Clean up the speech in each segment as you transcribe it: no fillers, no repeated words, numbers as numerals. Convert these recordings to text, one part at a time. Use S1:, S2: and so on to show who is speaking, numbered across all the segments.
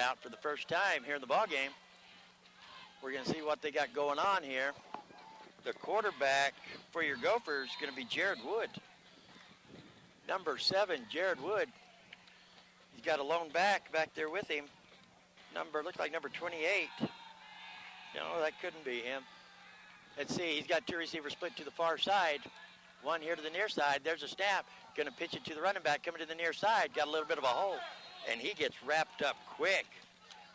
S1: out for the first time here in the ball game. We're going to see what they got going on here. The quarterback for your Gophers is going to be Jared Wood. Number 7, Jared Wood. He's got a lone back there with him. Looks like number 28. No, that couldn't be him. Let's see, he's got 2 receivers split to the far side. One here to the near side. There's a snap. Going to pitch it to the running back coming to the near side. Got a little bit of a hole. And he gets wrapped up quick.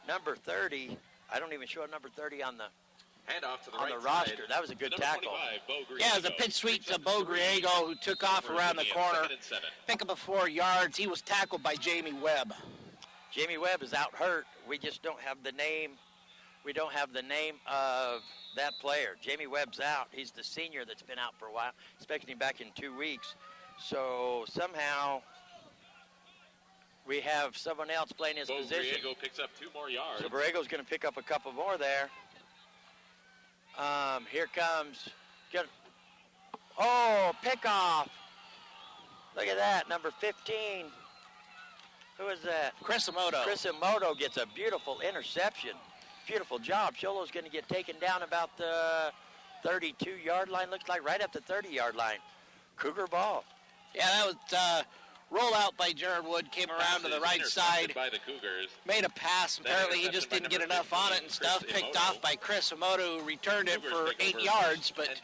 S1: Number 30. I don't even show a number 30 on the
S2: handoff to the
S1: on
S2: right
S1: the roster.
S2: Side.
S1: That was a good tackle.
S3: Yeah, it was a pitch sweep to Bo Griego, who took off around the corner. Pick up of 4 yards. He was tackled by Jamie Webb.
S1: Jamie Webb is out hurt. We just don't have the name. We don't have the name of that player. Jamie Webb's out. He's the senior that's been out for a while. Expecting him back in 2 weeks. So somehow we have someone else playing his position.
S2: Griego picks up 2 more yards.
S1: So Borrego's going to pick up a couple more there. Here comes, pickoff. Look at that, number 15. Who is that?
S3: Chris Emoto.
S1: Chris Emoto gets a beautiful interception. Beautiful job. Sholo's going to get taken down about the 32-yard line, looks like right at the 30-yard line. Cougar ball.
S3: Yeah, that was roll out by Jared Wood, came around to the right side.
S2: By the Cougars.
S3: Made a pass. Apparently he just didn't get enough on it and stuff. Picked off by Chris Emoto, who returned it for 8 yards. But,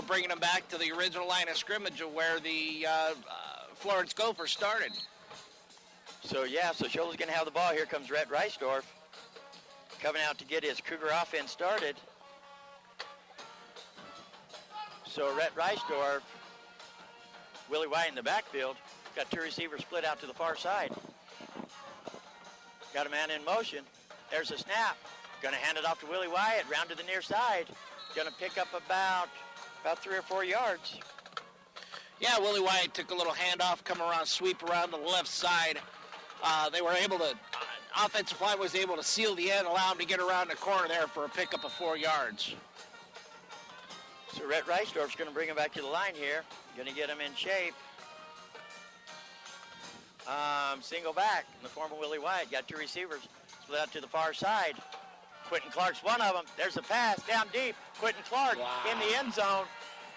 S3: bringing them back to the original line of scrimmage of where the Florence Gophers started.
S1: So Sholo's going to have the ball. Here comes Rhett Reisdorf coming out to get his Cougar offense started. So Rhett Reisdorf, Willie White in the backfield. Got 2 receivers split out to the far side. Got a man in motion. There's a snap. Going to hand it off to Willie Wyatt, round to the near side. Going to pick up about 3 or 4 yards.
S3: Yeah, Willie Wyatt took a little handoff, come around, sweep around to the left side. They were able to, offensive line was able to seal the end, allow him to get around the corner there for a pickup of 4 yards.
S1: So Rhett Reisdorf's going to bring him back to the line here. Going to get him in shape. Single back in the form of Willie Wyatt. Got 2 receivers split out to the far side. Quentin Clark's one of them. There's a pass down deep. Quentin Clark in the end zone.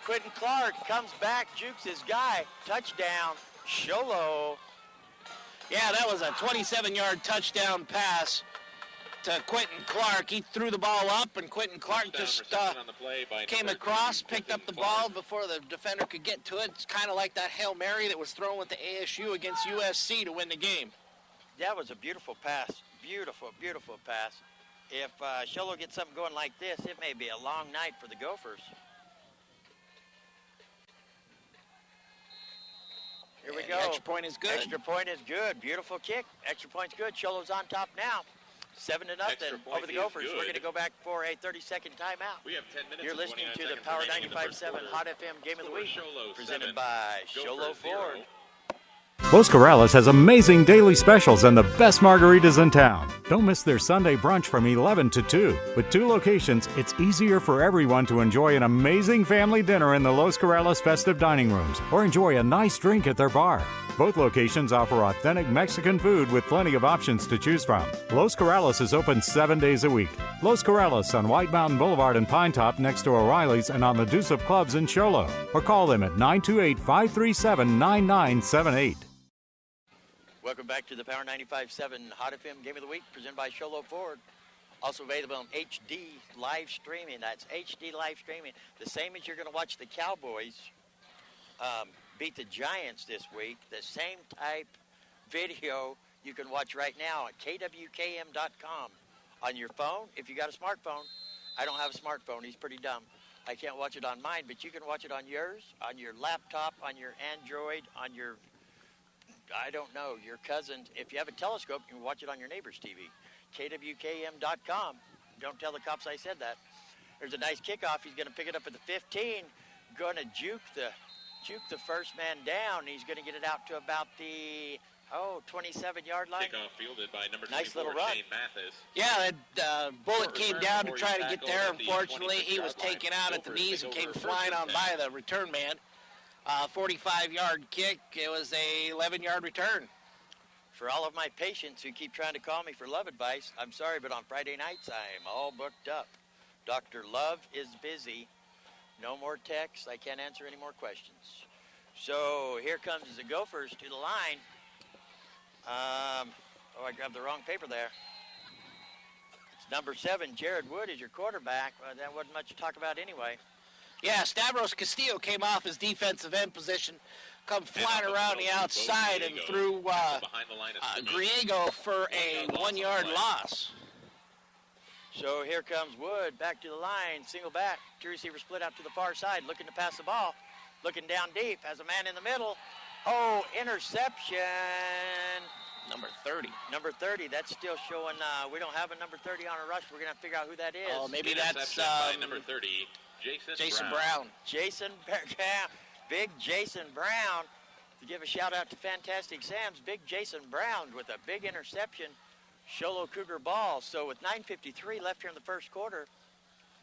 S1: Quentin Clark comes back, jukes his guy. Touchdown, Sholo.
S3: Yeah, that was a 27-yard touchdown pass to Quentin Clark. He threw the ball up, and Quentin Clark just came across, picked up the ball before the defender could get to it. It's kind of like that Hail Mary that was thrown with the ASU against USC to win the game.
S1: That was a beautiful pass. Beautiful, beautiful pass. If Sholo gets something going like this, it may be a long night for the Gophers. Here we go.
S3: Extra point is good.
S1: Extra point is good. Beautiful kick. Extra point's good. Sholo's on top now. 7-0 over the Gophers. We're going to go back for a 30-second timeout.
S2: We have 10 minutes.
S1: You're listening to the Power 95.7 Hot FM Game of the Week, presented by Sholo Ford.
S4: Los Corrales has amazing daily specials and the best margaritas in town. Don't miss their Sunday brunch from 11 to 2. With 2 locations, it's easier for everyone to enjoy an amazing family dinner in the Los Corrales festive dining rooms or enjoy a nice drink at their bar. Both locations offer authentic Mexican food with plenty of options to choose from. Los Corrales is open 7 days a week. Los Corrales on White Mountain Boulevard in Pine Top next to O'Reilly's and on the Deuce of Clubs in Sholo. Or call them at 928-537-9978.
S1: Welcome back to the Power 95.7 Hot FM Game of the Week, presented by Sholo Ford. Also available on HD live streaming. That's HD live streaming. The same as you're going to watch the Cowboys beat the Giants this week. The same type video you can watch right now at kwkm.com. On your phone, if you got a smartphone. I don't have a smartphone. He's pretty dumb. I can't watch it on mine, but you can watch it on yours, on your laptop, on your Android, on your, I don't know, your cousin. If you have a telescope, you can watch it on your neighbor's TV. kwkm.com. Don't tell the cops I said that. There's a nice kickoff. He's going to pick it up at the 15. Going to juke the first man down. He's going to get it out to about the 27-yard line.
S2: Kickoff fielded by number 24,
S1: nice little run.
S2: Shane Mathis.
S3: Yeah, that bullet came down to try to get there. Unfortunately, he was taken out at the knees and came flying on by the return man. 45-yard kick. It was a 11-yard return.
S1: For all of my patients who keep trying to call me for love advice, I'm sorry, but on Friday nights I'm all booked up. Dr. Love is busy. No more texts. I can't answer any more questions. So here comes the Gophers to the line. I grabbed the wrong paper there. It's number 7, Jared Wood is your quarterback. That wasn't much to talk about anyway.
S3: Yeah, Stavros Castillo came off his defensive end position, come flying around the outside and threw Griego for a 1-yard loss.
S1: So here comes Wood back to the line, single back. Two receivers split out to the far side, looking to pass the ball. Looking down deep, has a man in the middle. Oh, interception.
S3: Number 30.
S1: Number 30, that's still showing, we don't have a number 30 on a rush. We're going to have to figure out who that is.
S3: Oh, maybe that's
S2: by number 30, Jason Brown.
S1: Jason Brown. Big Jason Brown. To give a shout out to Fantastic Sam's, big Jason Brown with a big interception. Sholo Cougar ball. So with 9:53 left here in the first quarter,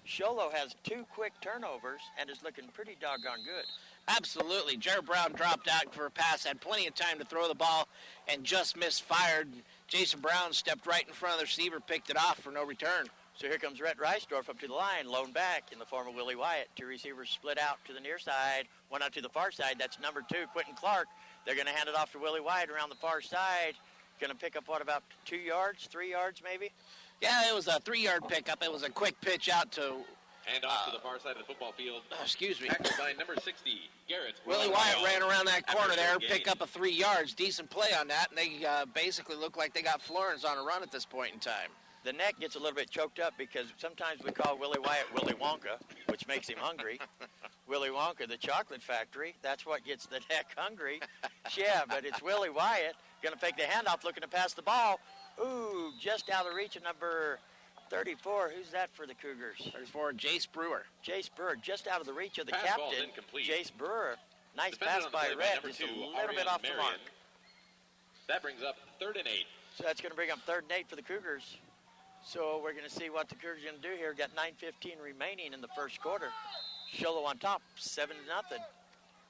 S1: Sholo has 2 quick turnovers and is looking pretty doggone good.
S3: Absolutely. Jared Brown dropped out for a pass, had plenty of time to throw the ball, and just misfired. Jason Brown stepped right in front of the receiver, picked it off for no return.
S1: So here comes Rhett Reisdorf up to the line, lone back in the form of Willie Wyatt. 2 receivers split out to the near side, one out to the far side. That's number 2, Quentin Clark. They're going to hand it off to Willie Wyatt around the far side. Going to pick up, about 2 yards, 3 yards maybe?
S3: Yeah, it was a 3-yard pickup. It was a quick pitch out to...
S2: And off to the far side of the football field.
S3: Excuse me.
S2: Tackled by number 60, Garrett.
S3: Willie Wyatt ran around that corner there, picked up a 3 yards. Decent play on that, and they basically look like they got Florence on a run at this point in time.
S1: The neck gets a little bit choked up because sometimes we call Willie Wyatt Willy Wonka, which makes him hungry. Willy Wonka, the chocolate factory, that's what gets the neck hungry. Yeah, but it's Willie Wyatt going to fake the handoff, looking to pass the ball. Ooh, just out of the reach of number 34. Who's that for the Cougars?
S3: 34, Jace Brewer.
S1: Jace Brewer, just out of the reach of the
S2: Pass
S1: captain.
S2: ball incomplete.
S1: Jace Brewer. Nice
S2: Defended
S1: pass by Red,
S2: number
S1: just
S2: 2,
S1: a little
S2: Ariane
S1: bit off the
S2: Marion.
S1: mark.
S2: That brings up 3rd and 8.
S1: So that's going to bring up 3rd and 8 for the Cougars. So we're going to see what the Cougars are going to do here. Got 9:15 remaining in the first quarter. Sholo on top, 7-0.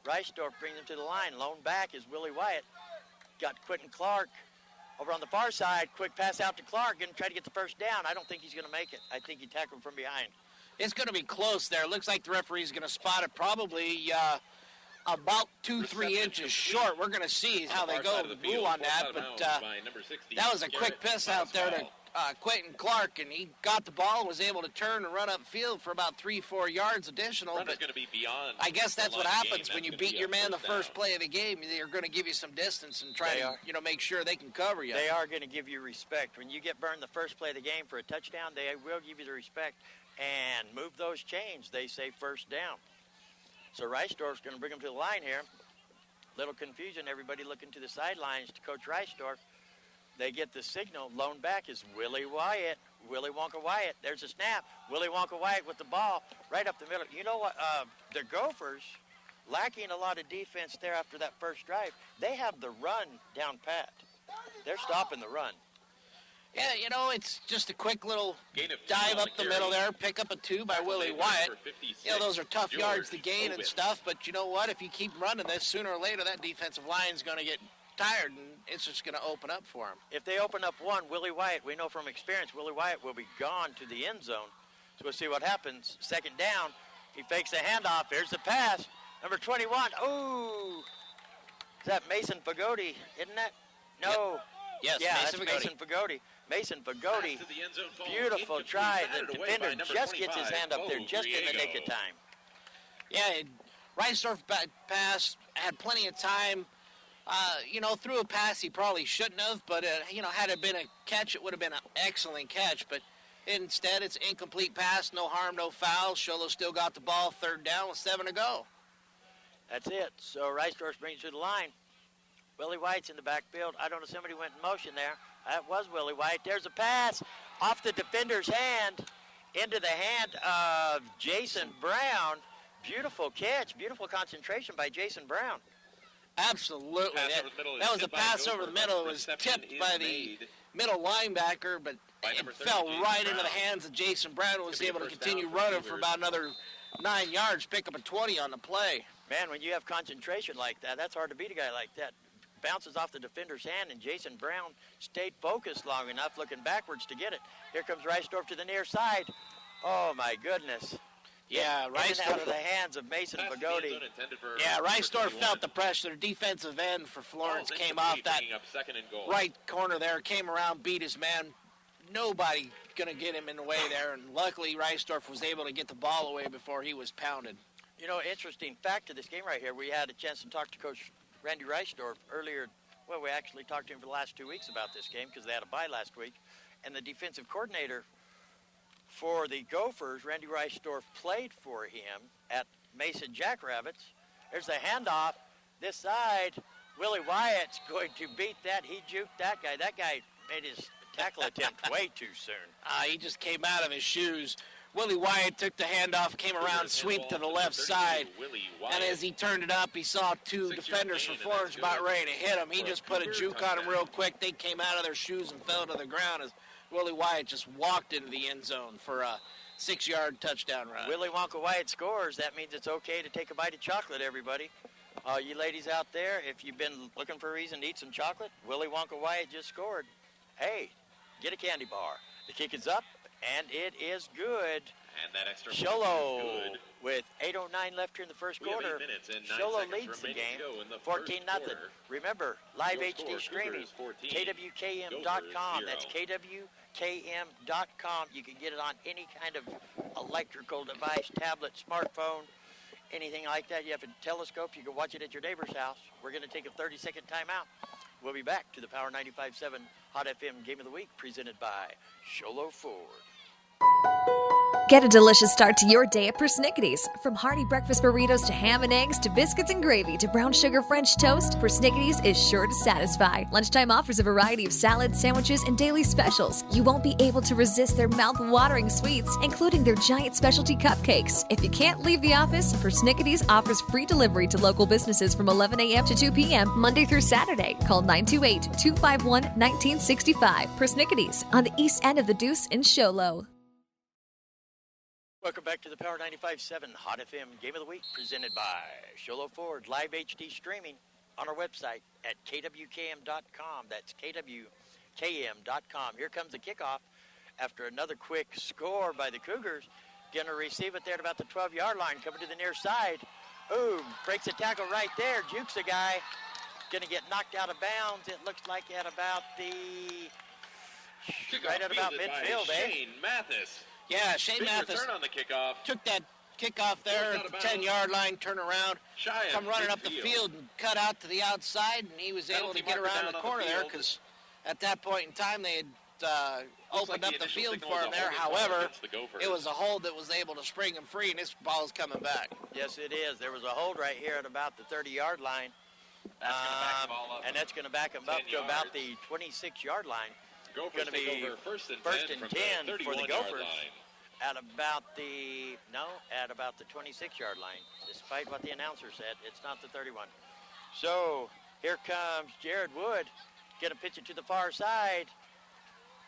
S1: Reisdorf brings him to the line. Lone back is Willie Wyatt. Got Quentin Clark over on the far side. Quick pass out to Clark. Going to try to get the first down. I don't think he's going to make it. I think he tackled from behind.
S3: It's going to be close there. Looks like the referee's going to spot it probably about 2-3 inches short. We're going to see how they go rule on that. But that was a quick piss out there to Quentin Clark, and he got the ball and was able to turn and run upfield for about 3-4 yards additional.
S2: Run is going to be beyond.
S3: I guess that's what happens when you beat your man the first play of the game. They're going to give you some distance and try to make sure they can cover you.
S1: They are going to give you respect. When you get burned the first play of the game for a touchdown, they will give you the respect and move those chains. They say first down. So Reisdorf's going to bring them to the line here. Little confusion. Everybody looking to the sidelines to Coach Reisdorf. They get the signal. Lone back is Willie Wyatt. Willie Wonka Wyatt. There's a snap. Willie Wonka Wyatt with the ball right up the middle. You know what? The Gophers, lacking a lot of defense there after that first drive, they have the run down pat. They're stopping the run.
S3: Yeah, it's just a quick little dive up the middle there, pick up a 2 by Willie Wyatt. Those are tough yards to gain and stuff, but you know what? If you keep running this, sooner or later that defensive line's going to get tired, and it's just going to open up for him.
S1: If they open up one, Willie Wyatt, we know from experience, Willie Wyatt will be gone to the end zone. So we'll see what happens. 2nd down. He fakes a handoff. Here's the pass. Number 21. Ooh. Is that Mason Pagodi, isn't that? No.
S3: Yes,
S1: yeah,
S3: Mason
S1: that's Mason Pagodi. Mason Pagodi. Beautiful try. The defender just gets his hand up there just in the nick of time.
S3: Yeah, Reisdorf pass, had plenty of time. Threw a pass he probably shouldn't have, but, had it been a catch, it would have been an excellent catch. But instead, it's incomplete pass, no harm, no foul. Sholo still got the ball, 3rd down with 7 to go.
S1: That's it. So Reisdorf brings to the line. Willie Wyatt's in the backfield. I don't know, somebody went in motion there. That was Willie Wyatt. There's a pass off the defender's hand into the hand of Jason Brown. Beautiful catch, beautiful concentration by Jason Brown.
S3: Absolutely. That was a pass over the middle. It was tipped by the middle linebacker, but it fell right into the hands of Jason Brown, who was able to continue running for about another 9 yards, pick up a 20 on the play.
S1: Man, when you have concentration like that, that's hard to beat a guy like that. bounces off the defender's hand, and Jason Brown stayed focused long enough, looking backwards to get it. Here comes Reisdorf to the near side. Oh, my goodness.
S3: Yeah,
S1: Reisdorf out of the hands of Mason Pagodi.
S3: Yeah, Reisdorf felt the pressure. The defensive end for Florence came off that right corner there, came around, beat his man. Nobody going to get him in the way there, and luckily Reisdorf was able to get the ball away before he was pounded.
S1: You know, interesting fact to this game right here, we had a chance to talk to Coach Randy Reisdorf earlier. Well, we actually talked to him for the last 2 weeks about this game because they had a bye last week. And the defensive coordinator for the Gophers, Randy Reisdorf, played for him at Mason Jackrabbits. There's a handoff. This side, Willie Wyatt's going to beat that. He juked that guy. That guy made his tackle attempt way too soon.
S3: He just came out of his shoes. Willie Wyatt took the handoff, came around, sweep to the left side, and as he turned it up, he saw two defenders from Florence about ready to hit him. He just put a juke on him real quick. They came out of their shoes and fell to the ground as Willie Wyatt just walked into the end zone for a 6-yard touchdown run.
S1: Willie Wonka Wyatt scores. That means it's okay to take a bite of chocolate, everybody. You ladies out there, if you've been looking for a reason to eat some chocolate, Willie Wonka Wyatt just scored. Hey, get a candy bar. The kick is up, and it is good.
S2: And that extra
S1: Sholo
S2: good.
S1: with 8:09 left here in the first quarter. Sholo leads the game 14-0. Remember, live HD streaming, KWKM.com. That's KWKM.com. You can get it on any kind of electrical device, tablet, smartphone, anything like that. You have a telescope. You can watch it at your neighbor's house. We're going to take a 30-second timeout. We'll be back to the Power 95.7 Hot FM Game of the Week presented by Sholo Ford.
S5: Get a delicious start to your day at Persnickity's. From hearty breakfast burritos to ham and eggs to biscuits and gravy to brown sugar French toast, Persnickity's is sure to satisfy. Lunchtime offers a variety of salads, sandwiches, and daily specials. You won't be able to resist their mouth-watering sweets, including their giant specialty cupcakes. If you can't leave the office, Persnickity's offers free delivery to local businesses from 11 a.m. to 2 p.m. Monday through Saturday. Call 928-251-1965. Persnickity's on the east end of the Deuce in Sholo.
S1: Welcome back to the Power 95.7 Hot FM Game of the Week presented by Sholo Ford. Live HD streaming on our website at KWKM.com. That's KWKM.com. Here comes the kickoff after another quick score by the Cougars. Going to receive it there at about the 12-yard line, coming to the near side. Ooh, breaks a tackle right there. Jukes a guy. Going to get knocked out of bounds. It looks like at about right at about midfield,
S2: Shane Mathis.
S3: Yeah, Shane Mathis
S2: return on the kickoff.
S3: took that kickoff there at the 10-yard line, turn around, come running up the field and cut out to the outside, and he was able to get around the corner there because at that point in time they had opened up the field for him there. However, it was a hold that was able to spring him free, and this ball is coming back.
S1: Yes, it is. There was a hold right here at about the 30-yard line, and that's going to back him up to about the 26-yard line. Going to be first and 10 for the Gophers at about the 26-yard line. Despite what the announcer said, it's not the 31. So here comes Jared Wood. Going to pitch it to the far side.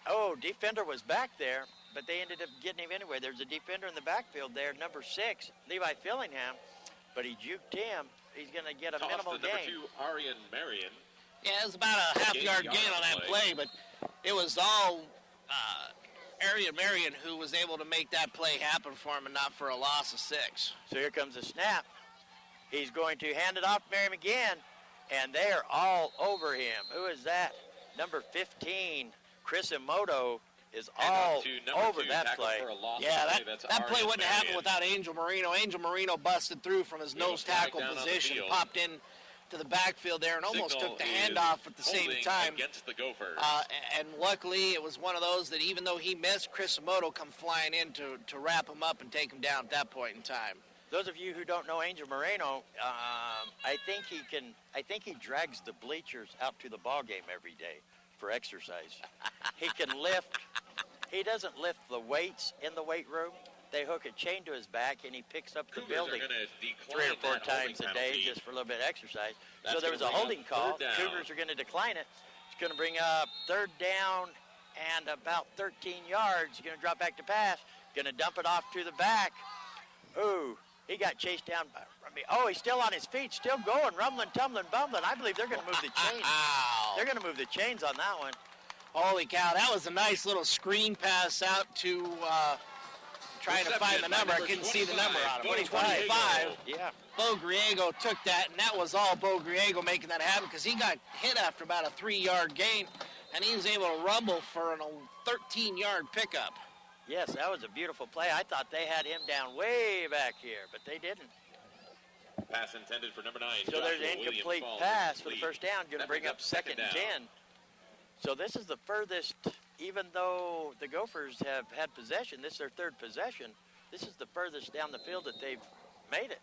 S1: Oh, defender was back there, but they ended up getting him anyway. There's a defender in the backfield there, number 6, Levi Fillingham, but he juked him. He's going to get a minimal gain.
S2: Number 2, Arian Marion.
S3: Yeah, it was about a half-yard gain on that play, but it was all Arian Marion who was able to make that play happen for him and not for a loss of 6.
S1: So here comes the snap. He's going to hand it off to Marion again, and they are all over him. Who is that? Number 15, Chris Emoto, is all over that play.
S3: Yeah, that play wouldn't have happened without Angel Marino. Angel Marino busted through from his nose tackle position, popped in to the backfield there and almost took the handoff at the same time.
S2: Against the Gophers.
S3: And luckily, it was one of those that even though he missed, Chris Emoto come flying in to wrap him up and take him down at that point in time.
S1: Those of you who don't know Angel Moreno, I think he drags the bleachers out to the ball game every day for exercise. He can lift. He doesn't lift the weights in the weight room. They hook a chain to his back, and he picks up the building 3 or 4 times a day just for a little bit of exercise. So there was a holding call. Cougars are going to decline it. It's going to bring up 3rd down and about 13 yards. Going to drop back to pass. Going to dump it off to the back. Ooh, He got chased down by, he's still on his feet, still going, rumbling, tumbling, bumbling. I believe they're going to move the chains. They're going to move the chains on that one.
S3: Holy cow, that was a nice little screen pass out to trying to find the number. I couldn't see the number on him. 25.
S1: Yeah.
S3: Bo Griego took that, and that was all Bo Griego making that happen because he got hit after about a 3-yard gain, and he was able to rumble for a 13-yard pickup.
S1: Yes, that was a beautiful play. I thought they had him down way back here, but they didn't.
S2: Pass intended for number 9.
S1: So there's an incomplete pass for the first down, going to bring up 2nd and 10. So this is the furthest, even though the Gophers have had possession, this is their 3rd possession, this is the furthest down the field that they've made it.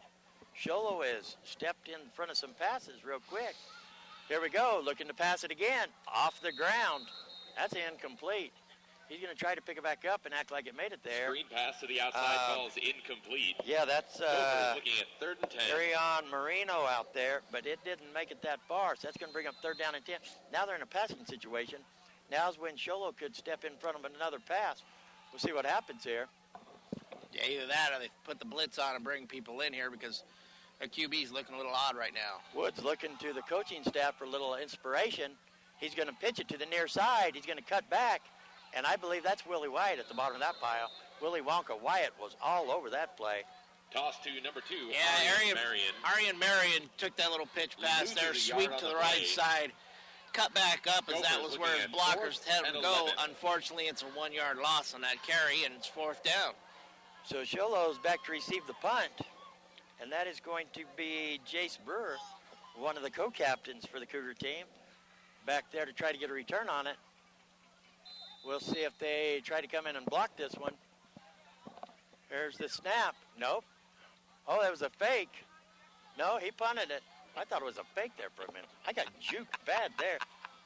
S1: Sholo has stepped in front of some passes real quick. Here we go, looking to pass it again, off the ground. That's incomplete. He's going to try to pick it back up and act like it made it there.
S2: Screen pass to the outside ball is incomplete.
S1: Yeah, that's
S2: looking at 3rd and 10.
S1: Arion Marino out there, but it didn't make it that far, so that's going to bring up 3rd down and 10. Now they're in a passing situation. Now's when Sholo could step in front of another pass. We'll see what happens here.
S3: Yeah, either that or they put the blitz on and bring people in here because their QB's looking a little odd right now.
S1: Wood's looking to the coaching staff for a little inspiration. He's going to pitch it to the near side. He's going to cut back. And I believe that's Willie Wyatt at the bottom of that pile. Willie Wonka Wyatt was all over that play.
S2: Toss to number 2,
S3: yeah,
S2: Arian
S3: Marion took that little pitch pass there, sweep to the right side, cut back up as that was where his blockers had him go. Unfortunately, it's a 1-yard loss on that carry, and it's 4th down.
S1: So Sholo's back to receive the punt, and that is going to be Jace Brewer, one of the co-captains for the Cougar team, back there to try to get a return on it. We'll see if they try to come in and block this one. Here's the snap. Nope. Oh, that was a fake. No, he punted it. I thought it was a fake there for a minute. I got juked bad there.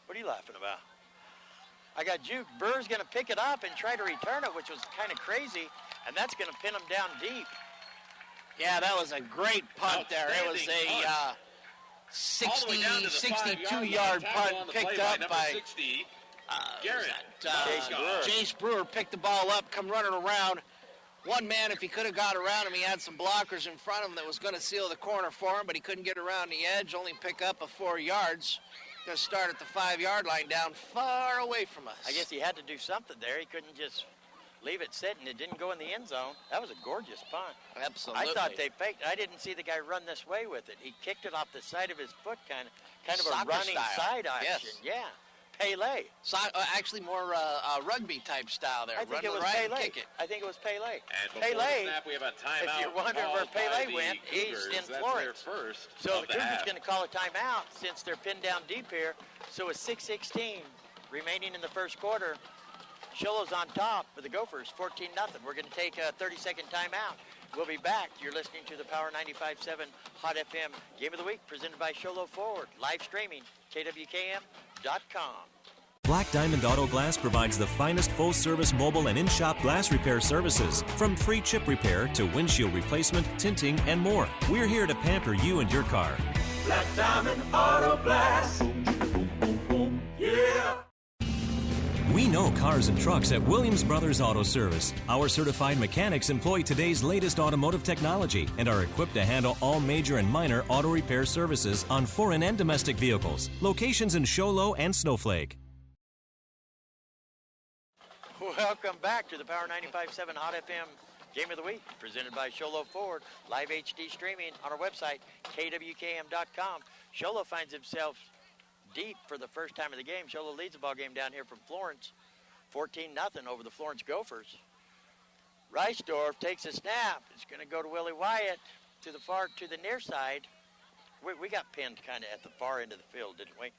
S1: What are you laughing about? I got juked. Burr's going to pick it up and try to return it, which was kind of crazy, and that's going to pin him down deep.
S3: Yeah, that was a great punt there. It was a 62-yard punt picked up by
S2: 60.
S3: Jace Brewer picked the ball up, come running around. One man, if he could have got around him, he had some blockers in front of him that was going to seal the corner for him, but he couldn't get around the edge, only pick up a 4 yards. Going to start at the 5-yard line down far away from us.
S1: I guess he had to do something there. He couldn't just leave it sitting. It didn't go in the end zone. That was a gorgeous punt.
S3: Absolutely.
S1: I thought they faked it. I didn't see the guy run this way with it. He kicked it off the side of his foot, kind of a running side action.
S3: Yes.
S1: Yeah. Pele.
S3: So, actually more rugby type style there.
S1: I think
S3: Run
S1: it was
S3: right
S1: Pele.
S3: Kick it.
S1: I think it was Pele.
S2: And before the snap, we have a timeout.
S1: If you're wondering where Pele went, he's in Florence.
S2: First
S1: so the Cougars going to call a timeout since they're pinned down deep here. So with 6:16 remaining in the first quarter, Sholo's on top for the Gophers, 14-0. We're going to take a 30-second timeout. We'll be back. You're listening to the Power 95.7 Hot FM Game of the Week presented by Sholo Ford. Live streaming, kwkm.com.
S6: Black Diamond Auto Glass provides the finest full-service mobile and in-shop glass repair services. From free chip repair to windshield replacement, tinting, and more. We're here to pamper you and your car.
S7: Black Diamond Auto Glass. Yeah!
S6: We know cars and trucks at Williams Brothers Auto Service. Our certified mechanics employ today's latest automotive technology and are equipped to handle all major and minor auto repair services on foreign and domestic vehicles. Locations in Sholo and Snowflake.
S1: Welcome back to the Power 95.7 Hot FM Game of the Week, presented by Sholo Ford, live HD streaming on our website, kwkm.com. Sholo finds himself deep for the first time of the game. Sholo leads the ball game down here from Florence, 14-0 over the Florence Gophers. Reisdorf takes a snap. It's going to go to Willie Wyatt to the near side. We got pinned kind of at the far end of the field, didn't we?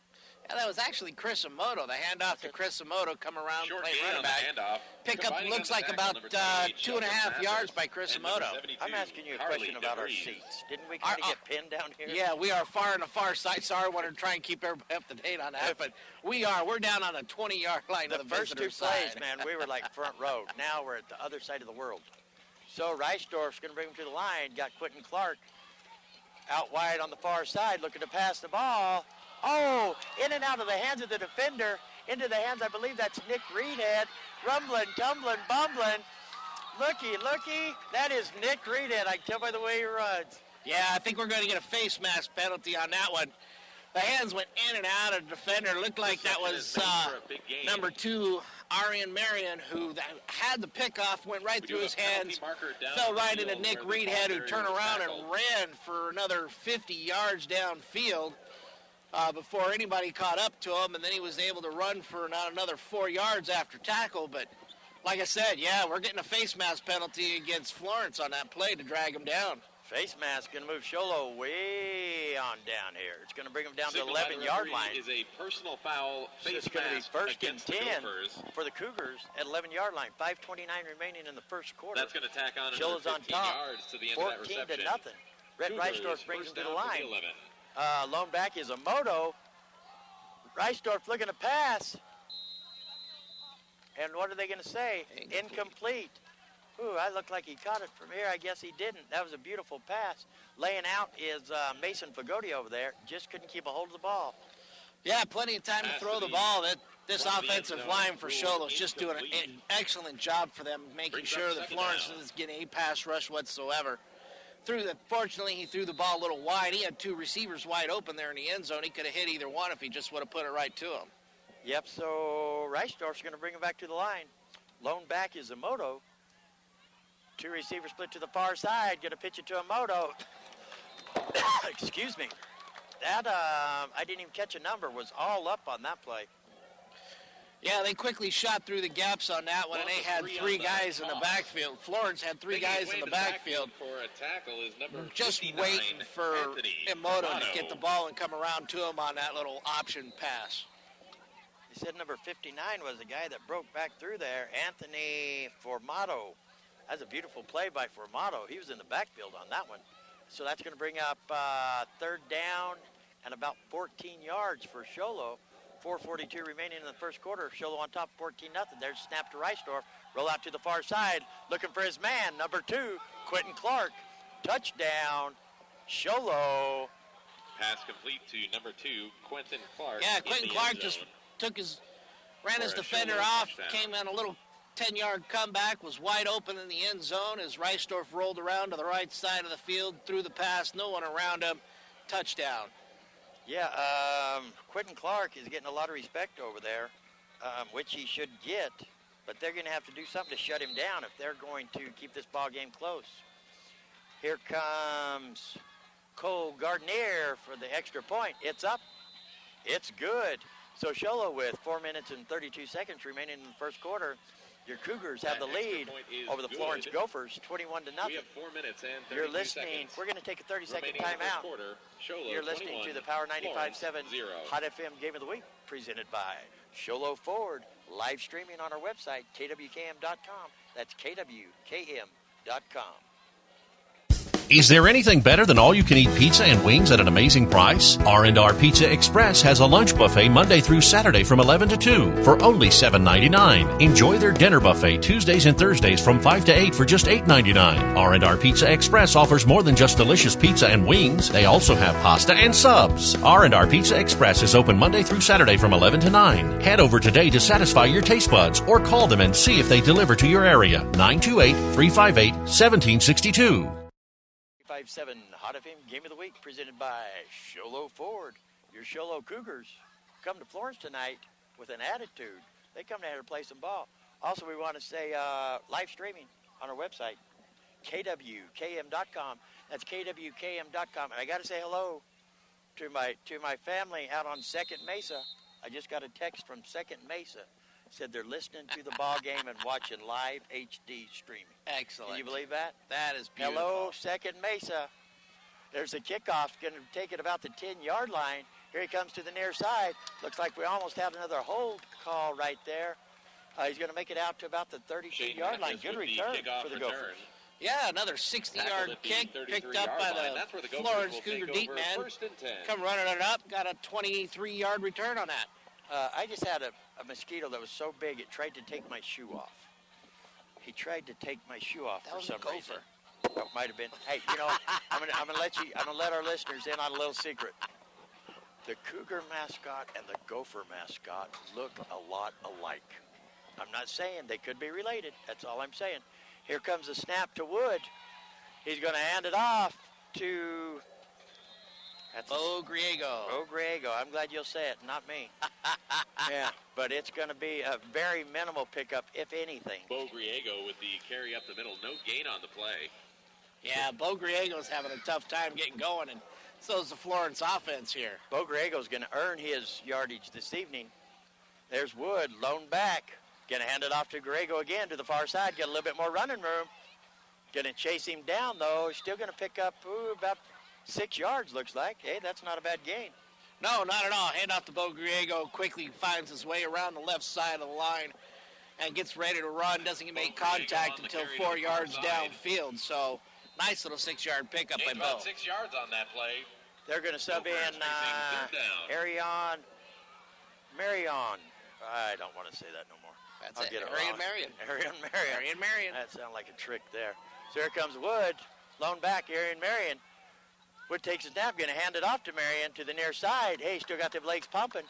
S3: Yeah, that was actually Chris Emoto. The handoff to Chris Emoto, come around,
S2: Short
S3: play
S2: gain
S3: running
S2: on the
S3: back.
S2: handoff.
S3: Pick up, looks like about 2.5 yards by Chris Emoto.
S1: I'm asking you a question about our seats. Didn't we kind of get pinned down here?
S3: Yeah, we are far on the far side. Sorry, I wanted to try and keep everybody up to date on that, but we are. We're down on the 20-yard line of the
S1: first two
S3: visitor
S1: plays,
S3: side.
S1: man, we were like front row. Now we're at the other side of the world. So Reisdorf's going to bring him to the line. Got Quentin Clark out wide on the far side, looking to pass the ball. Oh, in and out of the hands of the defender, into the hands, I believe that's Nick Reedhead, rumbling, tumbling, bumbling. Looky. That is Nick Reedhead. I can tell by the way he runs.
S3: Yeah, I think we're going to get a face mask penalty on that one. The hands went in and out of the defender. It looked like that was number 2, Arian Marion, who had the pickoff, went right through his hands, fell right into Nick Reedhead, who turned around and ran for another 50 yards downfield before anybody caught up to him, and then he was able to run for another 4 yards after tackle. But like I said, yeah, we're getting a face mask penalty against Florence on that play to drag him down.
S1: Face mask going to move Sholo way on down here. It's going to bring him down to the 11-yard line.
S2: Is a personal foul.
S1: It's going to be first and 10 for the Cougars at 11-yard line. 5:29 remaining in the first quarter.
S2: That's going to tack on
S1: Sholo's on top.
S2: Yards to the end of that reception.
S1: 14-0. Rhett Reisdorf brings him to the line.
S2: To
S1: Lone back is a Moto. Reisdorf looking to pass. And what are they going to say? Incomplete. Ooh, I looked like he caught it from here. I guess he didn't. That was a beautiful pass. Laying out is Mason Fagoti over there. Just couldn't keep a hold of the ball.
S3: Yeah, plenty of time to throw the ball. This offensive line for Sholo is just doing an excellent job for them, making sure that Florence is getting a pass rush whatsoever. Fortunately, he threw the ball a little wide. He had 2 receivers wide open there in the end zone. He could have hit either one if he just would have put it right to him.
S1: Yep, so Reisdorf's going to bring him back to the line. Lone back is a Moto. 2 receivers split to the far side. Going to pitch it to a Moto. Excuse me. That, I didn't even catch a number, was all up on that play.
S3: Yeah, they quickly shot through the gaps on that one, and they had 3 guys in the backfield. Florence had 3 guys in the backfield.
S2: For a tackle is number
S3: just waiting for Emoto to get the ball and come around to him on that little option pass.
S1: He said number 59 was the guy that broke back through there, Anthony Formato. That's a beautiful play by Formato. He was in the backfield on that one. So that's going to bring up 3rd down and about 14 yards for Sholo. 4:42 remaining in the first quarter. Sholo on top, 14-0. There's a snap to Reisdorf. Roll out to the far side, looking for his man, number 2, Quentin Clark. Touchdown, Sholo.
S2: Pass complete to number 2, Quentin Clark.
S3: Yeah, Quentin Clark just ran his defender off, came on a little 10-yard comeback, was wide open in the end zone as Reisdorf rolled around to the right side of the field, threw the pass, no one around him, touchdown.
S1: Yeah, Quentin Clark is getting a lot of respect over there, which he should get, but they're going to have to do something to shut him down if they're going to keep this ball game close. Here comes Cole Gardner for the extra point. It's up. It's good. So Sholo with 4 minutes and 32 seconds remaining in the first quarter. Your Cougars have the lead over the Florence Gophers, 21-0.
S2: We have 4 minutes and 32
S1: You're listening.
S2: seconds.
S1: We're going to take a 30-second timeout. You're listening to the Power 95.7 Hot FM Game of the Week, presented by Sholo Ford, live streaming on our website, kwkm.com. That's kwkm.com.
S8: Is there anything better than all-you-can-eat pizza and wings at an amazing price? R&R Pizza Express has a lunch buffet Monday through Saturday from 11 to 2 for only $7.99. Enjoy their dinner buffet Tuesdays and Thursdays from 5 to 8 for just $8.99. R&R Pizza Express offers more than just delicious pizza and wings. They also have pasta and subs. R&R Pizza Express is open Monday through Saturday from 11 to 9. Head over today to satisfy your taste buds or call them and see if they deliver to your area. 928-358-1762.
S1: 5-7 Hot FM Game of the Week presented by Sholo Ford. Your Sholo Cougars come to Florence tonight with an attitude. They come down here to play some ball. Also, we want to say live streaming on our website, kwkm.com. That's kwkm.com. And I got to say hello to my family out on Second Mesa. I just got a text from Second Mesa. Said they're listening to the ball game and watching live HD streaming.
S3: Excellent.
S1: Can you believe that?
S3: That is beautiful.
S1: Hello, Second Mesa. There's a kickoff. Going to take it about the 10-yard line. Here he comes to the near side. Looks like we almost have another hold call right there. He's going to make it out to about the 32-yard line. Good return for the Gophers.
S3: Yeah, another 60-yard kick picked up by the Florence Cougar deep man. Come running it up. Got a 23-yard return on that.
S1: I just had a mosquito that was so big it tried to take my shoe off. He tried to take my shoe off for some reason. Oh, might have been. Hey, you know, I'm gonna let our listeners in on a little secret. The Cougar mascot and the Gopher mascot look a lot alike. I'm not saying they could be related. That's all I'm saying. Here comes the snap to Wood. He's going to hand it off to...
S3: Bo Griego.
S1: Bo Griego. I'm glad you'll say it, not me. Yeah, but it's going to be a very minimal pickup, if anything.
S2: Bo Griego with the carry up the middle. No gain on the play.
S3: Yeah, Bo Griego's having a tough time getting going, and so is the Florence offense here.
S1: Bo Griego's going to earn his yardage this evening. There's Wood, lone back. Going to hand it off to Griego again to the far side. Get a little bit more running room. Going to chase him down, though. Still going to pick up about 6 yards, looks like. Hey, that's not a bad gain.
S3: No, not at all. Hand off to Bo Griego. Quickly finds his way around the left side of the line and gets ready to run. Doesn't make contact until 4 yards downfield. So, nice little 6-yard pickup by Bo.
S2: About 6 yards on that play.
S1: They're going to sub in Marion. I don't want to say that no more.
S3: That's it. Arian Marion.
S1: That sounded like a trick there. So here comes Wood. Lone back, Arian Marion. Wood takes a snap, going to hand it off to Marion to the near side. Hey, still got them legs pumping.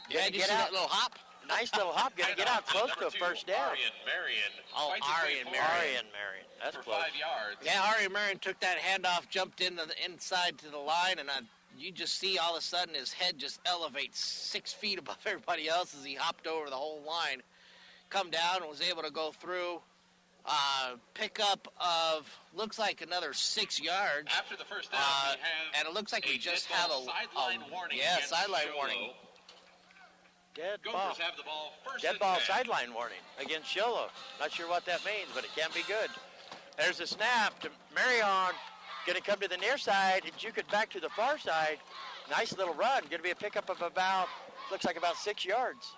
S3: Yeah, did you see that little hop?
S1: Nice little hop. Going to get out close to a first down.
S2: Arian Marion.
S3: Arian
S1: Marion. That's
S2: for
S1: close.
S2: 5 yards.
S3: Yeah, Arian Marion took that handoff, jumped into the inside to the line, and you just see all of a sudden his head just elevates 6 feet above everybody else as he hopped over the whole line. Come down and was able to go through. Pickup of, looks like another 6 yards.
S2: After the first down,
S3: and it looks like we just have a
S2: sideline warning.
S3: Yeah, sideline warning.
S1: Dead
S2: Gophers
S1: ball.
S2: have the ball first.
S1: Dead ball sideline warning against Sholo. Not sure what that means, but it can be good. There's a snap to Marion. Going to come to the near side and juke it back to the far side. Nice little run. Going to be a pickup of about, looks like about 6 yards.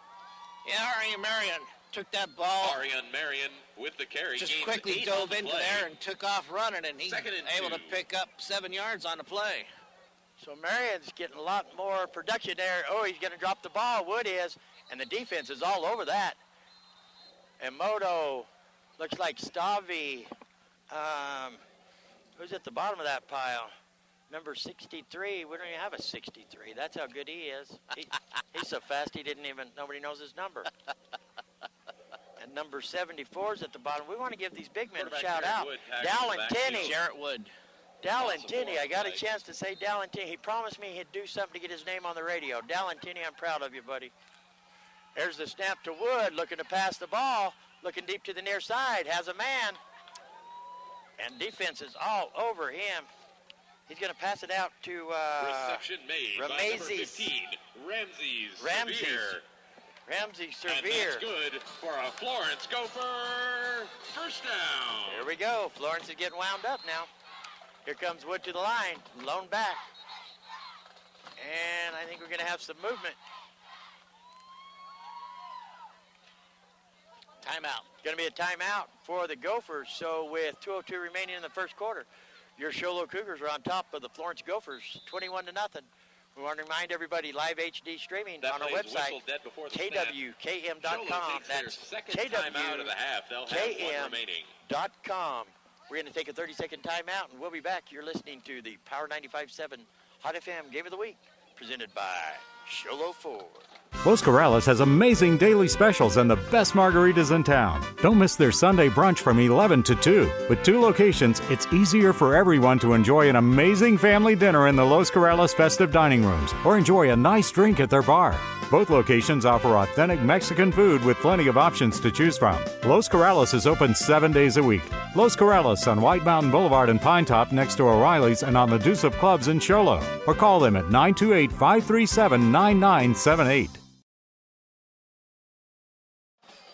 S3: Yeah, Arian Marion took that ball.
S2: Arian Marion with the carry.
S3: Just quickly dove into there and took off running, and he's able to pick up 7 yards on the play.
S1: So Marion's getting a lot more production there. Oh, he's going to drop the ball. Wood is, and the defense is all over that. And Moto looks like Stavi. Who's at the bottom of that pile? Number 63. We don't even have a 63. That's how good he is. He's so fast nobody knows his number. And number 74 is at the bottom. We want to give these big men a shout out. Dallin Tinney.
S3: Jarrett Wood.
S1: Dallin Tinney. I got a chance to say Dallin Tinney. He promised me he'd do something to get his name on the radio. Dallin Tinney, I'm proud of you, buddy. There's the snap to Wood, looking to pass the ball. Looking deep to the near side. Has a man. And defense is all over him. He's going to pass it out to
S2: reception made by number 15, Ramsey Servier.
S1: And
S2: that's good for a Florence Gopher first down.
S1: Here we go. Florence is getting wound up now. Here comes Wood to the line, lone back. And I think we're going to have some movement.
S3: Timeout.
S1: Going to be a timeout for the Gophers. So with 2:02 remaining in the first quarter, your Sholo Cougars are on top of the Florence Gophers, 21-0. We want to remind everybody, live HD streaming on our website, KWKM.com. That's KWKM.com. We're going to take a 30-second timeout, and we'll be back. You're listening to the Power 95.7 Hot FM Game of the Week, presented by Sholo Ford.
S4: Los Corrales has amazing daily specials and the best margaritas in town. Don't miss their Sunday brunch from 11 to 2. With 2 locations, it's easier for everyone to enjoy an amazing family dinner in the Los Corrales festive dining rooms or enjoy a nice drink at their bar. Both locations offer authentic Mexican food with plenty of options to choose from. Los Corrales is open 7 days a week. Los Corrales on White Mountain Boulevard in Pine Top next to O'Reilly's and on the Deuce of Clubs in Sholo. Or call them at 928-537-9978.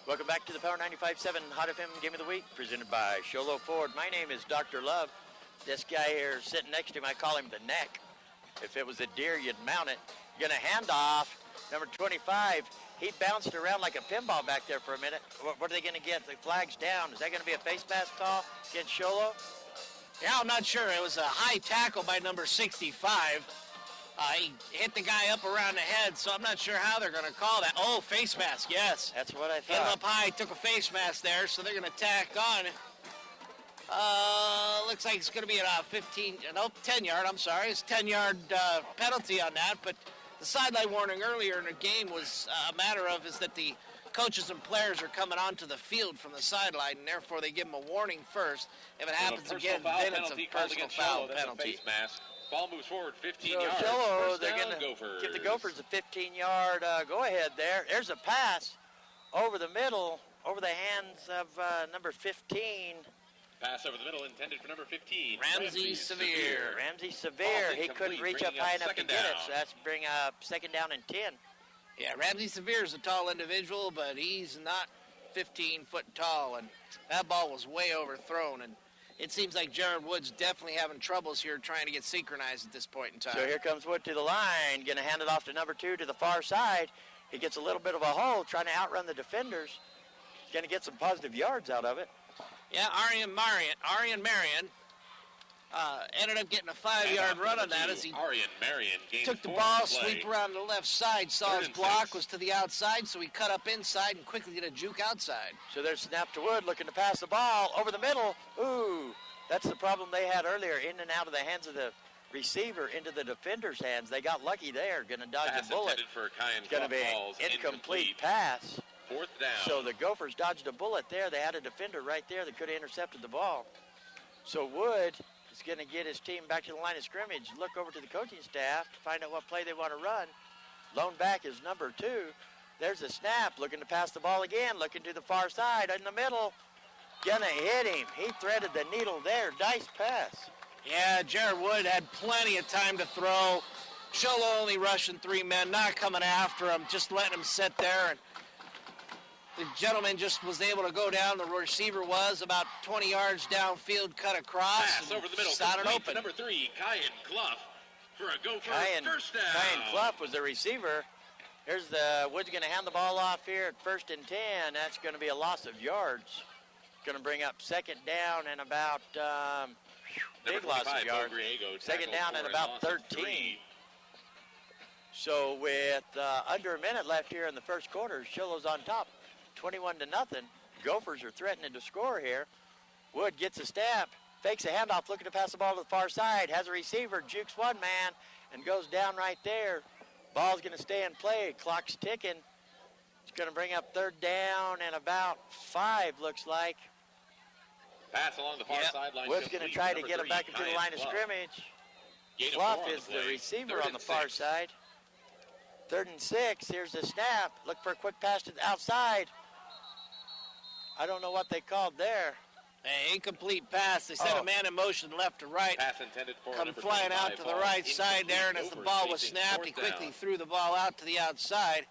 S1: Welcome back to the Power 95.7 Hot FM Game of the Week, presented by Sholo Ford. My name is Dr. Love. This guy here sitting next to him, I call him the neck. If it was a deer, you'd mount it. You're going to hand off. Number 25, he bounced around like a pinball back there for a minute. What are they going to get? The flag's down. Is that going to be a face mask call against Sholo?
S3: Yeah, I'm not sure. It was a high tackle by number 65. He hit the guy up around the head, so I'm not sure how they're going to call that. Oh, face mask, yes.
S1: That's what I
S3: Hit him
S1: thought.
S3: up high, took a face mask there, so they're going to tack on. Looks like it's going to be a 10-yard, I'm sorry. It's a 10-yard penalty on that, but the sideline warning earlier in the game was a matter of is that the coaches and players are coming onto the field from the sideline, and therefore they give them a warning first. If it happens again, then it's a personal foul penalty.
S2: Ball moves forward 15
S1: So
S2: yards.
S1: Sholo, they're
S2: First
S1: going
S2: down,
S1: to
S2: Gophers.
S1: give the Gophers a 15-yard go-ahead there. There's a pass over the middle, over the hands of number 15.
S2: Pass over the middle intended for number 15.
S3: Ramsey Severe.
S1: Ramsey Severe. He couldn't reach up high enough to get it, so that's bring up second down and 10.
S3: Yeah, Ramsey Severe is a tall individual, but he's not 15 foot tall, and that ball was way overthrown, and it seems like Jared Wood's definitely having troubles here trying to get synchronized at this point in time.
S1: So here comes Wood to the line, going to hand it off to number 2 to the far side. He gets a little bit of a hole, trying to outrun the defenders. He's going to get some positive yards out of it.
S3: Yeah, Arian Marion ended up getting a 5-yard run on that as he took the ball, sweep around the left side, saw his block was to the outside, so he cut up inside and quickly did a juke outside.
S1: So there's snap to Wood, looking to pass the ball over the middle. Ooh, that's the problem they had earlier, in and out of the hands of the receiver into the defender's hands. They got lucky there, going to dodge a bullet. It's going to be an incomplete pass.
S2: Fourth down.
S1: So the Gophers dodged a bullet there. They had a defender right there that could have intercepted the ball. So Wood is going to get his team back to the line of scrimmage, look over to the coaching staff to find out what play they want to run. Lone back is number 2. There's a snap, looking to pass the ball again, looking to the far side in the middle. Gonna hit him. He threaded the needle there. Nice pass.
S3: Yeah, Jared Wood had plenty of time to throw. Sholo only rushing 3 men, not coming after him, just letting him sit there. And the gentleman just was able to go down. The receiver was about 20 yards downfield, cut across.
S2: Pass over the middle.
S3: Started open.
S2: Number 3, Kyan Clough for a Gopher first down.
S1: Kyan Clough was the receiver. Here's the Wood's going to hand the ball off here at 1st and 10. That's going to be a loss of yards. Going to bring up second down and about big loss of yards. Second down and about 13. So with under a minute left here in the first quarter, Sholo's on top, 21-0. Gophers are threatening to score here. Wood gets a step, fakes a handoff, looking to pass the ball to the far side, has a receiver, jukes one man, and goes down right there. Ball's going to stay in play. Clock's ticking. It's going to bring up third down and about 5, looks like.
S2: Pass along the far sideline.
S1: Wood's going to try to get him back into the line of scrimmage. Clough is the receiver on the far side. 3rd and 6. Here's the snap. Look for a quick pass to the outside. I don't know what they called there.
S3: An incomplete pass. They set a man in motion left to right.
S2: Pass intended for
S3: come flying out to the right side there, and as the ball was snapped, he quickly threw the ball out to the outside.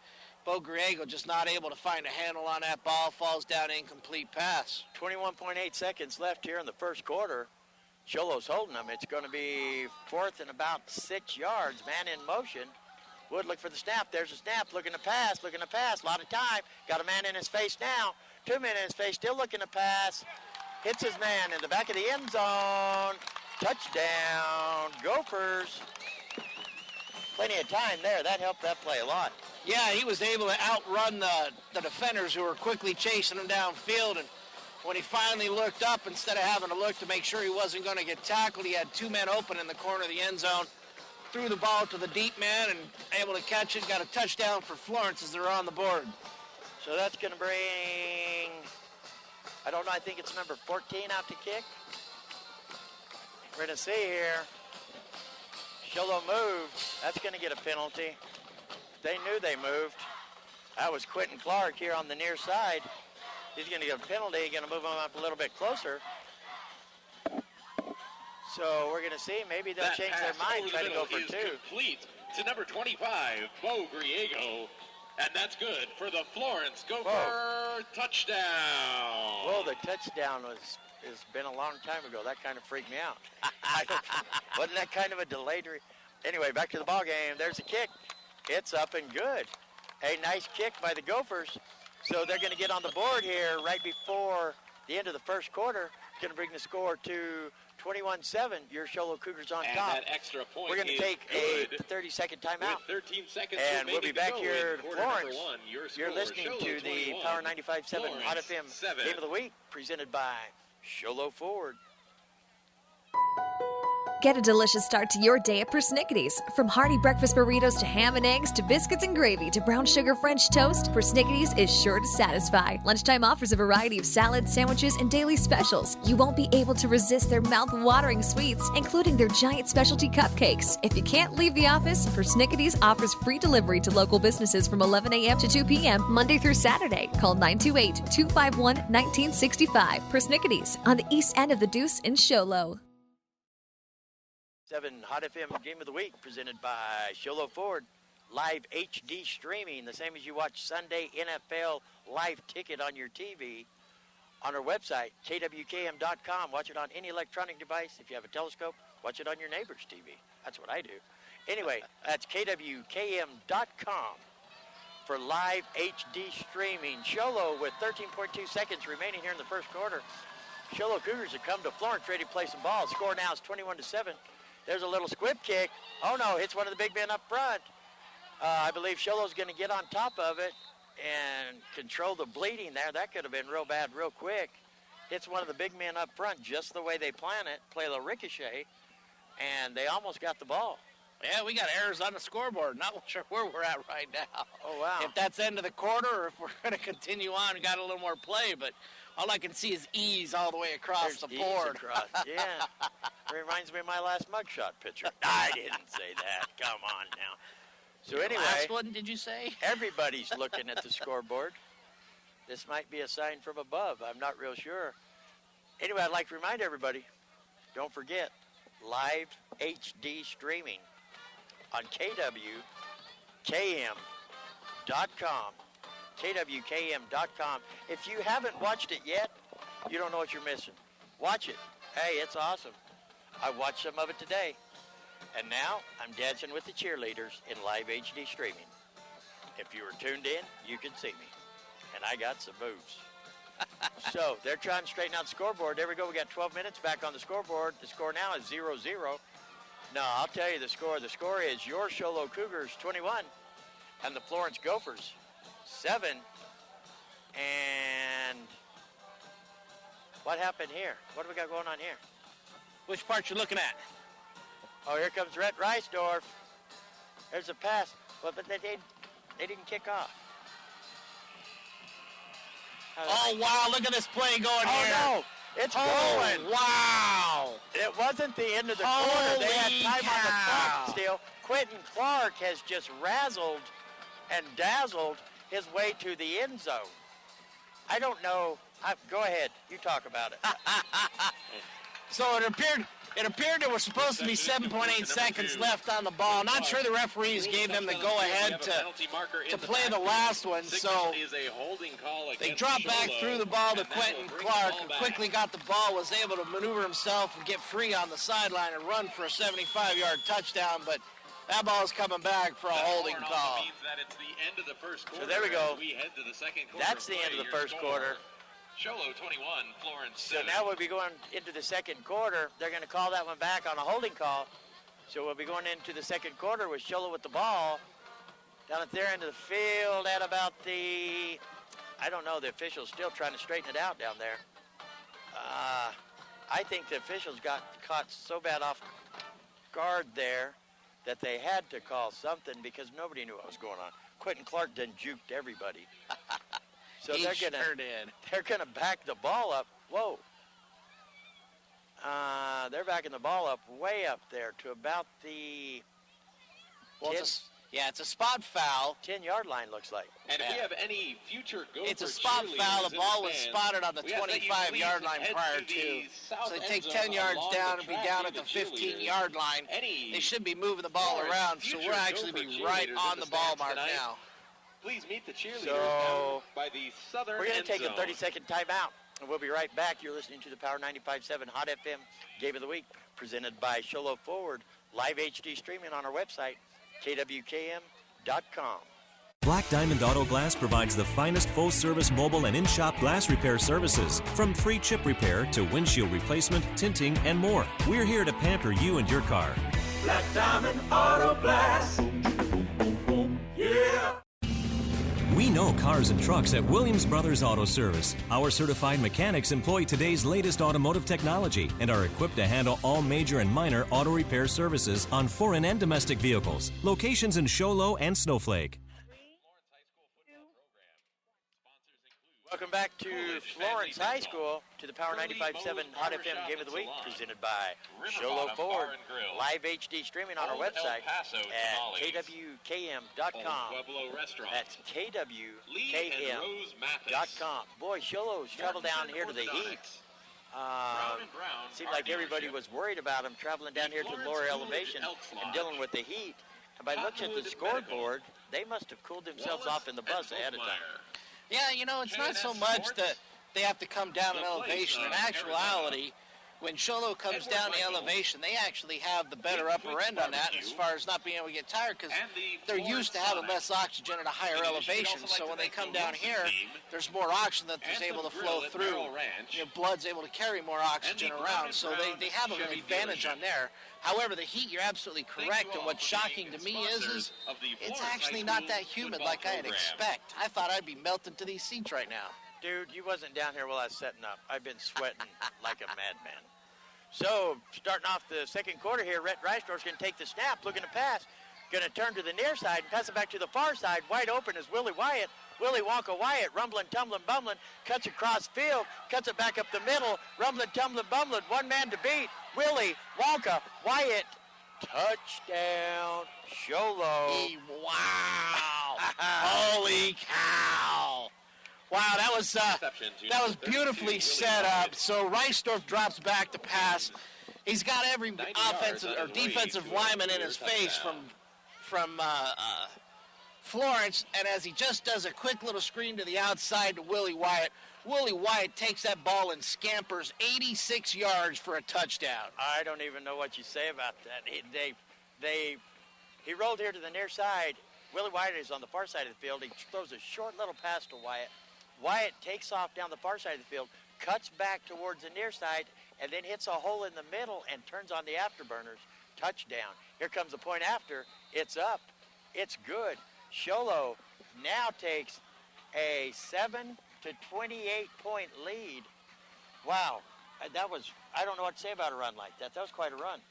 S3: Bo Griego just not able to find a handle on that ball, falls down, incomplete pass.
S1: 21.8 seconds left here in the first quarter. Sholo's holding them. It's going to be 4th and about 6 yards. Man in motion. Wood look for the snap. There's a snap. Looking to pass. A lot of time. Got a man in his face now. 2 men in his face. Still looking to pass. Hits his man in the back of the end zone. Touchdown, Gophers. Plenty of time there. That helped that play a lot.
S3: Yeah, he was able to outrun the defenders who were quickly chasing him downfield. And when he finally looked up, instead of having to look to make sure he wasn't going to get tackled, he had 2 men open in the corner of the end zone. Threw the ball to the deep man and able to catch it. Got a touchdown for Florence as they're on the board.
S1: So that's going to bring, I don't know, I think it's number 14 out to kick. We're going to see here. Sholo moved. That's going to get a penalty. They knew they moved. That was Quentin Clark here on the near side. He's going to get a penalty. Going to move him up a little bit closer. So we're going to see. Maybe they'll change their mind, try to go for 2.
S2: Complete to number 25, Bo Griego. And that's good for the Florence Gopher touchdown.
S1: Well, the touchdown has been a long time ago. That kind of freaked me out. Wasn't that kind of a delayed? Anyway, back to the ball game. There's a kick. It's up and good. A nice kick by the Gophers. So they're going to get on the board here right before the end of the first quarter. Going to bring the score to 21-7. Your Sholo Cougars on top.
S2: That extra point.
S1: We're going to take a 30-second timeout.
S2: With 13 seconds
S1: and we'll be back here at Florence. You're listening
S2: Sholo
S1: to the Power 95.7 Hot FM
S2: 7.
S1: Game of the Week, presented by Sholo Ford.
S5: Get a delicious start to your day at Persnickity's. From hearty breakfast burritos to ham and eggs to biscuits and gravy to brown sugar French toast, Persnickity's is sure to satisfy. Lunchtime offers a variety of salads, sandwiches, and daily specials. You won't be able to resist their mouth-watering sweets, including their giant specialty cupcakes. If you can't leave the office, Persnickity's offers free delivery to local businesses from 11 a.m. to 2 p.m. Monday through Saturday. Call 928-251-1965. Persnickity's on the east end of the Deuce in Sholo.
S1: 7 Hot FM Game of the Week presented by Sholo Ford. Live HD streaming, the same as you watch Sunday NFL live ticket on your TV. On our website, kwkm.com. Watch it on any electronic device. If you have a telescope, watch it on your neighbor's TV. That's what I do. Anyway, that's kwkm.com for live HD streaming. Sholo with 13.2 seconds remaining here in the first quarter. Sholo Cougars have come to Florence ready to play some ball. Score now is 21-7. There's a little squib kick. Oh, no, hits one of the big men up front. I believe Sholo's going to get on top of it and control the bleeding there. That could have been real bad real quick. Hits one of the big men up front just the way they plan it, play a ricochet, and they almost got the ball.
S3: Yeah, we got errors on the scoreboard. Not sure where we're at right now.
S1: Oh, wow.
S3: If that's end of the quarter or if we're going to continue on and got a little more play, but all I can see is E's all the way across the board.
S1: Across. Yeah. It reminds me of my last mugshot picture. I didn't say that. Come on now. So anyway.
S3: Last one, did you say?
S1: Everybody's looking at the scoreboard. This might be a sign from above. I'm not real sure. Anyway, I'd like to remind everybody, don't forget, live HD streaming on KWKM.com. KWKM.com. If you haven't watched it yet, you don't know what you're missing. Watch it. Hey, it's awesome. I watched some of it today. And now I'm dancing with the cheerleaders in live HD streaming. If you were tuned in, you could see me. And I got some moves. So they're trying to straighten out the scoreboard. There we go. We got 12 minutes back on the scoreboard. The score now is 0-0. No, I'll tell you the score. The score is your Sholo Cougars 21 and the Florence Gophers 7. And what happened here? What do we got going on here?
S3: Which part you looking at?
S1: Oh, here comes Rhett Reisdorf. There's a pass. Well, but they didn't kick off.
S3: Oh, wow, look at this play going here.
S1: Oh, no. It's going.
S3: Wow.
S1: It wasn't the end of the quarter. They had time on the clock still. Quentin Clark has just razzled and dazzled his way to the end zone. I don't know. Go ahead. You talk about it.
S3: So it appeared there was supposed to be 7.8 seconds left on the ball. Not sure the referees gave them the go-ahead to play the last one. So they dropped back through the ball to Quentin Clark, who quickly got the ball, was able to maneuver himself and get free on the sideline and run for a 75-yard touchdown. But that ball's coming back for a holding call.
S1: So there we go. That's the end of the first quarter.
S2: Sholo 21, Florence 7.
S1: So now we'll be going into the second quarter. They're going to call that one back on a holding call. So we'll be going into the second quarter with Sholo with the ball down at their end of the field at about the, I don't know, the officials still trying to straighten it out down there. I think the officials got caught so bad off guard there that they had to call something because nobody knew what was going on. Quentin Clark done juked everybody. So they're gonna back the ball up. Whoa. They're backing the ball up way up there to about the
S3: it's a spot foul.
S1: 10-yard line looks like.
S2: And if we have any future Gopher
S3: it's a spot foul. The ball was spotted on the 25-yard line prior to. So they take 10 yards down and be down at the 15-yard line. They should be moving the ball around, so we're actually be right on the ball mark now.
S2: Please meet the cheerleaders by the southern
S1: We're going to take
S2: a
S1: 30-second timeout, and we'll be right back. You're listening to the Power 95.7 Hot FM Game of the Week, presented by Sholo Forward, live HD streaming on our website, kwkm.com.
S6: Black Diamond Auto Glass provides the finest full-service mobile and in-shop glass repair services, from free chip repair to windshield replacement, tinting, and more. We're here to pamper you and your car.
S7: Black Diamond Auto Glass. Yeah.
S6: We know know cars and trucks at Williams Brothers Auto Service. Our certified mechanics employ today's latest automotive technology and are equipped to handle all major and minor auto repair services on foreign and domestic vehicles. Locations in Show Low and Snowflake.
S1: Welcome back to Florence High School, to the Power 95.7 Hot FM Game of the Week, presented by Sholo Ford. Live HD streaming on our website at kwkm.com. That's kwkm.com. Boy, Sholo's traveled down here to the heat. Seemed like everybody was worried about him traveling down here to the lower elevation and dealing with the heat. And by looking at the scoreboard, they must have cooled themselves off in the bus ahead of time.
S3: Yeah, you know, it's not so much that they have to come down in elevation. In actuality, when Sholo comes down the elevation, they actually have the better upper end on that as far as not being able to get tired because they're used to having less oxygen at a higher elevation. So when they come down here, there's more oxygen that is able to flow through. Your blood's able to carry more oxygen around, so they have an advantage on there. However, the heat, you're absolutely correct, and what's shocking to me is it's actually not that humid like I'd expect. I thought I'd be melting to these seats right now.
S1: Dude, you wasn't down here while I was setting up. I've been sweating like a madman. So, starting off the second quarter here, Rhett Reisdorf's going to take the snap, looking to pass. Going to turn to the near side and pass it back to the far side. Wide open is Willie Wyatt. Willie Wonka Wyatt, rumbling, tumbling, bumbling, cuts across field, cuts it back up the middle, rumbling, tumbling, bumbling, one man to beat. Willie Wonka Wyatt, touchdown, Sholo.
S3: Wow. Holy cow. Wow, that was beautifully set up. So Reisdorf drops back to pass. He's got every offensive or defensive lineman in his face from Florence, and as he just does a quick little screen to the outside to Willie Wyatt takes that ball and scampers 86 yards for a touchdown.
S1: I don't even know what you say about that. He rolled here to the near side. Willie Wyatt is on the far side of the field. He throws a short little pass to Wyatt. Wyatt takes off down the far side of the field, cuts back towards the near side, and then hits a hole in the middle and turns on the afterburners. Touchdown. Here comes the point after. It's up. It's good. Sholo now takes a 7 to 28 point lead. Wow. I don't know what to say about a run like that. That was quite a run.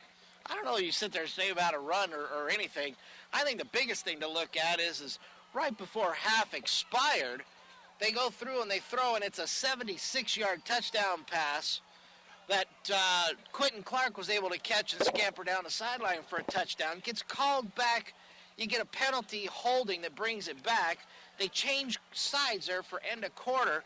S3: I don't know what you sit there and say about a run or anything. I think the biggest thing to look at is right before half expired, they go through and they throw, and it's a 76-yard touchdown pass that Quentin Clark was able to catch and scamper down the sideline for a touchdown. Gets called back. You get a penalty holding that brings it back. They change sides there for end of quarter,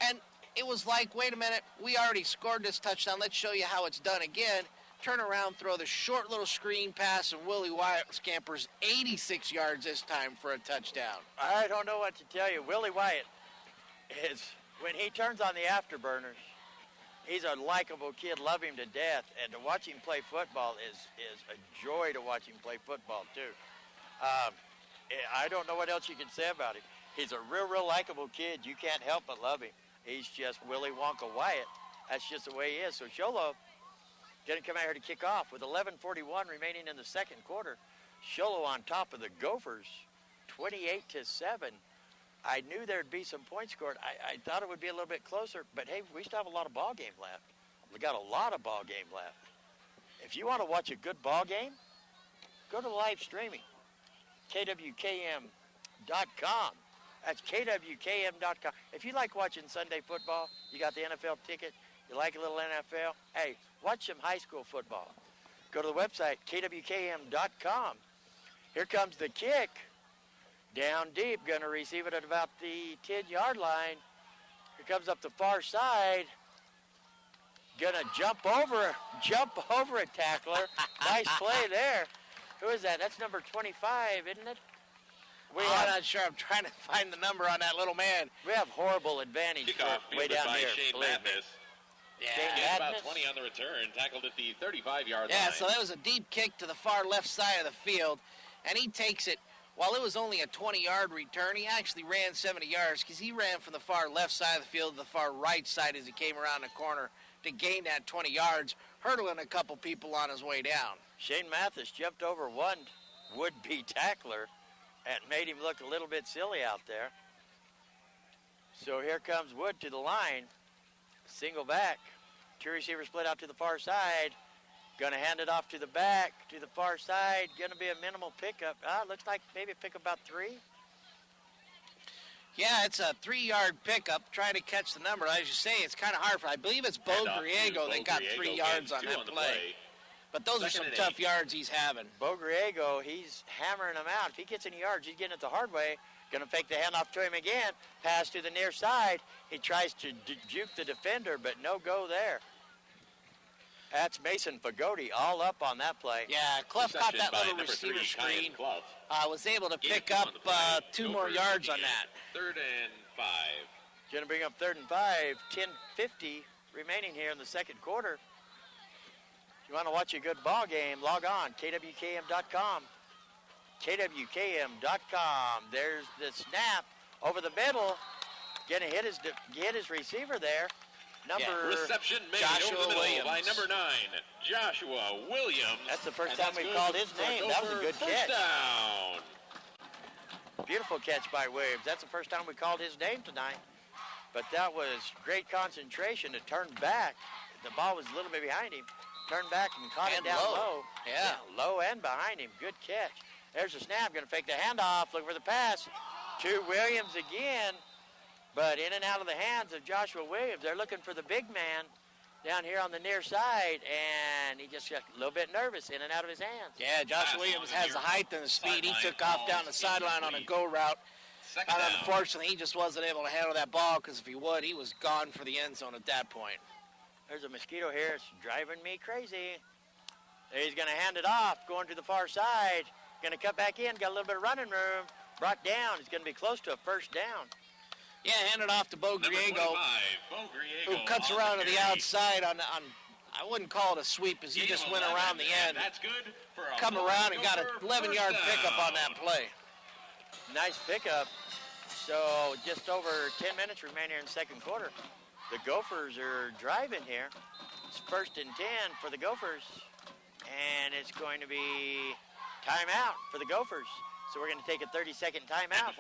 S3: and it was like, wait a minute, we already scored this touchdown. Let's show you how it's done again. Turn around, throw the short little screen pass, and Willie Wyatt scampers 86 yards this time for a touchdown.
S1: I don't know what to tell you. Willie Wyatt is, when he turns on the afterburners, he's a likable kid, love him to death, and to watch him play football is a joy to watch him play football, too. I don't know what else you can say about him. He's a real likable kid. You can't help but love him. He's just Willie Wonka Wyatt. That's just the way he is. So Sholo going to come out here to kick off with 11:41 remaining in the second quarter. Sholo on top of the Gophers, 28-7. I knew there'd be some points scored. I thought it would be a little bit closer, but hey, we still have a lot of ball game left. We got a lot of ball game left. If you want to watch a good ball game, go to live streaming, kwkm.com. That's kwkm.com. If you like watching Sunday football, you got the NFL ticket, you like a little NFL, hey, watch some high school football. Go to the website, kwkm.com. Here comes the kick. Down deep, going to receive it at about the 10-yard line. Here comes up the far side. Going to jump over a tackler. Nice play there. Who is that? That's number 25, isn't it?
S3: I'm not sure. I'm trying to find the number on that little man.
S1: We have horrible advantage way down here.
S2: Shane Mathis.
S3: Yeah,
S2: about 20 on the return, tackled at the 35-yard line.
S3: Yeah, so that was a deep kick to the far left side of the field, and he takes it. While it was only a 20-yard return, he actually ran 70 yards because he ran from the far left side of the field to the far right side as he came around the corner to gain that 20 yards, hurdling a couple people on his way down.
S1: Shane Mathis jumped over one would-be tackler and made him look a little bit silly out there. So here comes Wood to the line. Single back. Two receivers split out to the far side. Going to hand it off to the back, to the far side. Going to be a minimal pickup. Looks like maybe pick about 3.
S3: Yeah, it's a 3-yard pickup. Trying to catch the number. As you say, it's kind of hard. I believe it's Bo Griego that got 3 yards on that play. But those are some tough yards he's having. Bo
S1: Griego, he's hammering them out. If he gets any yards, he's getting it the hard way. Going to fake the handoff to him again. Pass to the near side. He tries to juke the defender, but no go there. That's Mason Fagoti all up on that play.
S3: Yeah, Clough caught that little receiver screen. Was able to pick up 2 more yards on that.
S2: 3rd and 5.
S1: Going to bring up 3rd and 5. 10:50 remaining here in the second quarter. If you want to watch a good ball game, log on, kwkm.com. kwkm.com. There's the snap over the middle. Going to hit his receiver there.
S2: Reception made
S3: Joshua
S2: over the middle
S3: Williams.
S2: by number 9, Joshua Williams.
S1: That's the first time we called his name. That was a good catch.
S2: Down.
S1: Beautiful catch by Williams. That's the first time we called his name tonight. But that was great concentration to turn back. The ball was a little bit behind him. Turned back and caught it down low. Yeah, low and behind him. Good catch. There's the snap. Going to fake the handoff. Looking for the pass to Williams again. But in and out of the hands of Joshua Williams. They're looking for the big man down here on the near side, and he just got a little bit nervous in and out of his hands.
S3: Yeah, Joshua Williams has the height and the speed. He took off down the sideline on a go route. Unfortunately, he just wasn't able to handle that ball because if he would, he was gone for the end zone at that point.
S1: There's a mosquito here. It's driving me crazy. He's going to hand it off, going to the far side. Going to cut back in, got a little bit of running room. Brought down. He's going to be close to a first down.
S3: Yeah, hand it off to Bo Griego, who cuts around to the outside on I wouldn't call it a sweep, as he just went around the end.
S2: That's good for a
S3: come around and got an 11-yard pickup on that play.
S1: Nice pickup. So just over 10 minutes remaining here in the second quarter. The Gophers are driving here. It's 1st and 10 for the Gophers. And it's going to be timeout for the Gophers. So we're going to take a 30-second timeout.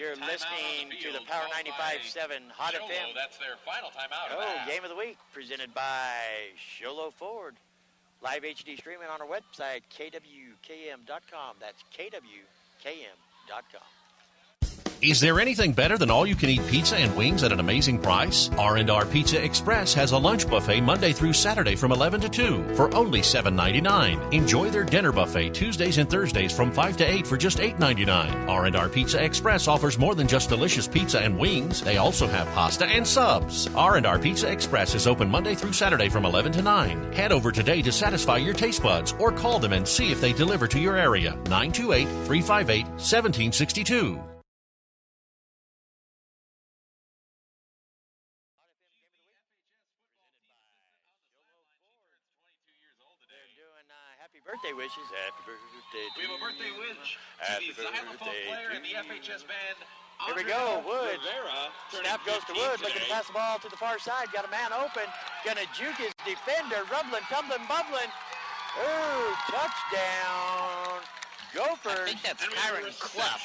S1: You're listening to the Power 95.7 Hot FM.
S2: That's their final timeout.
S1: Game of the Week presented by Sholo Ford. Live HD streaming on our website, kwkm.com. That's kwkm.com.
S8: Is there anything better than all-you-can-eat pizza and wings at an amazing price? R&R Pizza Express has a lunch buffet Monday through Saturday from 11 to 2 for only $7.99. Enjoy their dinner buffet Tuesdays and Thursdays from 5 to 8 for just $8.99. R&R Pizza Express offers more than just delicious pizza and wings. They also have pasta and subs. R&R Pizza Express is open Monday through Saturday from 11 to 9. Head over today to satisfy your taste buds or call them and see if they deliver to your area. 928-358-1762.
S1: Birthday wishes. Happy birthday to
S2: We have a birthday wish
S1: Happy
S2: to the xylophone player and the FHS band.
S1: Here we go, Wood. Snap goes to Wood, looking to pass the ball to the far side. Got a man open. Gonna juke his defender. Rumbling, tumbling, bubbling. Ooh, touchdown. Gophers.
S3: I think that's Kyron Clough.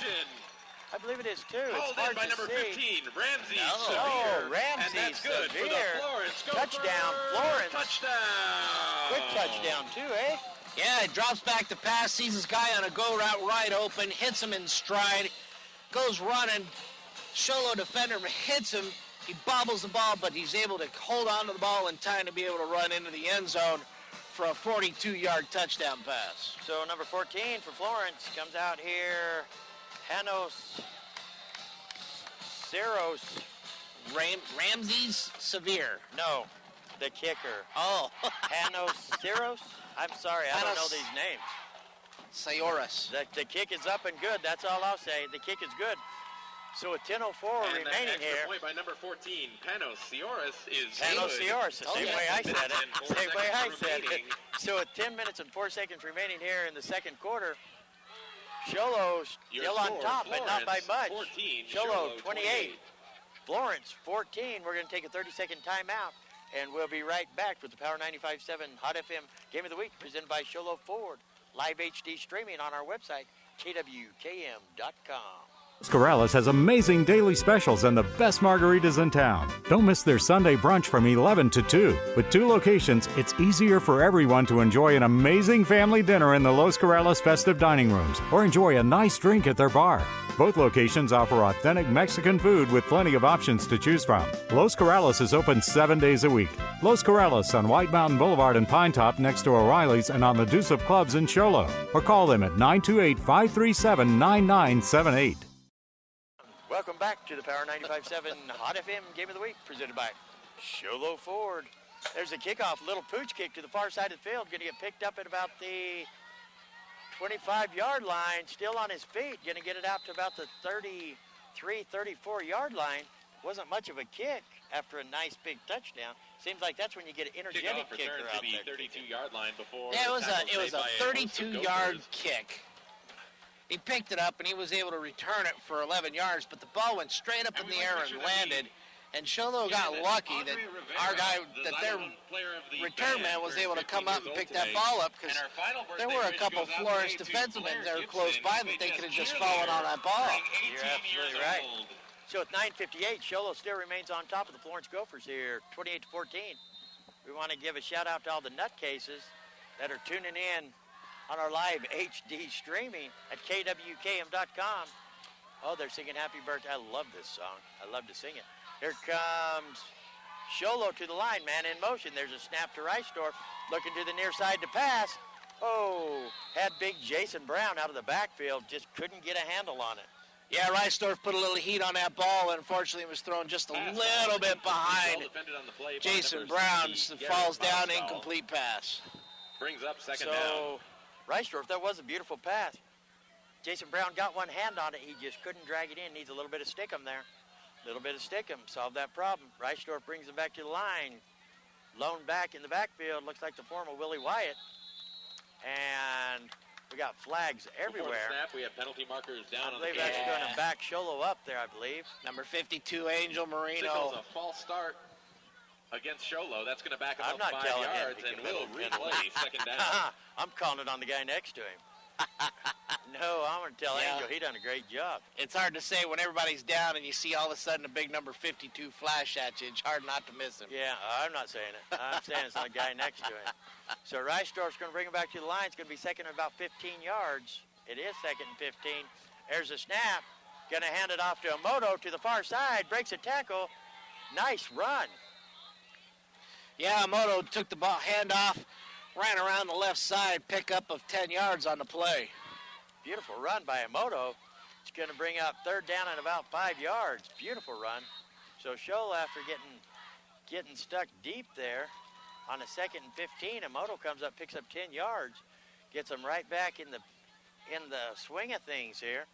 S1: I believe it is too. It's
S2: hard
S1: by
S2: to
S1: number
S2: see. 15, Ramsey
S1: Severe.
S2: Severe.
S1: Ramsey
S2: and that's good
S1: Severe.
S2: for the Florence Gophers.
S1: Touchdown, Florence.
S2: Touchdown.
S1: Quick touchdown too, eh?
S3: Yeah, he drops back to pass, sees his guy on a go route right open, hits him in stride, goes running. Sholo defender hits him. He bobbles the ball, but he's able to hold on to the ball in time to be able to run into the end zone for a 42-yard touchdown pass.
S1: So number 14 for Florence comes out here. Hanos Ceros.
S3: Ramses Severe.
S1: No, the kicker.
S3: Oh.
S1: Hanos Ceros. I'm sorry, I don't know these names.
S3: Sayoris.
S1: The kick is up and good. That's all I'll say. The kick is good. So with 10:04 remaining here.
S2: Point by number 14, Panos Sioris is
S1: Panos Sioris, the same way I said it. Same way I said it.
S2: remaining.
S1: So with 10 minutes and 4 seconds remaining here in the second quarter, Sholo's
S2: Your
S1: still on
S2: score,
S1: top, but not by
S2: Florence,
S1: much.
S2: 14,
S1: Sholo,
S2: Sholo,
S1: 28. Florence, 14. We're going to take a 30-second timeout, and we'll be right back with the Power 95.7 Hot FM Game of the Week presented by Sholo Ford. Live HD streaming on our website, kwkm.com.
S4: Los Corrales has amazing daily specials and the best margaritas in town. Don't miss their Sunday brunch from 11 to 2. With 2 locations, it's easier for everyone to enjoy an amazing family dinner in the Los Corrales festive dining rooms or enjoy a nice drink at their bar. Both locations offer authentic Mexican food with plenty of options to choose from. Los Corrales is open 7 days a week. Los Corrales on White Mountain Boulevard in Pine Top next to O'Reilly's and on the Deuce of Clubs in Show Low. Or call them at 928-537-9978.
S1: Welcome back to the Power 95.7 Hot FM Game of the Week, presented by Show Low Ford. There's a kickoff, little pooch kick to the far side of the field, going to get picked up at about the 25-yard line, still on his feet, going to get it out to about the 33, 34-yard line. Wasn't much of a kick after a nice big touchdown. Seems like that's when you get an energetic kicker out there.
S2: 32-yard line before.
S3: Yeah, it was a 32-yard kick. He picked it up, and he was able to return it for 11 yards, but the ball went straight up in the air and landed, and Sholo got lucky that our guy, that their return man was able to come up and pick that ball up, because there were a couple of Florence defensemen that were close by that they could have just fallen on that ball.
S1: You're absolutely right. So with 9:58, Sholo still remains on top of the Florence Gophers here, 28-14. We want to give a shout-out to all the nutcases that are tuning in on our live HD streaming at kwkm.com. Oh, they're singing Happy Birthday. I love this song. I love to sing it. Here comes Sholo to the line, man in motion. There's a snap to Reisdorf, looking to the near side to pass. Oh, had big Jason Brown out of the backfield, just couldn't get a handle on it.
S3: Yeah, Reisdorf put a little heat on that ball, and unfortunately it was thrown just a little bit behind Jason Brown. Falls down, incomplete pass.
S2: Brings up second down.
S1: Reisdorf, that was a beautiful pass. Jason Brown got one hand on it. He just couldn't drag it in. Needs a little bit of stickum there. A little bit of stickum. Solve that problem. Reisdorf brings him back to the line. Lone back in the backfield. Looks like the former Willie Wyatt. And we got flags everywhere.
S2: Snap, we have penalty markers down on the
S1: I believe that's going to back Sholo up there, I believe.
S3: Number 52, Angel Marino.
S2: Signals a false start against Sholo. That's going to back him up 5 yards, and we'll replay second down.
S1: I'm calling it on the guy next to him. No, I'm going to tell Angel he done a great job.
S3: It's hard to say when everybody's down and you see all of a sudden a big number 52 flash at you. It's hard not to miss him.
S1: Yeah, I'm not saying it. I'm saying it's on the guy next to him. So Reisdorf's going to bring him back to the line. It's going to be second and about 15 yards. It is second and 15. There's a snap. Going to hand it off to Emoto to the far side. Breaks a tackle. Nice run.
S3: Yeah, Emoto took the ball, handoff, ran around the left side, pickup of 10 yards on the play.
S1: Beautiful run by Emoto. It's going to bring up third down and about 5 yards. Beautiful run. So Shola, after getting stuck deep there on a second and 15, Emoto comes up, picks up 10 yards, gets them right back in the swing of things here.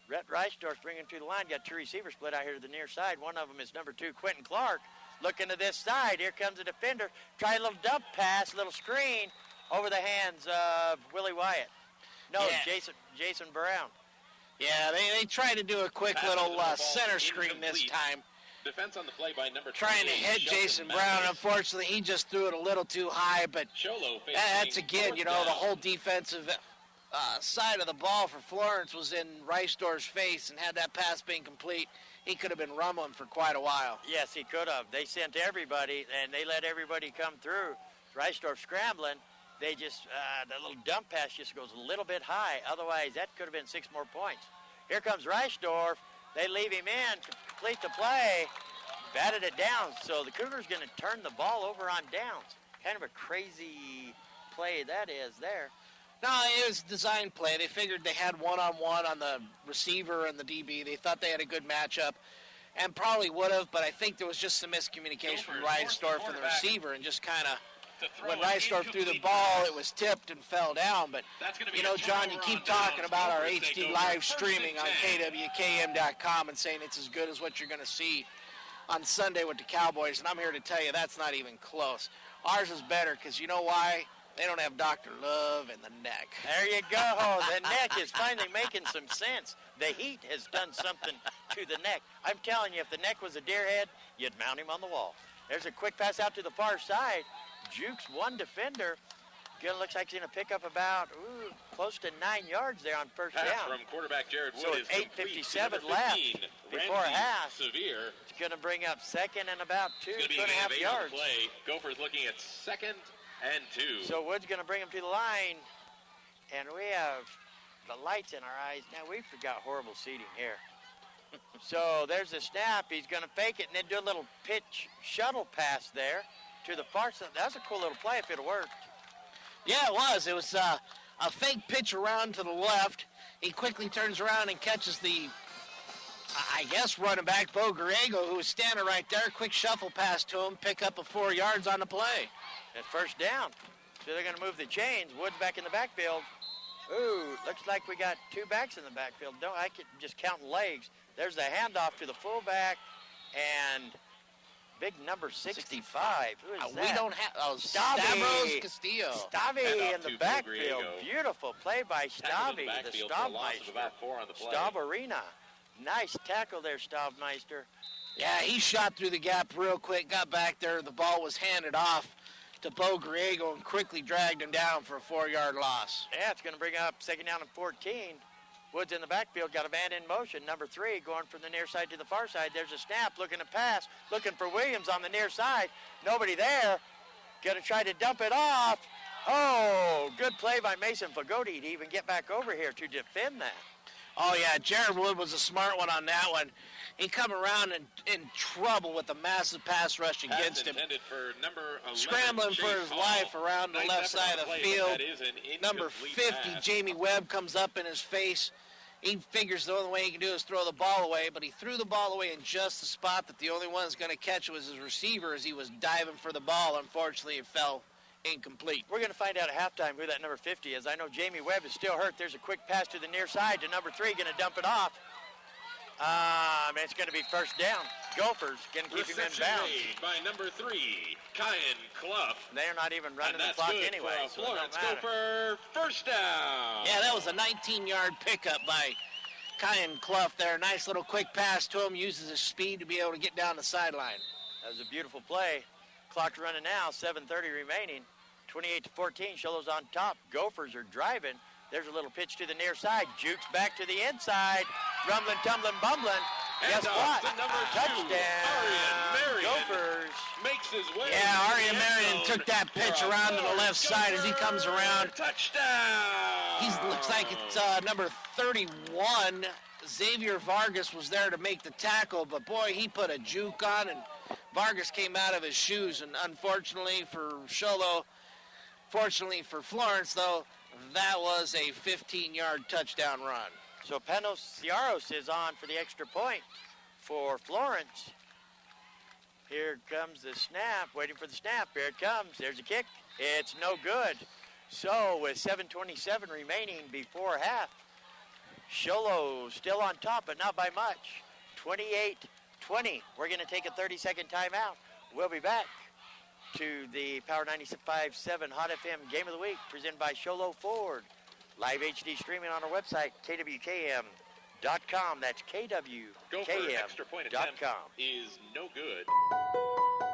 S1: Rhett Reisdorf's bringing to the line. Got two receivers split out here to the near side. One of them is number 2, Quentin Clark. Looking to this side. Here comes a defender. Try a little dump pass, a little screen over the hands of Willie Wyatt. No, yeah. Jason Brown.
S3: Yeah, they tried to do a quick little center screen this time.
S2: Defense on the play by number 28.
S3: Trying to hit Jason Brown. Unfortunately, he just threw it a little too high, but that's again, the whole defensive side of the ball for Florence was in Reisdorf's face, and had that pass been complete, he could have been rumbling for quite a while.
S1: Yes, he could have. They sent everybody, and they let everybody come through. Reisdorf scrambling. They just, the little dump pass just goes a little bit high. Otherwise, that could have been 6 more points. Here comes Reisdorf. They leave him in to complete the play. Batted it down. So the Cougars going to turn the ball over on downs. Kind of a crazy play that is there.
S3: No, it was a design play. They figured they had one-on-one on the receiver and the DB. They thought they had a good matchup, and probably would have, but I think there was just some miscommunication from Reisdorf and the receiver, and just kind of, when Reisdorf threw the ball, it was tipped and fell down. But, John, you keep talking about our HD live streaming on kwkm.com and saying it's as good as what you're going to see on Sunday with the Cowboys, and I'm here to tell you that's not even close. Ours is better because you know why? They don't have Dr. Love in the neck.
S1: There you go. The neck is finally making some sense. The heat has done something to the neck. I'm telling you, if the neck was a deer head, you'd mount him on the wall. There's a quick pass out to the far side. Jukes one defender. Looks like he's going to pick up about close to 9 yards there on first
S2: Pass
S1: down.
S2: from quarterback Jared Wood
S1: So
S2: is
S1: with
S2: complete.
S1: 8:57 left before
S2: Randy
S1: half.
S2: Severe.
S1: It's going to bring up second and about
S2: It's going to be a
S1: 2.5
S2: gain of 8
S1: yards.
S2: on the play. Gophers looking at 2nd and 2.
S1: So Wood's going to bring him to the line, and we have the lights in our eyes. Now, we've got horrible seating here. So there's the snap. He's going to fake it and then do a little pitch shuttle pass there to the far side. That was a cool little play if it worked.
S3: Yeah, it was. It was a fake pitch around to the left. He quickly turns around and catches the, I guess, running back, Bo Griego, who was standing right there. Quick shuffle pass to him, pick up a 4 yards on the play.
S1: And first down. So they're going to move the chains. Wood's back in the backfield. Ooh, looks like we got 2 backs in the backfield. I can just count legs. There's the handoff to the fullback and big number 65. Who is that?
S3: We don't have
S1: Stavros
S3: Castillo.
S1: Stavi in the backfield. Beautiful play by Stavi, the Stavmeister.
S2: About 4 on the play.
S1: Stavarina. Nice tackle there, Stavmeister.
S3: Yeah, he shot through the gap real quick, got back there. The ball was handed off to Bo Griego and quickly dragged him down for a 4-yard loss.
S1: Yeah, it's going to bring up second down and 14. Woods in the backfield, got a man in motion. Number 3 going from the near side to the far side. There's a snap, looking to pass, looking for Williams on the near side. Nobody there. Going to try to dump it off. Oh, good play by Mason Fagoti to even get back over here to defend that.
S3: Oh, yeah, Jared Wood was a smart one on that one. He come around in trouble with a massive pass rush against him.
S2: For number 11,
S3: scrambling for his life around the left side of the field. Number 50,
S2: pass.
S3: Jamie Webb, comes up in his face. He figures the only way he can do is throw the ball away, but he threw the ball away in just the spot that the only one that's going to catch was his receiver as he was diving for the ball. Unfortunately, it fell incomplete.
S1: We're going to find out at halftime who that number 50 is. I know Jamie Webb is still hurt. There's a quick pass to the near side to number 3, going to dump it off. It's going to be first down. Gophers going to keep him in bounds.
S2: Made by number 3, Kyan Clough.
S1: They're not even running the clock anyway.
S2: For Florence Gopher, first down.
S3: Yeah, that was a 19-yard pickup by Kyan Clough there. Nice little quick pass to him. Uses his speed to be able to get down the sideline.
S1: That was a beautiful play. Clock's running now. 7:30 remaining. 28-14. Sholo's on top. Gophers are driving. There's a little pitch to the near side. Jukes back to the inside. Rumbling, tumbling, bumbling. Guess what? Touchdown. Gophers.
S2: Makes his way.
S3: Yeah, Arya Marion took that pitch around to the left side as he comes around.
S2: Touchdown.
S3: He looks like it's number 31. Xavier Vargas was there to make the tackle, but boy, he put a juke on, and Vargas came out of his shoes. And unfortunately for Sholo, fortunately for Florence, though, that was a 15-yard touchdown run.
S1: So Panos Ciaros is on for the extra point for Florence. Here comes the snap, waiting for the snap. Here it comes. There's a kick. It's no good. So with 7:27 remaining before half, Sholo still on top, but not by much. 28-20. We're going to take a 30-second timeout. We'll be back to the Power 95.7 Hot FM Game of the Week, presented by Sholo Ford. Live HD streaming on our website, kwkm.com. That's
S2: extra point attempt
S1: kwkm.com.
S2: is no good.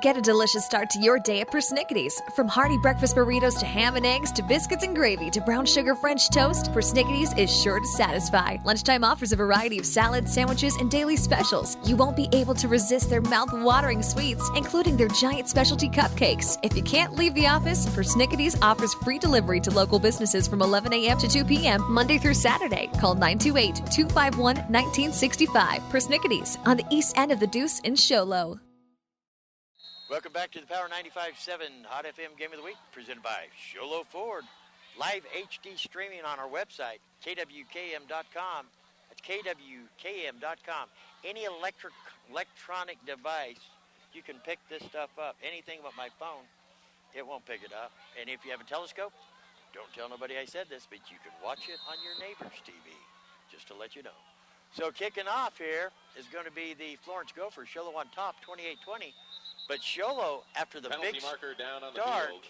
S5: Get a delicious start to your day at Persnickity's. From hearty breakfast burritos to ham and eggs to biscuits and gravy to brown sugar French toast, Persnickity's is sure to satisfy. Lunchtime offers a variety of salads, sandwiches, and daily specials. You won't be able to resist their mouth-watering sweets, including their giant specialty cupcakes. If you can't leave the office, Persnickity's offers free delivery to local businesses from 11 a.m. to 2 p.m. Monday through Saturday. Call 928-251-1965. Persnickity's on the east end of the Deuce in Sholo.
S1: Welcome back to the Power 95.7 Hot FM Game of the Week, presented by Sholo Ford. Live HD streaming on our website, kwkm.com. That's kwkm.com. Any electronic device, you can pick this stuff up. Anything but my phone, it won't pick it up. And if you have a telescope, don't tell nobody I said this, but you can watch it on your neighbor's TV, just to let you know. So kicking off here is going to be the Florence Gophers. Sholo on top, 28-20. But Sholo, after the
S2: Penalty
S1: big
S2: marker down on
S1: start,
S2: the field.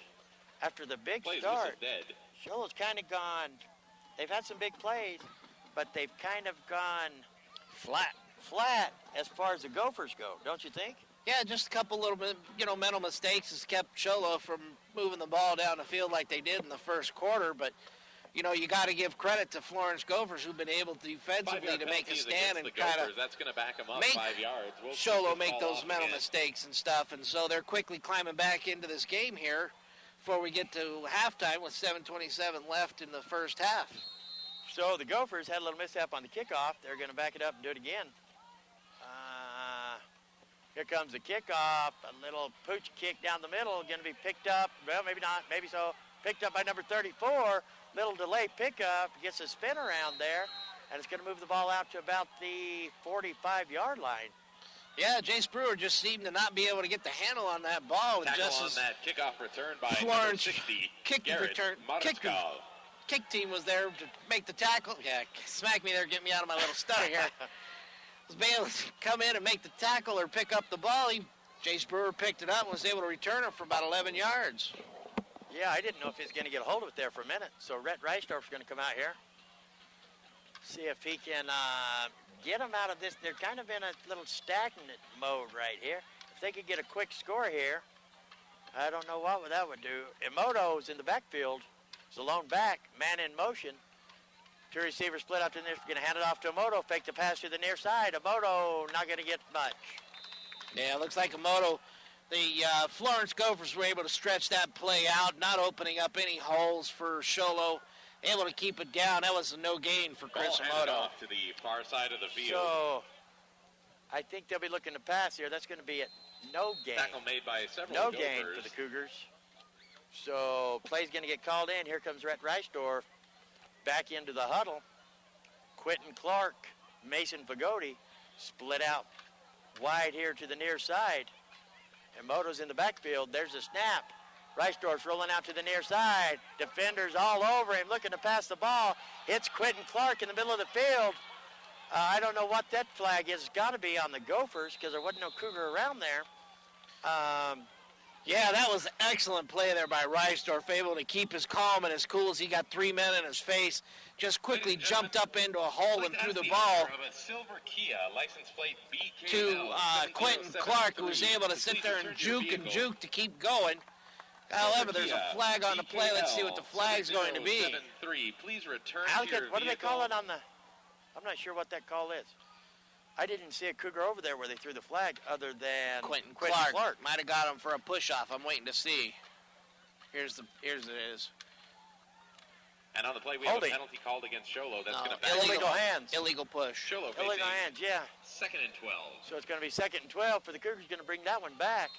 S1: after the big
S2: Plays
S1: start,
S2: dead.
S1: Sholo's kind of gone. They've had some big plays, but they've kind of gone flat as far as the Gophers go, don't you think?
S3: Yeah, just a couple little bit, mental mistakes has kept Sholo from moving the ball down the field like they did in the first quarter. But, you got to give credit to Florence Gophers, who've been able to defensively to make a stand and kind of
S2: that's going to back them up
S3: make
S2: 5 yards.
S3: Sholo make those mental mistakes and stuff. And so they're quickly climbing back into this game here before we get to halftime with 7:27 left in the first half.
S1: So the Gophers had a little mishap on the kickoff. They're going to back it up and do it again. Here comes the kickoff. A little pooch kick down the middle. Going to be picked up. Well, maybe not. Maybe so. Picked up by number 34. Little delay pickup. Gets a spin around there. And it's going to move the ball out to about the 45-yard line.
S3: Yeah, Jace Brewer just seemed to not be able to get the handle on that ball.
S2: Tackle
S3: just
S2: on
S3: as
S2: that kickoff return by
S3: Florence
S2: 60.
S3: kicked the return. Kick team was there to make the tackle. Yeah, smack me there, get me out of my little stutter here. Was able to come in and make the tackle or pick up the ball. Jace Brewer picked it up and was able to return it for about 11 yards.
S1: Yeah, I didn't know if he was going to get a hold of it there for a minute. So Rhett Reisdorf's going to come out here. See if he can get them out of this. They're kind of in a little stagnant mode right here. If they could get a quick score here, I don't know what that would do. Emoto's in the backfield. It's a lone back, man in motion. Two receivers split out to the near, going to hand it off to Emoto, fake the pass to the near side. Emoto not going to get much.
S3: Yeah, it looks like Emoto, the Florence Gophers were able to stretch that play out, not opening up any holes for Sholo, able to keep it down. That was a no gain for Chris Emoto.
S2: Off to the far side of the field.
S1: So I think they'll be looking to pass here. That's going to be a no gain.
S2: Tackle made by several
S1: No
S2: Gophers.
S1: gain for the Cougars. So play's going to get called in. Here comes Rhett Reisdorf back into the huddle. Quentin Clark, Mason Fagoti split out wide here to the near side. And Moto's in the backfield. There's a snap. Reisdorf's rolling out to the near side. Defenders all over him looking to pass the ball. Hits Quentin Clark in the middle of the field. I don't know what that flag is. It's got to be on the Gophers because there wasn't no Cougar around there.
S3: Yeah, that was an excellent play there by Reisdorf, able to keep as calm and as cool as he got 3 men in his face. Just quickly jumped up into a hole and threw the ball to Quentin Clark, who was able to sit there and juke to keep going. However, there's a flag on the play. Let's see what the flag's going to be.
S2: Please return
S1: what do they call it on the... I'm not sure what that call is. I didn't see a Cougar over there where they threw the flag other than
S3: Quentin Clark. Might have got him for a push-off. I'm waiting to see. Here's it is.
S2: And on the play, we have a penalty called against Sholo. That's going to back
S1: illegal hands.
S3: Illegal push.
S2: Sholo
S1: illegal hands, yeah.
S2: 2nd and 12.
S1: So it's going to be 2nd and 12 for the Cougars. Going to bring that one back.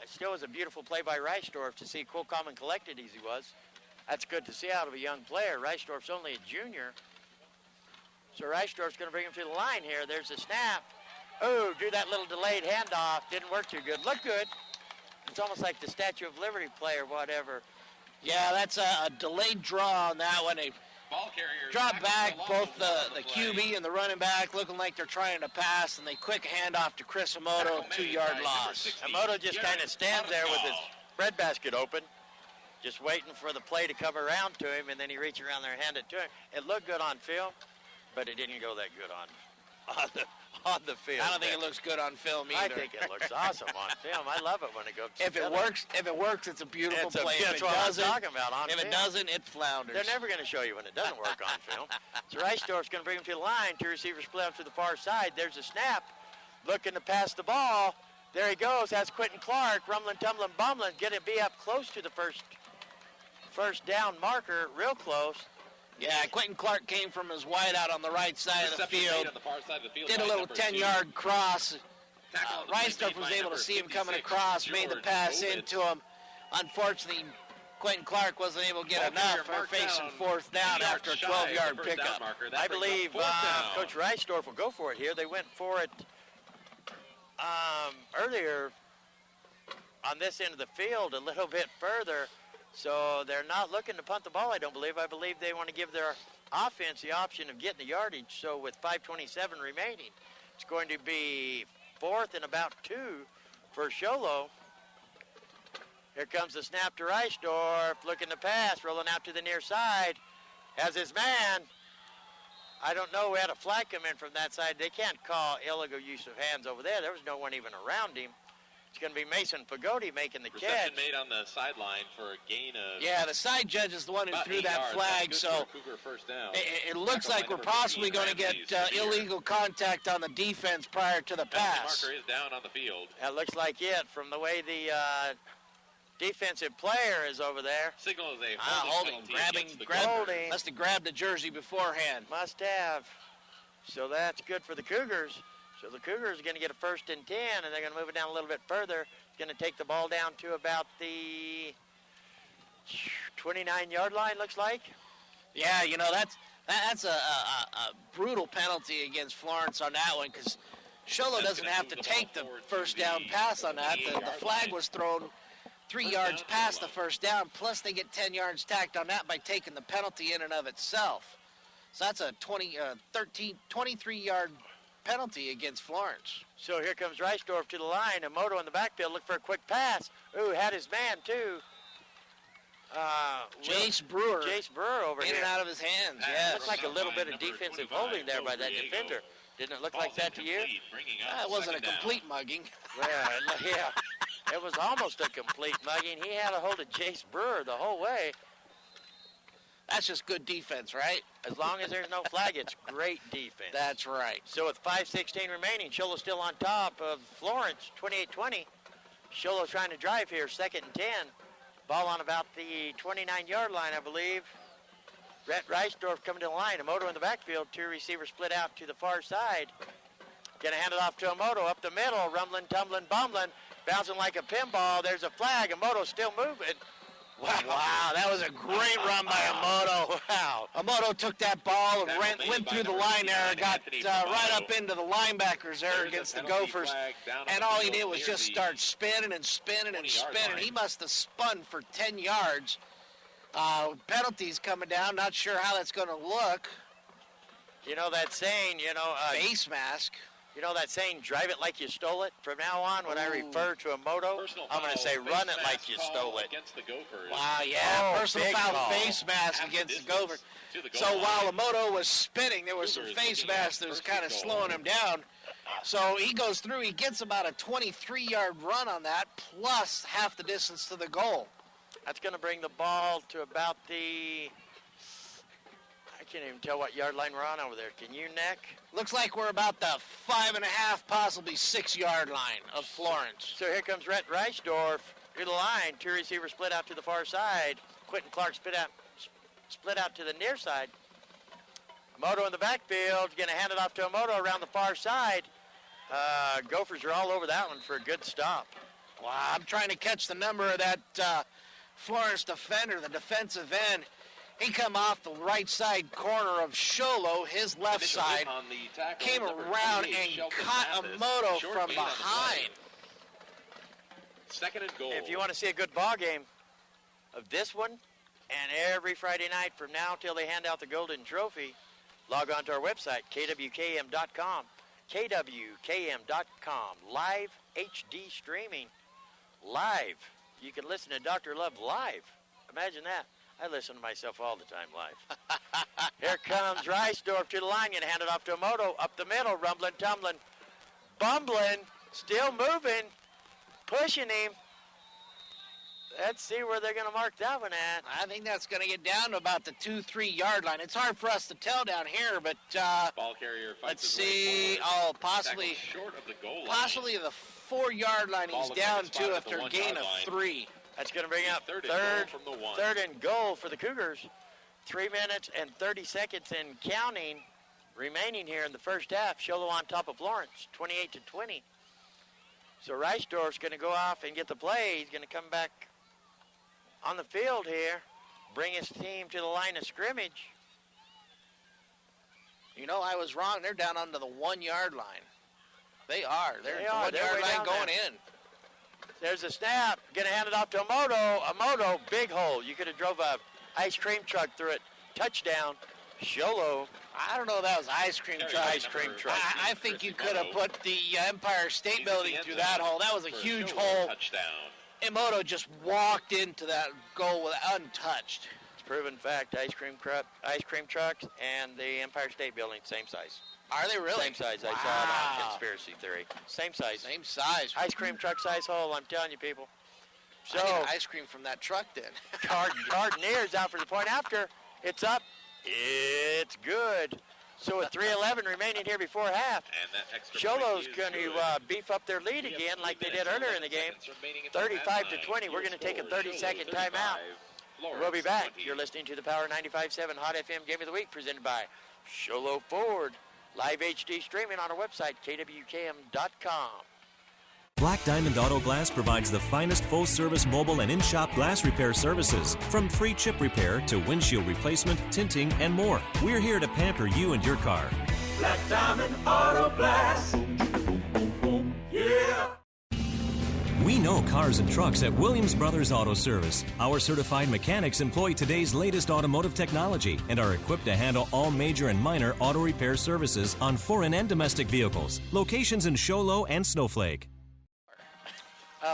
S1: It still was a beautiful play by Reisdorf to see cool, calm, and collected as he was. That's good to see out of a young player. Reisdorf's only a junior. So Reisdorf's going to bring him to the line here. There's a snap. Oh, do that little delayed handoff. Didn't work too good. Looked good. It's almost like the Statue of Liberty play or whatever.
S3: Yeah, that's a delayed draw on that one. They drop back, both the QB and the running back looking like they're trying to pass, and they quick handoff to Chris Emoto, 2-yard loss.
S1: Emoto just kind of stands there with his breadbasket open, just waiting for the play to come around to him, and then he reaches around there and hand it to him. It looked good on film, but it didn't go that good on the field.
S3: I don't think it looks good on film either.
S1: I think it looks awesome on film. I love it when it goes.
S3: If it works, it's a beautiful play.
S1: That's what I'm talking about on
S3: film. If it doesn't, it flounders.
S1: They're never going to show you when it doesn't work on film. So Reisdorf's going to bring him to the line. Two receivers split up to the far side. There's a snap. Looking to pass the ball. There he goes. That's Quentin Clark. Rumbling, tumbling, bumbling. Going to be up close to the first down marker. Real close.
S3: Yeah, Quentin Clark came from his wide out on the right side of the field. Did a little 10-yard cross. Reisdorf was able to see him coming across, made the pass into him. Unfortunately, Quentin Clark wasn't able to get enough for facing 4th down after a 12-yard pickup.
S1: I believe Coach Reisdorf will go for it here. They went for it earlier on this end of the field a little bit further. So they're not looking to punt the ball, I don't believe. I believe they want to give their offense the option of getting the yardage. So with 5:27 remaining, it's going to be 4th and about 2 for Sholo. Here comes the snap to Reisdorf, looking to pass, rolling out to the near side. Has his man. I don't know. We had a flag come in from that side. They can't call illegal use of hands over there. There was no one even around him. It's going to be Mason Pagodi making the catch.
S2: Reception made on the sideline for a gain of...
S3: Yeah, the side judge is the one who threw that flag, so
S2: Cougar first down.
S3: it looks like we're possibly going to get illegal contact on the defense prior to the pass.
S2: Marker is down on the field.
S1: That looks like it from the way the defensive player is over there.
S2: Signal is a
S3: holding, grabbing, must have grabbed the jersey beforehand.
S1: Must have. So that's good for the Cougars. So the Cougars are going to get a 1st and 10, and they're going to move it down a little bit further. It's going to take the ball down to about the 29-yard line, looks like.
S3: Yeah, you know, that's a brutal penalty against Florence on that one, because Sholo doesn't have to take the first down pass on that. The flag was thrown 3 yards past the first down, plus they get 10 yards tacked on that by taking the penalty in and of itself. So that's a 23-yard penalty against Florence.
S1: So here comes Reisdorf to the line. Emoto in the backfield, look for a quick pass. Ooh, had his man too.
S3: Jace Brewer
S1: over
S3: in
S1: here.
S3: and out of his hands. Yeah,
S1: Looks like a little bit of defensive holding there by that defender. Didn't it look like that to you?
S3: It wasn't a complete mugging.
S1: Yeah. It was almost a complete mugging. He had a hold of Jace Brewer the whole way.
S3: That's just good defense, right?
S1: As long as there's no flag, it's great defense.
S3: That's right.
S1: So with 5:16 remaining, Sholo still on top of Florence, 28-20. Sholo trying to drive here, 2nd and 10. Ball on about the 29-yard line, I believe. Rhett Reisdorf coming to the line. Emoto in the backfield. 2 receivers split out to the far side. Gonna hand it off to Emoto up the middle. Rumbling, tumbling, bumbling. Bouncing like a pinball. There's a flag. Emoto still moving.
S3: Wow, that was a great run by Emoto.
S1: Wow.
S3: Emoto took that ball and went through the line there and got right up into the linebackers there against the Gophers. And all he did was just start spinning and spinning and spinning. He must have spun for 10 yards. Penalties coming down. Not sure how that's going to look.
S1: You know that saying,
S3: face mask.
S1: You know that saying, drive it like you stole it? From now on, when I refer to a moto, I'm going to say, run it like you stole it.
S2: Against the Gophers.
S3: Wow, yeah, personal foul face mask against the Gophers. So while Emoto was spinning, there was some face mask that was kind of slowing him down. So he goes through, he gets about a 23-yard run on that, plus half the distance to the goal.
S1: That's going to bring the ball to about the... I can't even tell what yard line we're on over there. Can you, Nick?
S3: Looks like we're about the 5.5, possibly 6-yard line of Florence.
S1: So here comes Rhett Reisdorf through the line. 2 receivers split out to the far side. Quentin Clark split out to the near side. Emoto in the backfield. Going to hand it off to Emoto around the far side. Gophers are all over that one for a good stop.
S3: Wow, I'm trying to catch the number of that Florence defender, the defensive end. He come off the right side corner of Sholo, his left side, came around and caught Emoto from behind.
S2: 2nd and goal.
S1: If you want to see a good ball game of this one, and every Friday night from now till they hand out the Golden Trophy, log on to our website, kwkm.com, kwkm.com, live HD streaming, live. You can listen to Dr. Love live. Imagine that. I listen to myself all the time live. Here comes Reisdorf to the line. Going to hand it off to Emoto. Up the middle. Rumbling, tumbling, bumbling. Still moving. Pushing him. Let's see where they're going to mark that one at.
S3: I think that's going to get down to about the 2-3 yard line. It's hard for us to tell down here, but
S2: ball carrier
S3: let's see. Oh, possibly
S2: short of the goal line.
S3: Possibly the 4-yard line he's down to after a gain of 3.
S1: That's going to bring up third and goal for the Cougars. 3 minutes and 30 seconds and counting remaining here in the first half. Sholo on top of Florence, 28-20. So Reisdorf's going to go off and get the play. He's going to come back on the field here, bring his team to the line of scrimmage.
S3: You know, I was wrong. They're down under the 1-yard line. They're the 1-yard line going in.
S1: There's a snap. Going to hand it off to Emoto. Emoto, big hole. You could have drove a ice cream truck through it. Touchdown. Sholo.
S3: I don't know if that was ice cream truck.
S1: Ice cream truck.
S3: I think you could have put the Empire State Building through that hole. That was a huge hole.
S2: Touchdown.
S3: Emoto just walked into that goal untouched.
S1: proven fact. Ice cream trucks and the Empire State Building, same size.
S3: Are they really?
S1: Same size.
S3: Wow.
S1: I saw it on Conspiracy Theory. Same size.
S3: Same size.
S1: Ice cream truck size hole, I'm telling you, people. So,
S3: I need ice cream from that truck then.
S1: Gardner's out for the point after. It's up. It's good. So with 3:11 remaining here before half, Sholo's going to beef up their lead again like they did earlier in the game. 35-20. We're going to take a 30-second timeout. We'll be back. You're listening to the Power 95.7 Hot FM Game of the Week presented by Sholo Ford. Live HD streaming on our website, kwkm.com.
S6: Black Diamond Auto Glass provides the finest full-service mobile and in-shop glass repair services. From free chip repair to windshield replacement, tinting, and more. We're here to pamper you and your car.
S7: Black Diamond Auto Glass. Yeah.
S6: We know cars and trucks at Williams Brothers Auto Service. Our certified mechanics employ today's latest automotive technology and are equipped to handle all major and minor auto repair services on foreign and domestic vehicles. Locations in Sholo and Snowflake.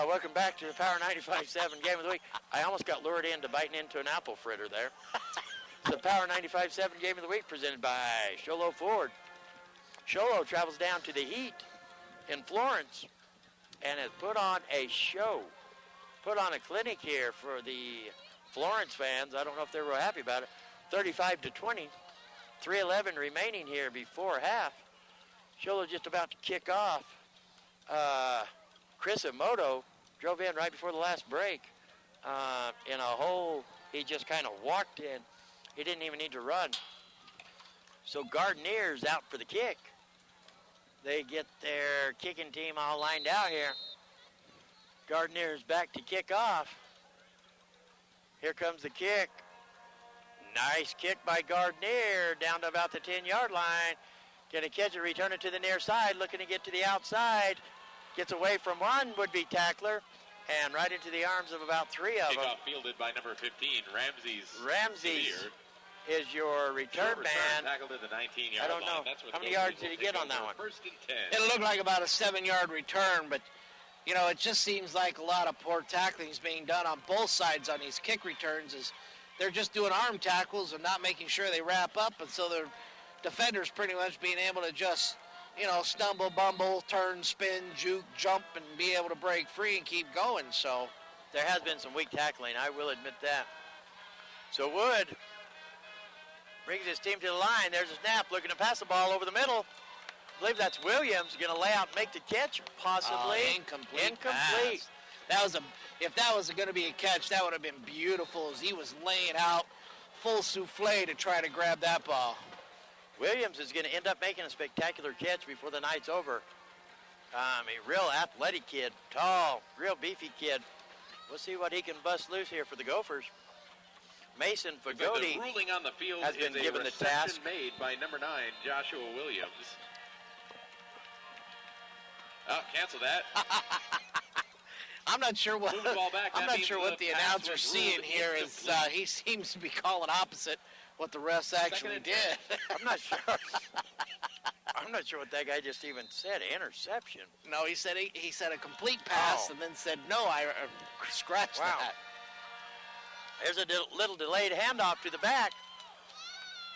S1: Welcome back to the Power 95.7 Game of the Week. I almost got lured into biting into an apple fritter there. The Power 95.7 Game of the Week presented by Sholo Ford. Sholo travels down to the heat in Florence and has put on a show, put on a clinic here for the Florence fans. I don't know if they're real happy about it. 35-20, 3:11 remaining here before half. Sholo just about to kick off. Chris Emoto drove in right before the last break in a hole. He just kind of walked in. He didn't even need to run. So Gardner's out for the kick. They get their kicking team all lined out here. Gardner's back to kick off. Here comes the kick. Nice kick by Gardner down to about the 10-yard line. Going to catch it, return it to the near side, looking to get to the outside. Gets away from one would-be tackler and right into the arms of about three of them.
S2: Kickoff fielded by number 15,
S1: Ramsey's is your return man.
S2: Tackled at the 19-yard
S1: I don't know. How many yards did he get on that one?
S2: First and 10.
S3: It looked like about a 7-yard return, but, you know, it just seems like a lot of poor tackling is being done on both sides on these kick returns. Is they're just doing arm tackles and not making sure they wrap up, and so their defenders pretty much being able to just, you know, stumble, bumble, turn, spin, juke, jump, and be able to break free and keep going. So
S1: there has been some weak tackling, I will admit that. So Wood brings his team to the line. There's a snap, looking to pass the ball over the middle. I believe that's Williams going to lay out and make the catch, possibly.
S3: Incomplete. Pass. If that was going to be a catch, that would have been beautiful as he was laying out full souffle to try to grab that ball.
S1: Williams is going to end up making a spectacular catch before the night's over. A real athletic kid, tall, real beefy kid. We'll see what he can bust loose here for the Gophers. Mason Fagoti
S2: the ruling on the field
S1: has been given the task.
S2: Made by number 9, Joshua Williams. Oh, cancel that.
S3: I'm not sure what the announcer's seeing here is. He seems to be calling opposite what the refs actually did.
S1: I'm not sure. I'm not sure what that guy just even said. Interception.
S3: No, he said a complete pass and then said no. I scratched that.
S1: There's a little delayed handoff to the back.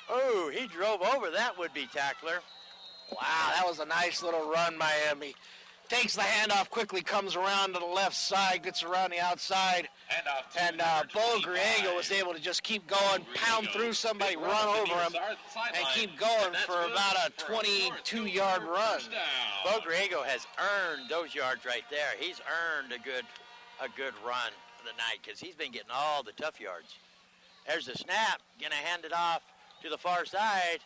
S1: Oh, he drove over that would-be tackler.
S3: Wow, that was a nice little run by him. He takes the handoff quickly, comes around to the left side, gets around the outside, and Bo Griego was able to just keep going, pound through somebody, run over him, and keep going for about a 22-yard run.
S1: Bo Griego has earned those yards right there. He's earned a good run of the night because he's been getting all the tough yards. There's the snap, gonna hand it off to the far side.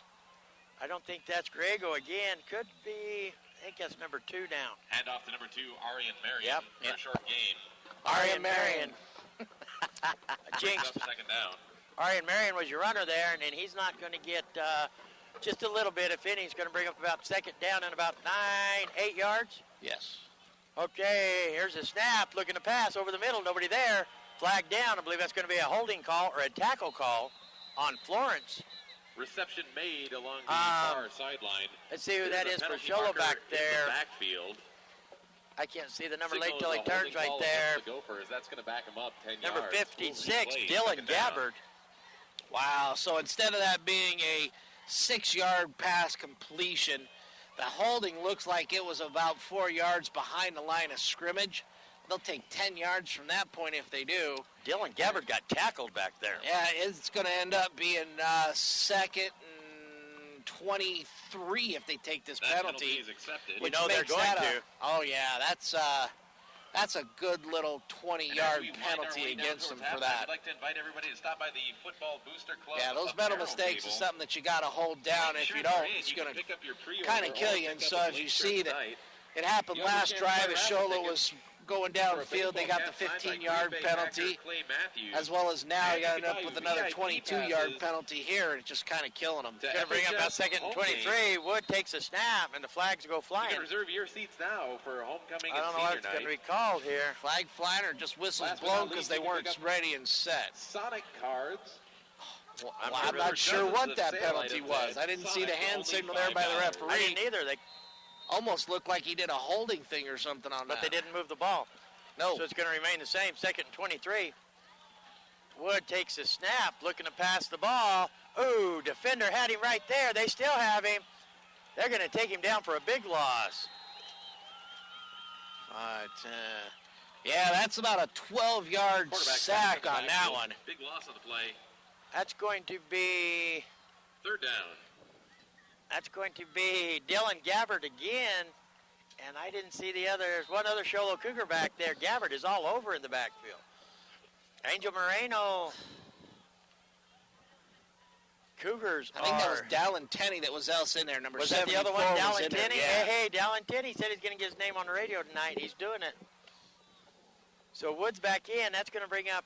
S1: I don't think that's Griego again. Could be. I think that's number 2 down.
S2: Hand off to number 2, Arian Marion.
S1: Yep.
S2: For a short gain.
S1: Arian Marion. Jinxed.
S2: Second down.
S1: Arian Marion was your runner there, and he's not going to get just a little bit, if any. He's going to bring up about second down and about 8 yards.
S3: Yes.
S1: Okay, here's a snap. Looking to pass over the middle. Nobody there. Flag down. I believe that's going to be a holding call or a tackle call on Florence.
S2: Reception made along the far sideline.
S1: Let's see who that is for Sholo back there.
S2: The backfield.
S1: I can't see the number late till he turns right there.
S2: The Gophers. That's going to back him up 10
S1: Number
S2: yards.
S1: 56, Dylan Gabbard.
S3: Wow, so instead of that being a 6-yard pass completion, the holding looks like it was about 4 yards behind the line of scrimmage. They'll take 10 yards from that point if they do.
S1: Dylan Gabbard got tackled back there.
S3: Yeah, it's going to end up being second and 23 if they take this penalty.
S2: Is accepted.
S1: You know they're going to.
S3: Oh, yeah, that's a good little 20-yard penalty against them for that.
S2: I'd like to invite everybody to stop by the Football Booster Club.
S3: Yeah, those mental mistakes is something that you got to hold down. If you don't, it's going to kind of kill you. And so as you see that it happened last drive as Sholo was going downfield, they got the 15-yard penalty, as well as now you got up with another 22-yard penalty here, and it's just kind of killing them.
S1: It's going to bring up that second and 23. Wood takes a snap, and the flags go flying.
S2: You can reserve your seats now for homecoming
S1: I
S2: and
S1: don't know
S2: senior
S1: what it's going to
S2: night.
S1: be called here.
S3: Flag flying or just whistles
S2: Last but
S3: blown
S2: not
S3: because
S2: least,
S3: they
S2: you can
S3: weren't
S2: pick up
S3: ready and set.
S2: Sonic cards.
S3: Well, I'm not sure what that penalty was. I didn't see the hand signal there by the referee.
S1: I didn't either. They
S3: almost looked like he did a holding thing or something on that.
S1: But they didn't move the ball.
S3: No.
S1: So it's going to remain the same. Second and 23. Wood takes a snap, looking to pass the ball. Ooh, defender had him right there. They still have him. They're going to take him down for a big loss.
S3: But, yeah, that's about a 12-yard sack on that one.
S2: Big loss on the play.
S1: That's going to be...
S2: Third down.
S1: That's going to be Dylan Gabbard again. And I didn't see the other. There's one other Sholo Cougar back there. Gabbard is all over in the backfield. Angel Moreno. Cougars
S3: I think that was Dallin Tenney that was else in there. Number
S1: was that the other one,
S3: 74
S1: Dallin Tenney?
S3: Yeah.
S1: Hey, Dallin Tenney said he's going to get his name on the radio tonight. He's doing it. So Woods back in. That's going to bring up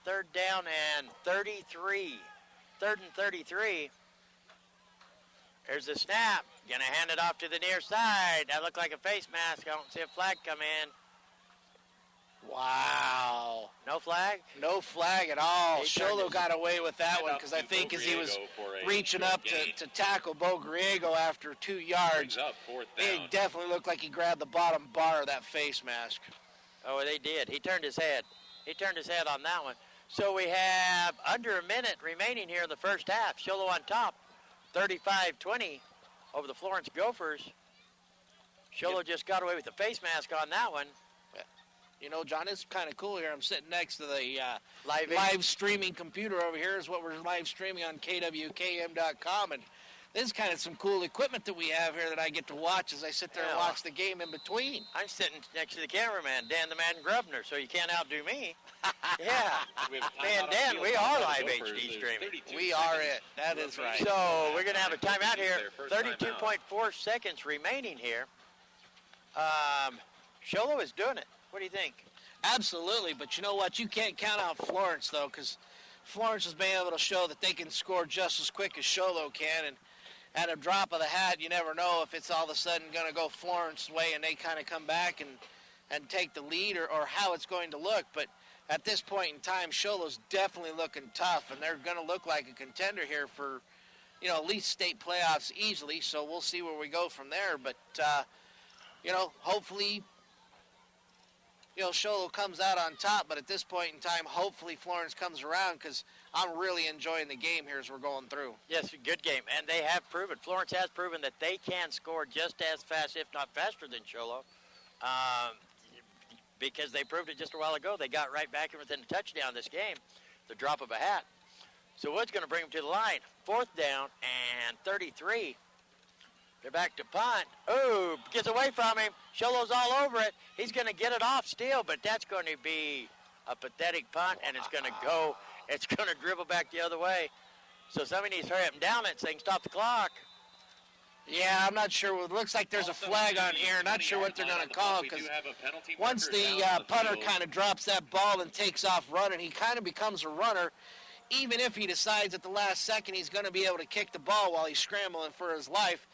S1: third down and 33. Third and 33. There's the snap. Going to hand it off to the near side. That looked like a face mask. I don't see a flag come in.
S3: Wow.
S1: No flag?
S3: No flag at all.
S1: He turned
S3: Sholo
S1: his-
S3: got away with that one because I think as he was reaching up to tackle Bo Griego after 2 yards,
S2: Brings up fourth down.
S3: it definitely looked like he grabbed the bottom bar of that face mask.
S1: Oh, they did. He turned his head. He turned his head on that one. So we have under a minute remaining here in the first half. Sholo on top, 35-20 over the Florence Gophers. Sholo just got away with the face mask on that one.
S3: You know, John, it's kind of cool here. I'm sitting next to the
S1: Live
S3: live streaming computer over here is what we're live streaming on KWKM.com. And this is kind of some cool equipment that we have here that I get to watch as I sit there and watch the game in between.
S1: I'm sitting next to the cameraman, Dan the Man Grubner, so you can't outdo me. Yeah. Man, Dan, we are live HD streaming.
S3: We are it. That is right.
S1: So we're going to have a timeout here. 32.4 seconds remaining here. Sholo is doing it. What do you think?
S3: Absolutely, but you know what? You can't count out Florence, though, because Florence has been able to show that they can score just as quick as Sholo can, and at a drop of the hat, you never know if it's all of a sudden going to go Florence's way and they kind of come back and take the lead or how it's going to look. But at this point in time, Sholo's definitely looking tough, and they're going to look like a contender here for, you know, at least state playoffs easily, so we'll see where we go from there. But, you know, hopefully, you know, Sholo comes out on top, but at this point in time, hopefully Florence comes around because I'm really enjoying the game here as we're going through.
S1: Yes, good game. And they have proven, Florence has proven that they can score just as fast, if not faster than Sholo. Because they proved it just a while ago. They got right back in within a touchdown this game, the drop of a hat. So Wood's going to bring them to the line. Fourth down and 33. They're back to punt. Ooh, gets away from him. Sholo's all over it. He's going to get it off still, but that's going to be a pathetic punt, and it's going to go. It's going to dribble back the other way. So somebody needs to hurry up and down it so they can stop the clock.
S3: Yeah, I'm not sure. It looks like there's a flag on here. Not sure what they're going to call because once the punter kind of drops that ball and takes off running, he kind of becomes a runner. Even if he decides at the last second he's going to be able to kick the ball while he's scrambling for his life,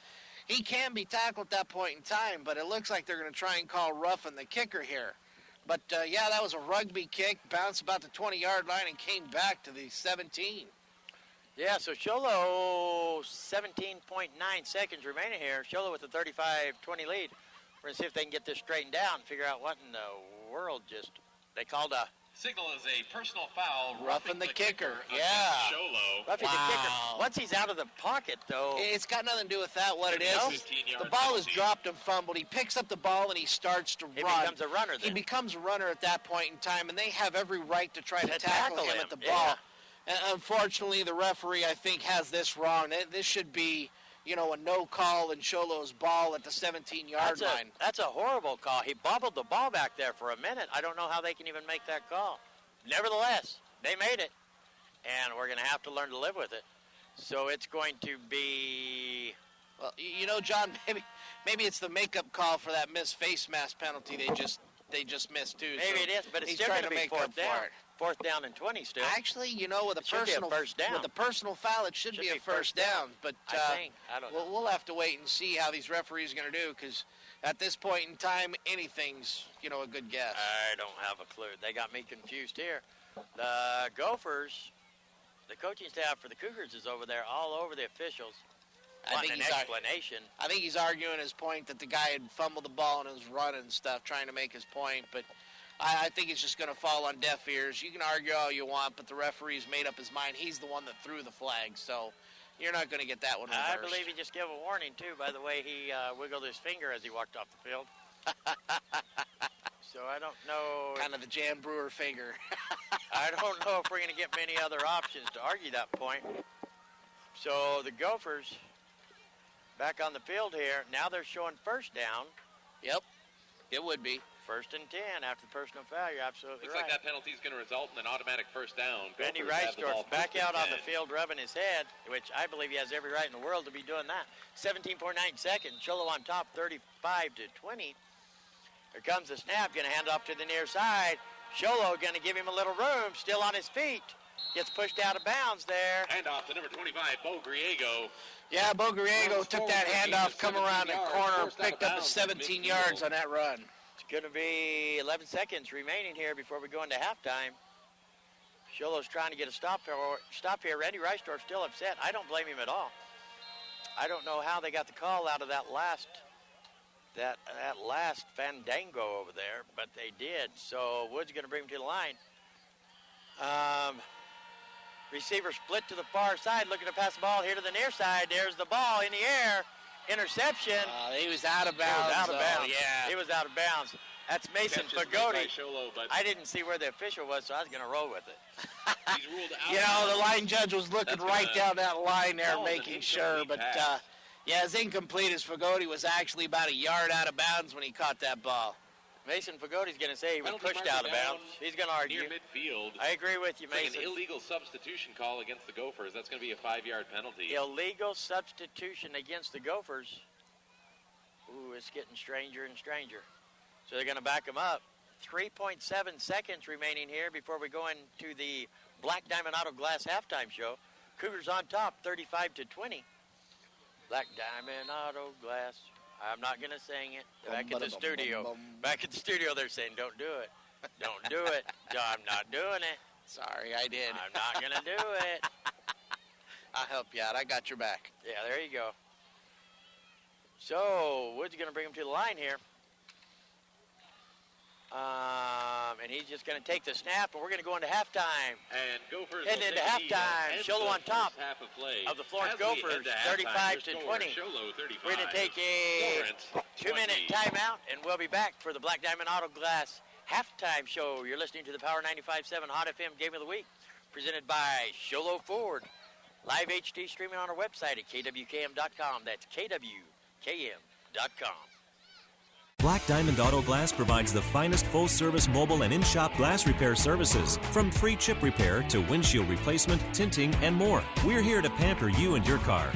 S3: he can be tackled at that point in time, but it looks like they're going to try and call roughing the kicker here. But, yeah, that was a rugby kick, bounced about the 20-yard line and came back to the 17.
S1: Yeah, so Sholo, 17.9 seconds remaining here. Sholo with a 35-20 lead. We're going to see if they can get this straightened out and figure out what in the world just, they called a
S2: Signal is a personal foul.
S3: Roughing the kicker.
S2: against
S3: Yeah.
S2: Sholo.
S1: Roughing the kicker. Once he's out of the pocket, though.
S3: It's got nothing to do with that. What it is,
S2: 15-yard
S3: the ball is
S2: penalty.
S3: dropped and fumbled. He picks up the ball and he starts to
S1: He
S3: run.
S1: becomes a runner then.
S3: He becomes a runner at that point in time, and they have every right to try to tackle him at the
S1: yeah.
S3: ball. And unfortunately, the referee, I think, has this wrong. This should be, a no call and Sholo's ball at the 17-yard line.
S1: That's a horrible call. He bobbled the ball back there for a minute. I don't know how they can even make that call. Nevertheless, they made it, and we're going to have to learn to live with it. So it's going to be...
S3: Well, John, maybe it's the makeup call for that missed face mask penalty they just missed too.
S1: Maybe
S3: so
S1: it is, but it's
S3: he's
S1: still
S3: trying
S1: going to be
S3: make up
S1: fourth down.
S3: for it.
S1: Fourth down and 20 still.
S3: Actually, with a
S1: should be a
S3: personal
S1: first down.
S3: with a personal foul, it should be a first down. But
S1: I don't know.
S3: we'll have to wait and see how these referees are going to do, because at this point in time, anything's a good guess.
S1: I don't have a clue. They got me confused here. The Gophers, the coaching staff for the Cougars is over there, all over the officials.
S3: I think
S1: an explanation.
S3: I think he's arguing his point that the guy had fumbled the ball and was running and stuff, trying to make his point. But I think it's just going to fall on deaf ears. You can argue all you want, but the referee's made up his mind. He's the one that threw the flag, so you're not going to get that one reversed.
S1: I believe he just gave a warning, too, by the way he wiggled his finger as he walked off the field. So I don't know.
S3: Kind of the Jan Brewer finger.
S1: I don't know if we're going to get many other options to argue that point. So the Gophers back on the field here. Now they're showing first down.
S3: Yep, it would be.
S1: First and 10 after the personal foul. You're absolutely
S2: Looks
S1: right.
S2: like that penalty is going to result in an automatic first down.
S1: Randy
S2: Gophers have the ball
S1: Reisdorf back
S2: first
S1: out
S2: and
S1: on the
S2: 10.
S1: field rubbing his head, which I believe he has every right in the world to be doing that. 17.9 seconds. Sholo on top, 35-20. Here comes the snap. Going to hand it off to the near side. Sholo going to give him a little room. Still on his feet. Gets pushed out of bounds there.
S2: Handoff to number 25, Bo Griego.
S3: Yeah, Bo Griego took that handoff, come around the corner, picked up the 17 yards on that run.
S1: It's going to be 11 seconds remaining here before we go into halftime. Sholo's trying to get a stop here. Randy Reisdorf still upset. I don't blame him at all. I don't know how they got the call out of that last fandango over there, but they did. So Wood's going to bring him to the line. Receiver split to the far side, looking to pass the ball here to the near side. There's the ball in the air. Interception.
S3: He was out of bounds.
S1: Yeah. He was out of bounds. That's Mason Pagodi.
S2: Sholo, but
S1: I didn't see where the official was, so I was going to roll with it.
S2: he's ruled out.
S3: The line judge was looking right down that line there,
S2: Oh,
S3: making
S2: it's
S3: sure.
S2: incomplete
S3: But,
S2: pass.
S3: it's incomplete as Pagodi was actually about a yard out of bounds when he caught that ball.
S1: Mason Pagodi's going to say he was
S2: Penalty
S1: pushed
S2: marker
S1: out of
S2: down
S1: bounds. He's going to argue.
S2: Near midfield.
S1: I agree with you,
S2: It's like
S1: Mason.
S2: an illegal substitution call against the Gophers. That's going to be a 5-yard penalty.
S1: Illegal substitution against the Gophers. Ooh, it's getting stranger and stranger. So they're going to back him up. 3.7 seconds remaining here before we go into the Black Diamond Auto Glass halftime show. Cougars on top, 35-20. Black Diamond Auto Glass. I'm not going to sing it. Back at the studio. Back at the studio, they're saying, don't do it. Don't do it. I'm not doing it.
S3: Sorry, I did.
S1: I'm not going to do it.
S3: I'll help you out. I got your back.
S1: Yeah, there you go. So, Wood's going to bring him to the line here. And he's just going to take the snap, and we're going to go into halftime.
S2: And Gophers
S1: Heading into halftime. Sholo on top
S2: half of play.
S1: of the Florence
S2: As we
S1: Gophers,
S2: head to halftime,
S1: 35-20.
S2: Sholo 35.
S1: We're going to take a
S2: Florence
S1: 2-minute
S2: 20.
S1: timeout, and we'll be back for the Black Diamond Auto Glass halftime show. You're listening to the Power 95.7 Hot FM Game of the Week, presented by Sholo Ford. Live HD streaming on our website at kwkm.com. That's kwkm.com.
S6: Black Diamond Auto Glass provides the finest full-service mobile and in-shop glass repair services. From free chip repair to windshield replacement, tinting, and more. We're here to pamper you and your car.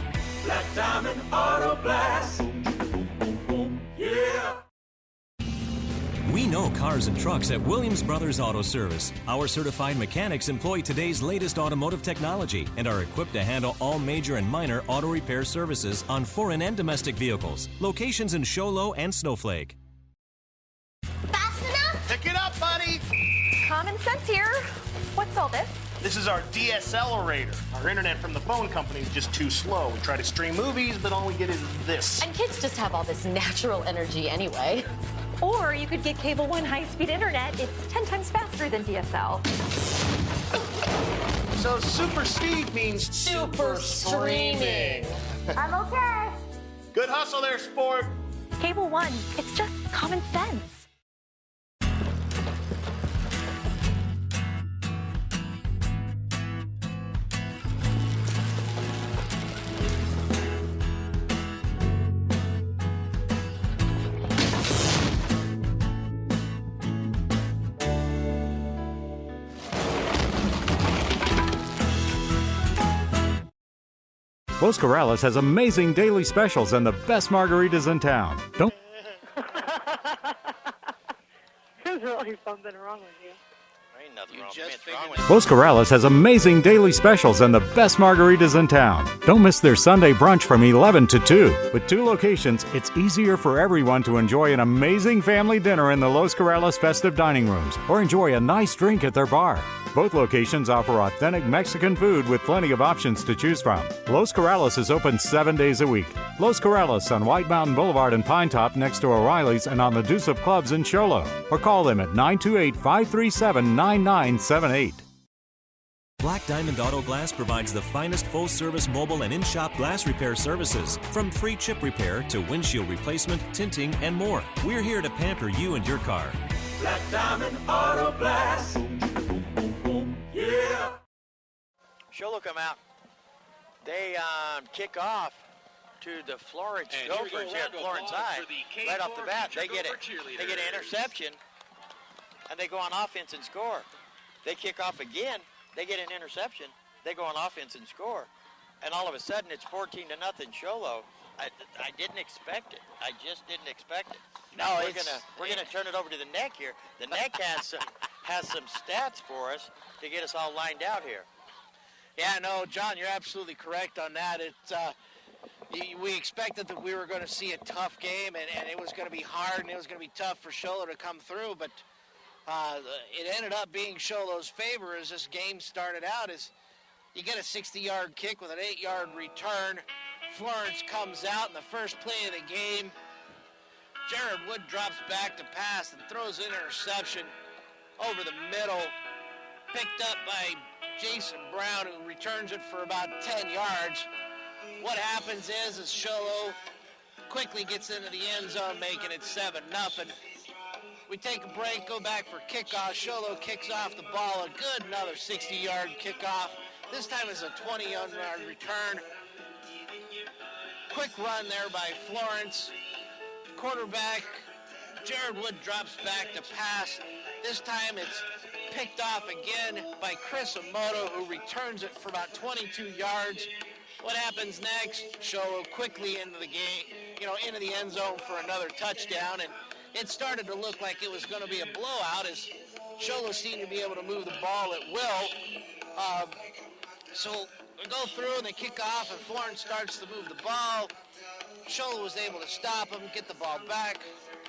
S7: Black Diamond Auto Glass. Yeah.
S6: We know cars and trucks at Williams Brothers Auto Service. Our certified mechanics employ today's latest automotive technology and are equipped to handle all major and minor auto repair services on foreign and domestic vehicles. Locations in Sholo and Snowflake.
S9: Fast enough?
S10: Pick it up, buddy!
S9: Common sense here. What's all this?
S10: This is our DSLerator. Our internet from the phone company is just too slow. We try to stream movies, but all we get is this.
S11: And kids just have all this natural energy anyway.
S9: Or you could get Cable One high-speed internet. It's 10 times faster than DSL.
S10: So super speed means super streaming.
S9: I'm okay.
S10: Good hustle there, sport.
S9: Cable One, it's just common sense.
S4: Los Corrales has amazing daily specials and the best margaritas in town. Don't
S11: There's really something wrong with you.
S1: Ain't nothing wrong
S3: just
S1: with me. What's wrong with
S3: figured-
S4: Los Corrales has amazing daily specials and the best margaritas in town. Don't miss their Sunday brunch from 11 to 2. With 2 locations, it's easier for everyone to enjoy an amazing family dinner in the Los Corrales festive dining rooms or enjoy a nice drink at their bar. Both locations offer authentic Mexican food with plenty of options to choose from. Los Corrales is open 7 days a week. Los Corrales on White Mountain Boulevard in Pine Top next to O'Reilly's and on the Deuce of Clubs in Sholo. Or call them at 928-537-9978.
S6: Black Diamond Auto Glass provides the finest full-service mobile and in-shop glass repair services, from free chip repair to windshield replacement, tinting, and more. We're here to pamper you and your car.
S7: Black Diamond Auto Glass. Yeah.
S1: Sholo come out. They kick off to the Florence
S2: And here we go,
S1: Gophers here at
S2: round of
S1: Florence
S2: applause
S1: High.
S2: for the
S1: Right off the
S2: K4
S1: bat,
S2: Future
S1: they get
S2: Gopher
S1: they get an
S2: cheerleaders.
S1: interception, and they go on offense and score. They kick off again. They get an interception. They go on offense and score. And all of a sudden, it's 14-0 Sholo. I didn't expect it. I just didn't expect it.
S3: No,
S1: we're gonna turn it over to the Neck here. The Neck has some stats for us to get us all lined out here.
S3: Yeah, no, John, you're absolutely correct on that. We expected that we were going to see a tough game, and it was going to be hard, and it was going to be tough for Sholo to come through, but it ended up being Sholo's favor as this game started out. As you get a 60-yard kick with an 8-yard return. Florence comes out in the first play of the game. Jared Wood drops back to pass and throws an interception over the middle, picked up by Jason Brown, who returns it for about 10 yards. What happens is Sholo quickly gets into the end zone, making it 7-0. We take a break, go back for kickoff. Sholo kicks off the ball, another 60-yard kickoff. This time it's a 20-yard return. Quick run there by Florence. Quarterback Jared Wood drops back to pass. This time it's picked off again by Chris Emoto, who returns it for about 22 yards. What happens next? Sholo quickly into the game, into the end zone for another touchdown, and it started to look like it was going to be a blowout as Sholo seemed to be able to move the ball at will. So they go through and they kick off, and Florence starts to move the ball. Sholo was able to stop them, get the ball back.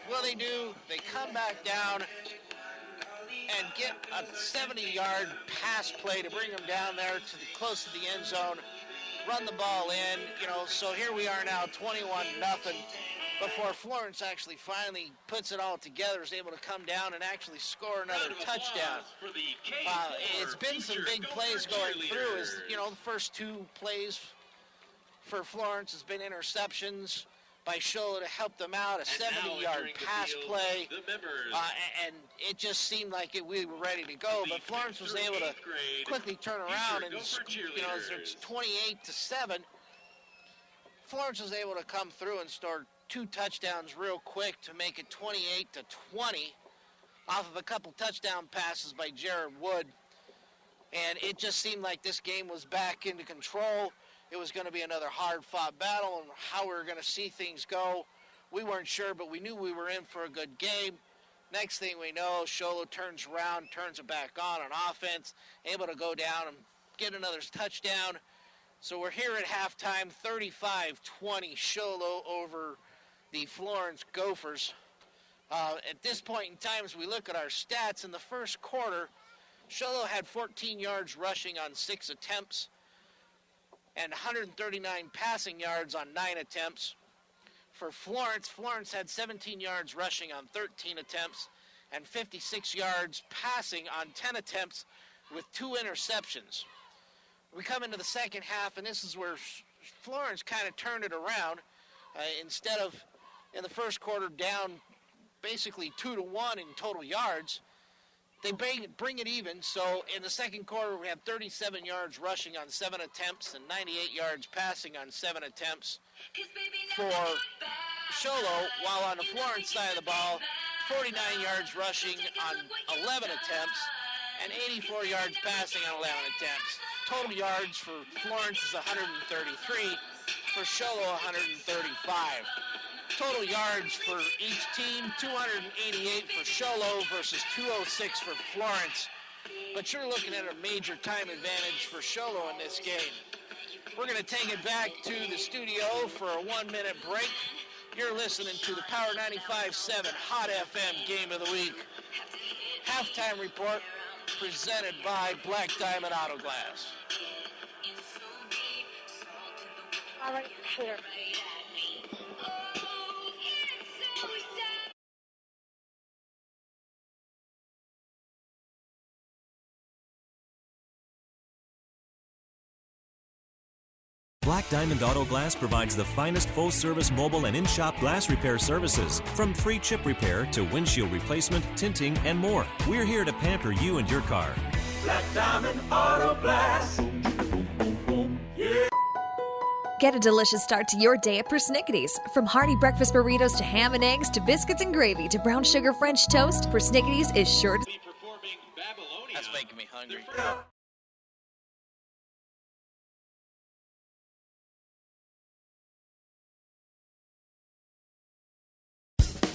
S3: What do? They come back down and get a 70-yard pass play to bring them down there close to the end zone, run the ball in, so here we are now 21-0 before Florence actually finally puts it all together, is able to come down and actually score another touchdown. It's been some big plays going through. The first 2 plays for Florence has been interceptions by Sholo to help them out, a 70-yard pass play, and it just seemed like we were ready to go, but Florence was able to quickly turn around, and it's 28-7. Florence was able to come through and score 2 touchdowns real quick to make it 28-20 off of a couple touchdown passes by Jared Wood, and it just seemed like this game was back into control. It was going to be another hard-fought battle, and how we were going to see things go, we weren't sure, but we knew we were in for a good game. Next thing we know, Sholo turns around, turns it back on offense, able to go down and get another touchdown. So we're here at halftime, 35-20 Sholo over the Florence Gophers. At this point in time, as we look at our stats, in the first quarter, Sholo had 14 yards rushing on 6 attempts and 139 passing yards on 9 attempts. for Florence. Florence had 17 yards rushing on 13 attempts and 56 yards passing on 10 attempts with 2 interceptions. We come into the second half, and this is where Florence kind of turned it around. Instead of, in the first quarter, down basically 2-1 in total yards, they bring it even. So in the second quarter, we had 37 yards rushing on 7 attempts and 98 yards passing on 7 attempts for Sholo, while on the Florence side of the ball, 49 yards rushing on 11 attempts and 84 yards passing on 11 attempts. Total yards for Florence is 133, for Sholo 135. Total yards for each team, 288 for Sholo versus 206 for Florence. But you're looking at a major time advantage for Sholo in this game. We're going to take it back to the studio for a 1-minute break. You're listening to the Power 95.7 Hot FM Game of the Week. Halftime report presented by Black Diamond Auto Glass.
S11: All right, here.
S6: Black Diamond Auto Glass provides the finest full-service mobile and in-shop glass repair services, from free chip repair to windshield replacement, tinting, and more. We're here to pamper you and your car.
S7: Black Diamond Auto Glass. Yeah.
S5: Get a delicious start to your day at Persnickity's. From hearty breakfast burritos to ham and eggs to biscuits and gravy to brown sugar French toast, Persnickity's is sure to...
S1: That's making me hungry.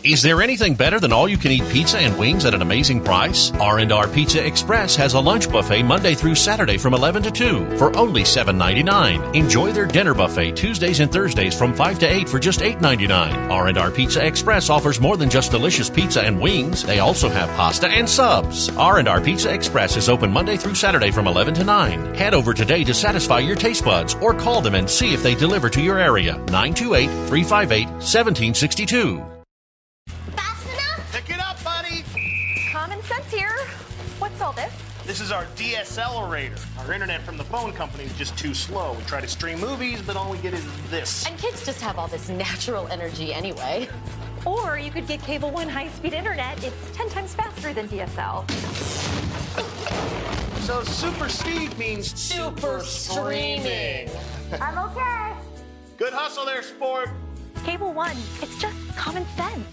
S8: Is there anything better than all-you-can-eat pizza and wings at an amazing price? R&R Pizza Express has a lunch buffet Monday through Saturday from 11 to 2 for only $7.99. Enjoy their dinner buffet Tuesdays and Thursdays from 5 to 8 for just $8.99. R&R Pizza Express offers more than just delicious pizza and wings. They also have pasta and subs. R&R Pizza Express is open Monday through Saturday from 11 to 9. Head over today to satisfy your taste buds or call them and see if they deliver to your area. 928-358-1762.
S9: Common sense here. What's all this?
S10: This is our DSLerator. Our internet from the phone company is just too slow. We try to stream movies, but all we get is this.
S12: And kids just have all this natural energy anyway.
S9: Or you could get Cable One high-speed internet. It's 10 times faster than DSL.
S10: So super speed means super streaming.
S9: I'm okay.
S10: Good hustle there, sport.
S9: Cable One, it's just common sense.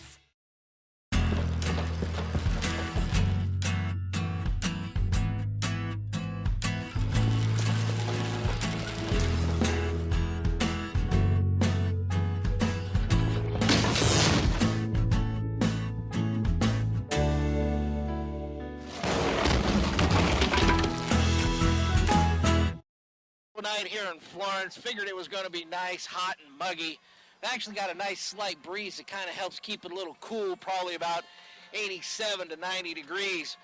S3: Night here in Florence. Figured it was going to be nice, hot, and muggy. Actually got a nice slight breeze that kind of helps keep it a little cool, probably about 87 to 90 degrees.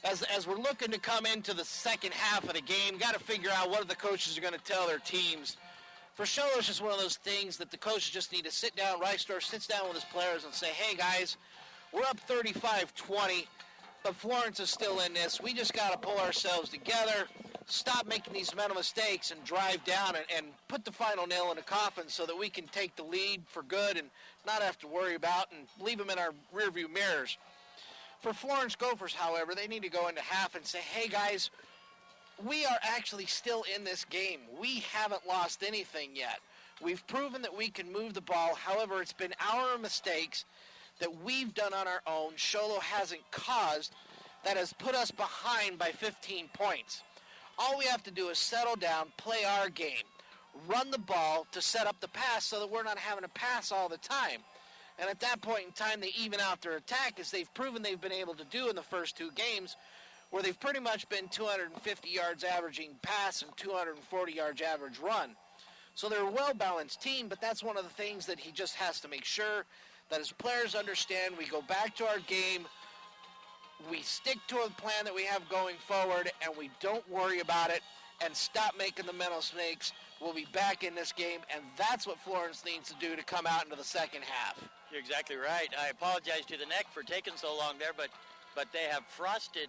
S3: As we're looking to come into the second half of the game, got to figure out what the coaches are going to tell their teams. For sure, it's just one of those things that the coaches just need to sit down. Rystor sits down with his players and say, hey, guys, we're up 35-20, but Florence is still in this. We just got to pull ourselves together, stop making these mental mistakes, and drive down and put the final nail in the coffin so that we can take the lead for good and not have to worry about and leave them in our rearview mirrors. For Florence Gophers, however, they need to go into half and say, hey, guys, we are actually still in this game. We haven't lost anything yet. We've proven that we can move the ball. However, it's been our mistakes that we've done on our own, Sholo hasn't caused, that has put us behind by 15 points. All we have to do is settle down, play our game, run the ball to set up the pass so that we're not having to pass all the time. And at that point in time, they even out their attack, as they've proven they've been able to do in the first 2 games, where they've pretty much been 250 yards averaging pass and 240 yards average run. So they're a well-balanced team, but that's one of the things that he just has to make sure that his players understand. We go back to our game, we stick to a plan that we have going forward, and we don't worry about it and stop making the mental mistakes. We'll be back in this game, and that's what Florence needs to do to come out into the second half.
S1: You're exactly right. I apologize to the Neck for taking so long there, but they have frosted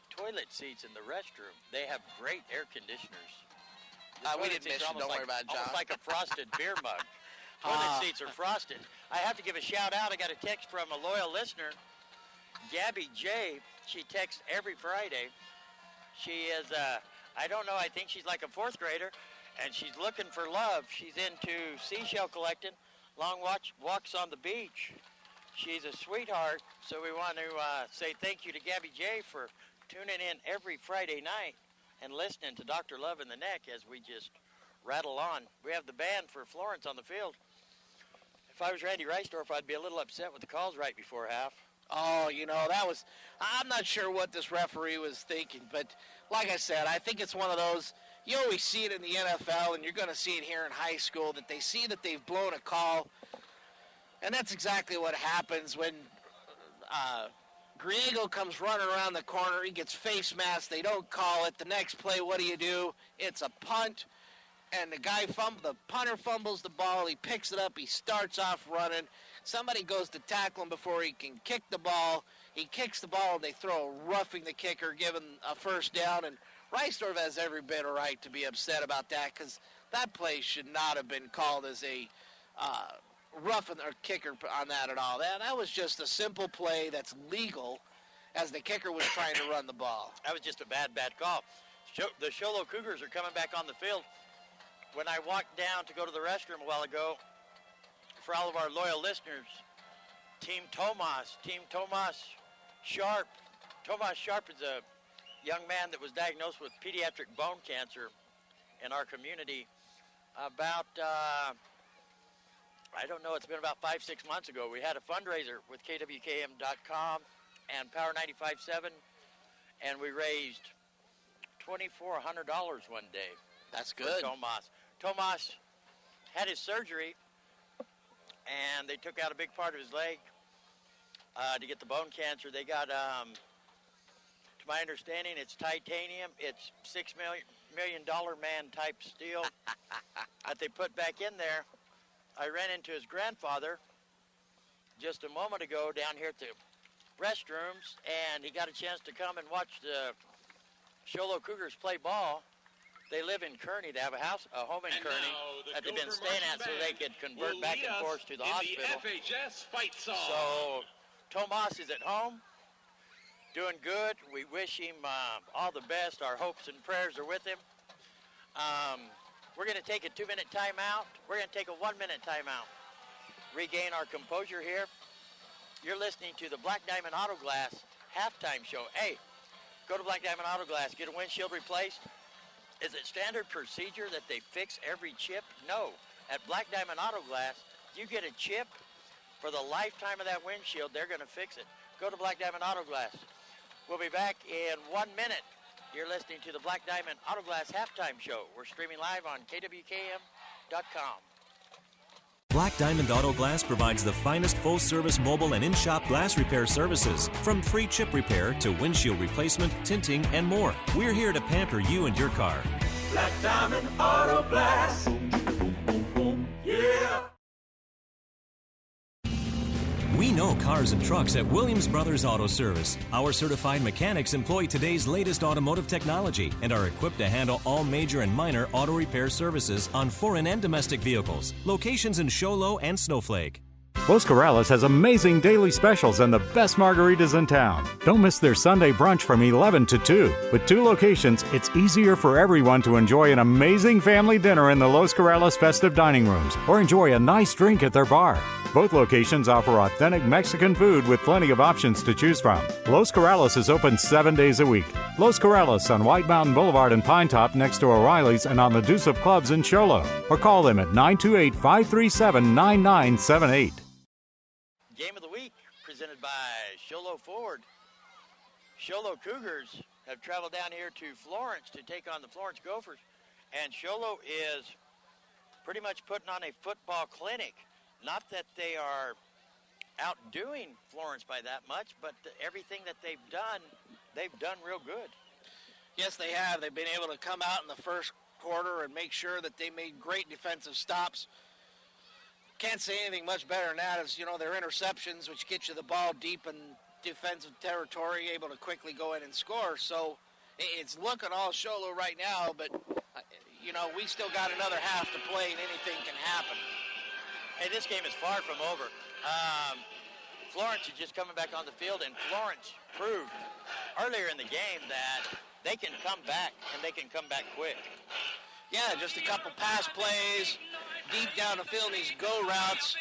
S1: toilet seats in the restroom. They have great air conditioners.
S3: We didn't miss you. Don't worry about it, John.
S1: Almost like a frosted beer mug. Toilet seats are frosted. I have to give a shout out. I got a text from a loyal listener, Gabby J. She texts every Friday. She is, I don't know, I think she's like a fourth grader, and she's looking for love. She's into seashell collecting, long walks on the beach. She's a sweetheart, so we want to say thank you to Gabby J. for tuning in every Friday night and listening to Dr. Love in the Neck as we just rattle on. We have the band for Florence on the field. If I was Randy Reisdorf, I'd be a little upset with the calls right before half.
S3: Oh, I'm not sure what this referee was thinking, but like I said, I think it's one of those, you always see it in the NFL, and you're going to see it here in high school, that they see that they've blown a call, and that's exactly what happens when Griego comes running around the corner. He gets face masked. They don't call it. The next play, what do? It's a punt, and the punter fumbles the ball. He picks it up. He starts off running. Somebody goes to tackle him before he can kick the ball. He kicks the ball, and they throw a roughing the kicker, giving a first down. And Reisdorf has every bit of right to be upset about that, because that play should not have been called as a roughing or kicker on that at all. That was just a simple play that's legal, as the kicker was trying to run the ball.
S1: That was just a bad call. The Sholo Cougars are coming back on the field. When I walked down to go to the restroom a while ago, for all of our loyal listeners, Team Tomas Sharp. Tomas Sharp is a young man that was diagnosed with pediatric bone cancer in our community about, I don't know, it's been about 5-6 months ago. We had a fundraiser with KWKM.com and Power 95.7, and we raised $2,400 one day.
S3: That's good.
S1: Tomas had his surgery, and they took out a big part of his leg to get the bone cancer. They got, to my understanding, it's titanium. It's $6 million man type steel that they put back in there. I ran into his grandfather just a moment ago down here at the restrooms, and he got a chance to come and watch the Sholo Cougars play ball. They live in Kearney. They have a home in Kearney that they've been staying at so they could convert back and forth to the hospital.
S2: The FHS fight song.
S1: So Tomas is at home, doing good. We wish him all the best. Our hopes and prayers are with him. We're going to take a 2-minute timeout. We're going to take a 1-minute timeout. Regain our composure here. You're listening to the Black Diamond Auto Glass halftime show. Hey, go to Black Diamond Auto Glass. Get a windshield replaced. Is it standard procedure that they fix every chip? No. At Black Diamond Auto Glass, you get a chip for the lifetime of that windshield. They're going to fix it. Go to Black Diamond Auto Glass. We'll be back in 1 minute. You're listening to the Black Diamond Auto Glass halftime show. We're streaming live on KWKM.com.
S6: Black Diamond Auto Glass provides the finest full-service mobile and in-shop glass repair services, from free chip repair to windshield replacement, tinting, and more. We're here to pamper you and your car.
S7: Black Diamond Auto Glass. Yeah.
S6: We know cars and trucks at Williams Brothers Auto Service. Our certified mechanics employ today's latest automotive technology and are equipped to handle all major and minor auto repair services on foreign and domestic vehicles. Locations in Sholo and Snowflake.
S4: Los Corrales has amazing daily specials and the best margaritas in town. Don't miss their Sunday brunch from 11 to 2. With 2 locations, it's easier for everyone to enjoy an amazing family dinner in the Los Corrales festive dining rooms or enjoy a nice drink at their bar. Both locations offer authentic Mexican food with plenty of options to choose from. Los Corrales is open 7 days a week. Los Corrales on White Mountain Boulevard in Pine Top next to O'Reilly's and on the Deuce of Clubs in Sholo. Or call them at 928-537-9978.
S1: Game of the week presented by Sholo Ford. Sholo Cougars have traveled down here to Florence to take on the Florence Gophers. And Sholo is pretty much putting on a football clinic. Not that they are outdoing Florence by that much, but everything that they've done real good.
S3: Yes, they have. They've been able to come out in the first quarter and make sure that they made great defensive stops. Can't say anything much better than that. As you know, their interceptions, which get you the ball deep in defensive territory, able to quickly go in and score. So it's looking all Sholo right now, but you know, we still got another half to play and anything can happen.
S1: Hey, this game is far from over. Florence is just coming back on the field, and Florence proved earlier in the game that they can come back, and they can come back quick.
S3: Yeah, just a couple pass plays, deep down the field, these go routes,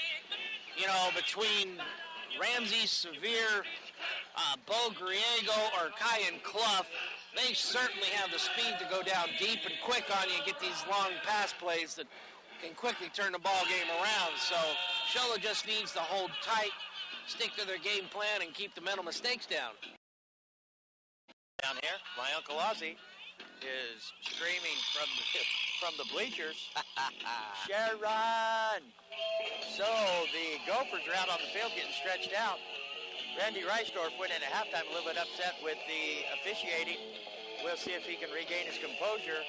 S3: you know, between Ramsey, Severe, Bo Griego, or Kyan Clough. They certainly have the speed to go down deep and quick on you and get these long pass plays that can quickly turn the ball game around. So Sholo just needs to hold tight, stick to their game plan, and keep the mental mistakes down.
S1: Down here, my Uncle Ozzie is screaming from the bleachers, Sharon! So the Gophers are out on the field getting stretched out. Randy Reisdorf went in at halftime a little bit upset with the officiating. We'll see if he can regain his composure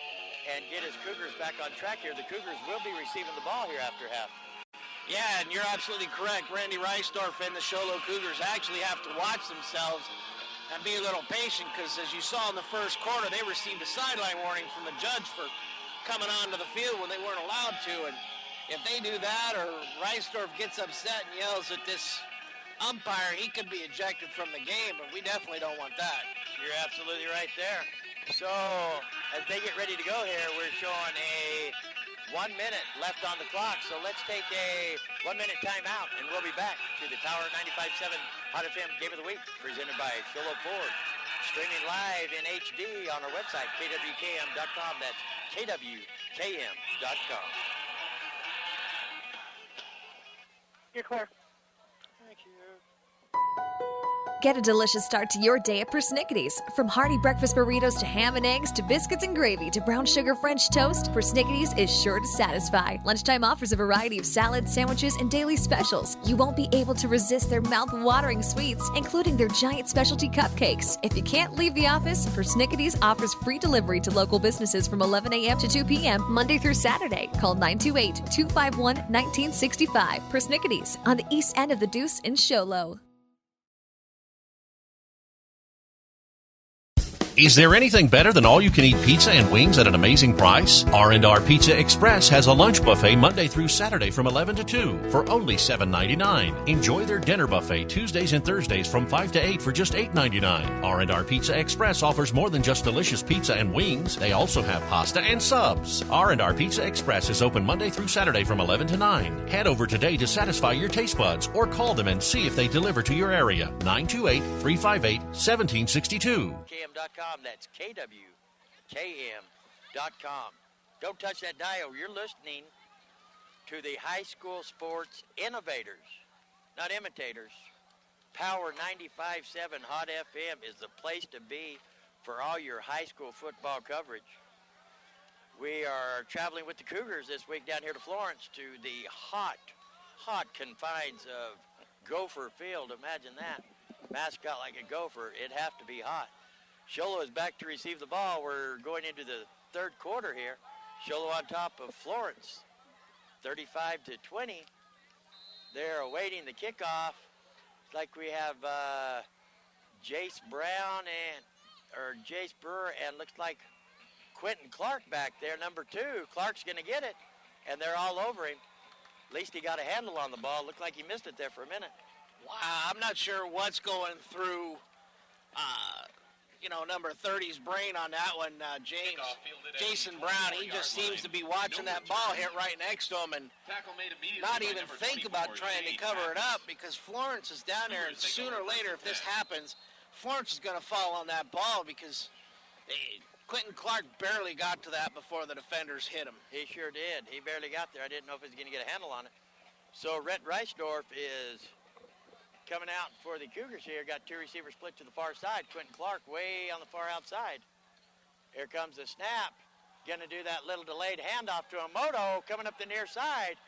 S1: and get his Cougars back on track here. The Cougars will be receiving the ball here after half.
S3: Yeah, and you're absolutely correct. Randy Reisdorf and the Sholo Cougars actually have to watch themselves and be a little patient, because as you saw in the first quarter, they received a sideline warning from the judge for coming onto the field when they weren't allowed to. And if they do that, or Reisdorf gets upset and yells at this umpire, he could be ejected from the game, but we definitely don't want that.
S1: You're absolutely right there. So as they get ready to go here, we're showing a 1 minute left on the clock. So let's take a 1 minute timeout, and we'll be back to the Power 95.7 Hot FM Game of the Week, presented by Sholo Ford. Streaming live in HD on our website, kwkm.com. That's kwkm.com.
S11: You're clear.
S1: Thank you.
S5: Get a delicious start to your day at Persnickity's. From hearty breakfast burritos to ham and eggs to biscuits and gravy to brown sugar French toast, Persnickity's is sure to satisfy. Lunchtime offers a variety of salads, sandwiches, and daily specials. You won't be able to resist their mouth-watering sweets, including their giant specialty cupcakes. If you can't leave the office, Persnickity's offers free delivery to local businesses from 11 a.m. to 2 p.m. Monday through Saturday. Call 928-251-1965. Persnickity's on the east end of the Deuce in Sholo.
S8: Is there anything better than all-you-can-eat pizza and wings at an amazing price? R&R Pizza Express has a lunch buffet Monday through Saturday from 11 to 2 for only $7.99. Enjoy their dinner buffet Tuesdays and Thursdays from 5 to 8 for just $8.99. R&R Pizza Express offers more than just delicious pizza and wings. They also have pasta and subs. R&R Pizza Express is open Monday through Saturday from 11 to 9. Head over today to satisfy your taste buds or call them and see if they deliver to your area. 928-358-1762.
S1: KM.com. That's KWKM.com. Don't touch that dial. You're listening to the High School Sports Innovators, not imitators. Power 95.7 Hot FM is the place to be for all your high school football coverage. We are traveling with the Cougars this week down here to Florence to the hot confines of Gopher Field. Imagine that. Mascot like a gopher. It'd have to be hot. Sholo is back to receive the ball. We're going into the third quarter here. Sholo on top of Florence, 35-20. They're awaiting the kickoff. It's like we have Jace Brewer, and looks like Quentin Clark back there, number 2. Clark's going to get it, and they're all over him. At least he got a handle on the ball. Looked like he missed it there for a minute.
S3: Wow, I'm not sure what's going through number 30's brain on that one, Jason Brown. He just seems to be watching that ball hit right next to him and not even think about trying to cover it up, because Florence is down there, and sooner or later, if this happens, Florence is going to fall on that ball, because Quentin Clark barely got to that before the defenders hit him.
S1: He sure did. He barely got there. I didn't know if he was going to get a handle on it. So Rhett Reisdorf is coming out for the Cougars here. Got 2 receivers split to the far side. Quentin Clark way on the far outside. Here comes the snap. Going to do that little delayed handoff to Moto coming up the near side.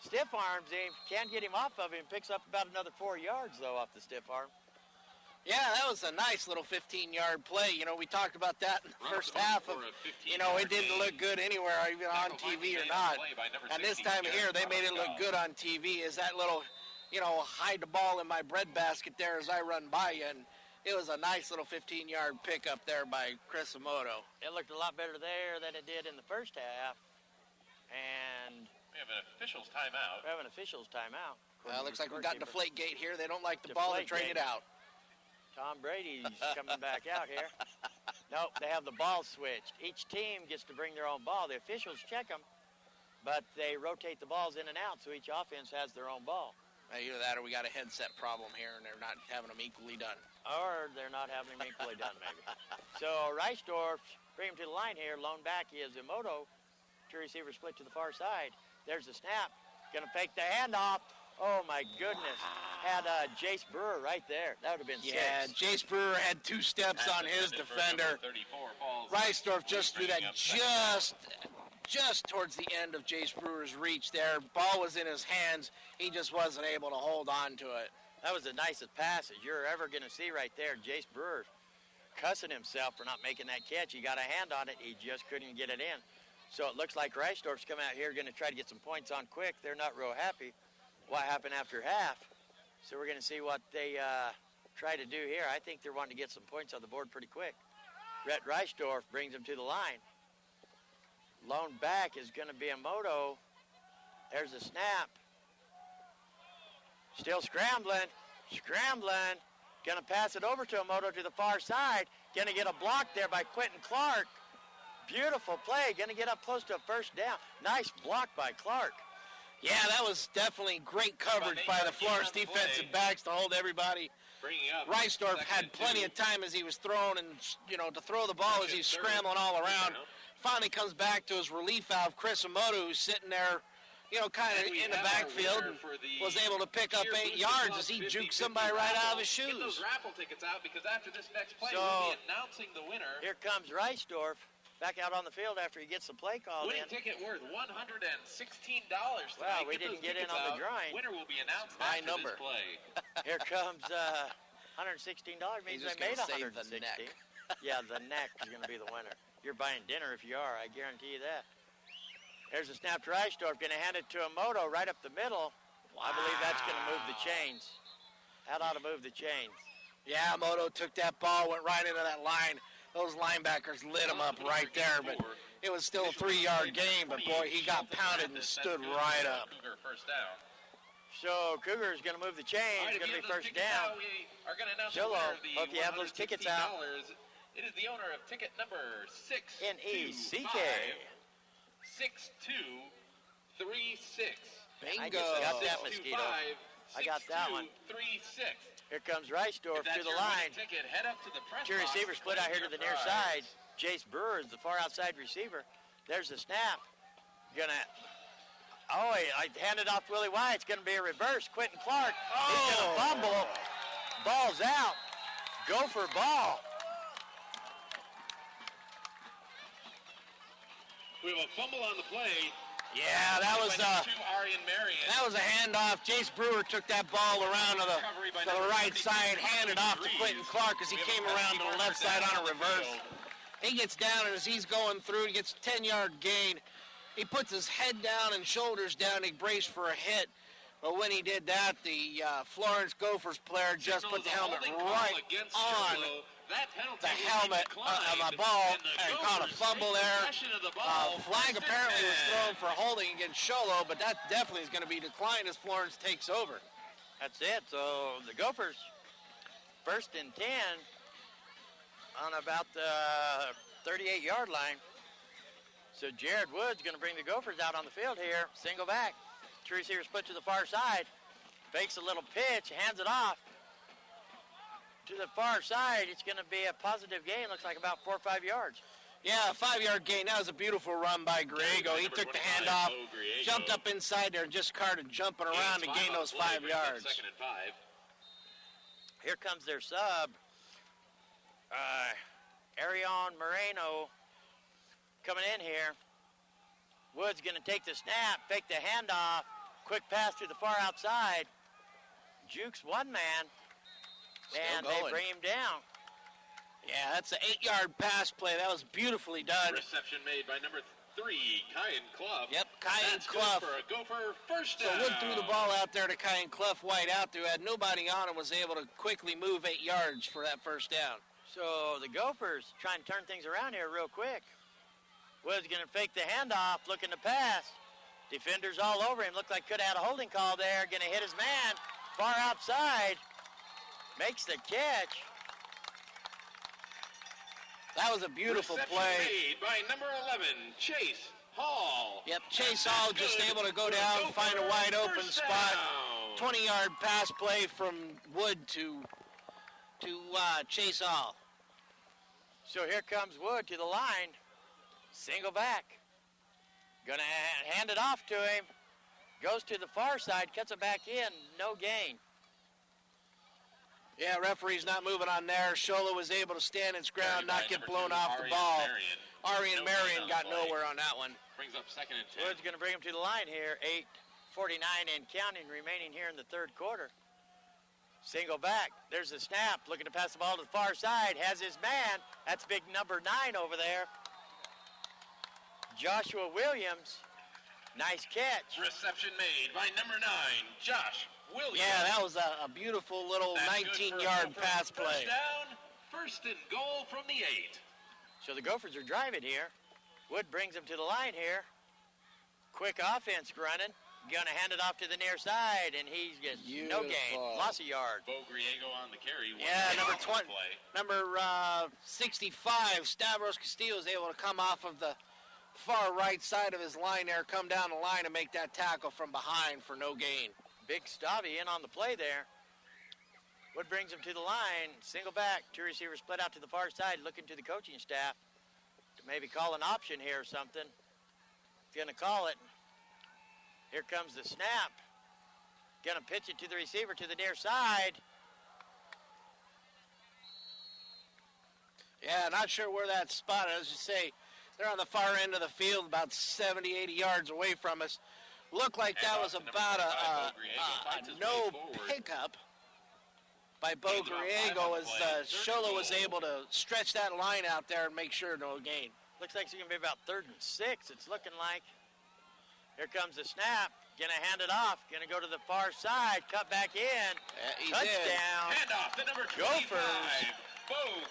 S1: Stiff arms him. Can't get him off of him. Picks up about another 4 yards, though, off the stiff arm.
S3: Yeah, that was a nice little 15-yard play. You know, we talked about that in the first half of, you know, it didn't look good anywhere, even on TV or not. And this time here, they made it look good on TV. Is that little, you know, hide the ball in my breadbasket there as I run by you. And it was a nice little 15-yard pickup there by Chris Emoto.
S1: It looked a lot better there than it did in the first half. And
S2: we have an officials timeout.
S3: Well, looks like we got deflate gate here. They don't like the ball. They trade it out.
S1: Tom Brady's coming back out here. Nope, they have the ball switched. Each team gets to bring their own ball. The officials check them, but they rotate the balls in and out, so each offense has their own ball.
S3: Either that or we got a headset problem here, and they're not having them equally done.
S1: Or they're not having them equally done, maybe. So Reisdorf, bring him to the line here. Lone back is Emoto. Two receivers split to the far side. There's the snap. Going to fake the handoff. Oh, my goodness. Had Jace Brewer right there. That would have been
S3: six. Jace Brewer had 2 steps on his defender. Reisdorf just threw that just towards the end of Jace Brewer's reach there. Ball was in his hands. He just wasn't able to hold on to it.
S1: That was the nicest passes you're ever going to see right there. Jace Brewer cussing himself for not making that catch. He got a hand on it. He just couldn't get it in. So it looks like Reisdorf's come out here going to try to get some points on quick. They're not real happy what happened after half. So we're going to see what they try to do here. I think they're wanting to get some points on the board pretty quick. Rhett Reisdorf brings him to the line. Lone back is going to be Emoto. There's a snap. Still scrambling. Going to pass it over to Emoto to the far side. Going to get a block there by Quentin Clark. Beautiful play. Going to get up close to a first down. Nice block by Clark.
S3: Yeah, that was definitely great coverage by the Florence defensive backs to hold everybody. Reisdorf had plenty of time as he was throwing and, you know, to throw the ball as he's scrambling all around. Finally comes back to his relief valve, Chris Emoto, who's sitting there, you know, kind of in the backfield and was able to pick up 8 yards as he juked somebody right out of his shoes.
S2: Get those raffle tickets out because after this next play, we'll be announcing the winner.
S1: Here comes Reisdorf. Back out on the field after he gets the play called in.
S2: Winning ticket worth $116.
S1: Well, we didn't get in on the drawing.
S2: Winner will be announced after this play.
S1: Here comes $116 means they made $116. Yeah, the neck is going to be the winner. You're buying dinner if you are, I guarantee you that. There's a snap to Reisdorf, going to hand it to Emoto right up the middle. Wow. I believe that's going to move the chains. That ought to move the chains.
S3: Yeah, Emoto took that ball, went right into that line. Those linebackers lit him up right there, but it was still a 3-yard game, but boy, he got pounded and stood right up.
S1: So Cougars going to move the chains, going to be first down. Sholo, hope you have those tickets out.
S2: It is the owner of ticket number
S1: 6NECK.
S2: 6236.
S3: Bingo.
S1: I got that mosquito. I got that one.
S2: 36.
S1: Here comes Reisdorf to the line.
S2: Ticket, head up to the press
S1: Two receivers split out here to the near side. Jace Brewer is the far outside receiver. There's the snap. I handed off Willie White. It's going to be a reverse. Quentin Clark. He's going to fumble. Ball's out. Gopher ball.
S2: We have a fumble on the play.
S3: Yeah, that was a handoff. Jace Brewer took that ball around to the right side, handed off to Quentin Clark as he came around to the left side on a reverse. He gets down, and as he's going through, he gets a 10-yard gain. He puts his head down and shoulders down. He braced for a hit. But when he did that, the Florence Gophers player just put the helmet right on the helmet of my ball and caught a fumble there. Flag apparently was thrown for holding against Sholo, but that definitely is going to be declined as Florence takes over.
S1: That's it. So the Gophers, 1st and 10 on about the 38-yard line. So Jared Wood's going to bring the Gophers out on the field here. Single back. Two receivers split to the far side. Fakes a little pitch, hands it off. To the far side, it's going to be a positive gain. Looks like about 4 or 5 yards.
S3: Yeah, a 5-yard gain. That was a beautiful run by Griego. He took the handoff, jumped up inside there, and just started jumping around to gain those 5 yards.
S2: 2nd and 5.
S1: Here comes their sub. Arion Moreno coming in here. Wood's going to take the snap, fake the handoff, quick pass to the far outside. Jukes one man. And they bring him down.
S3: Yeah, that's an 8-yard pass play. That was beautifully done.
S2: Reception made by number 3, Kyan Clough.
S3: Yep, Kyan
S2: That's
S3: Clough.
S2: good for a Gopher first
S3: So
S2: down.
S3: Wood threw the ball out there to Kyan Clough wide out there, had nobody on him, was able to quickly move 8 yards for that first down.
S1: So the Gophers trying to turn things around here real quick. Wood's going to fake the handoff, looking to pass. Defenders all over him. Looked like could have had a holding call there. Going to hit his man far outside. Makes the catch.
S3: That was a beautiful
S2: Reception
S3: play.
S2: made by number 11, Chase Hall.
S3: Yep, Chase Hall just able to go down, find a wide open spot. 20-yard pass play from Wood to Chase Hall.
S1: So here comes Wood to the line. Single back. Gonna hand it off to him. Goes to the far side, cuts it back in, no gain.
S3: Yeah, referee's not moving on there. Shola was able to stand its ground, not get blown off the ball. Arian Marion got nowhere on that one.
S2: Brings up 2nd and 10.
S1: Wood's gonna bring him to the line here. 8:49 and counting remaining here in the third quarter. Single back. There's the snap. Looking to pass the ball to the far side. Has his man. That's big number 9 over there. Joshua Williams. Nice catch.
S2: Reception made by number 9, Josh Williams.
S3: Yeah, that was a beautiful little 19-yard pass play.
S2: First down, first and goal from the 8.
S1: So the Gophers are driving here. Wood brings him to the line here. Quick offense running. Gonna hand it off to the near side, and he's just no gain. Loss a yard.
S2: Bo Griego on the carry.
S3: Yeah, number 20, number 65, Stavros Castillo is able to come off of the far right side of his line there, come down the line and make that tackle from behind for no gain.
S1: Big Stavi in on the play there. Wood brings him to the line. Single back. 2 receivers split out to the far side, looking to the coaching staff to maybe call an option here or something. Gonna call it. Here comes the snap. Gonna pitch it to the receiver to the near side.
S3: Yeah, not sure where that spot is. As you say, they're on the far end of the field, about 70, 80 yards away from us. Looked like that was about a no pickup by Bo Griego as Shola was able to stretch that line out there and make sure no gain.
S1: Looks like it's going to be about 3rd and 6, it's looking like. Here comes the snap. Gonna hand it off. Gonna go to the far side. Cut back in. Touchdown.
S2: Hand off to number 25.
S1: Gophers.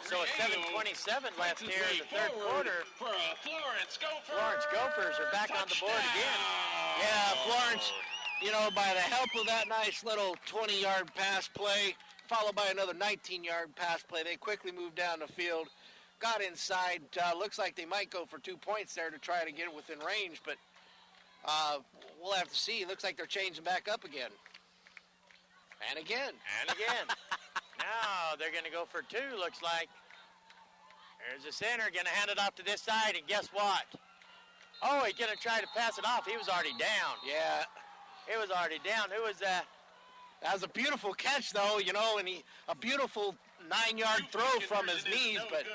S1: So it's 7:27 left here in the third quarter.
S2: For Florence Gophers.
S1: Florence Gophers are back on the board again.
S3: Yeah, Florence, you know, by the help of that nice little 20-yard pass play, followed by another 19-yard pass play, they quickly moved down the field, got inside. Looks like they might go for 2 points there to try to get it within range, but we'll have to see. Looks like they're changing back up again. And again.
S1: And again. Now they're going to go for 2, looks like. There's the center, going to hand it off to this side, and guess what? Oh, he's going to try to pass it off. He was already down.
S3: Yeah.
S1: He was already down. Who was that?
S3: That was a beautiful catch, though, you know, and a beautiful 9-yard throw from his knees, but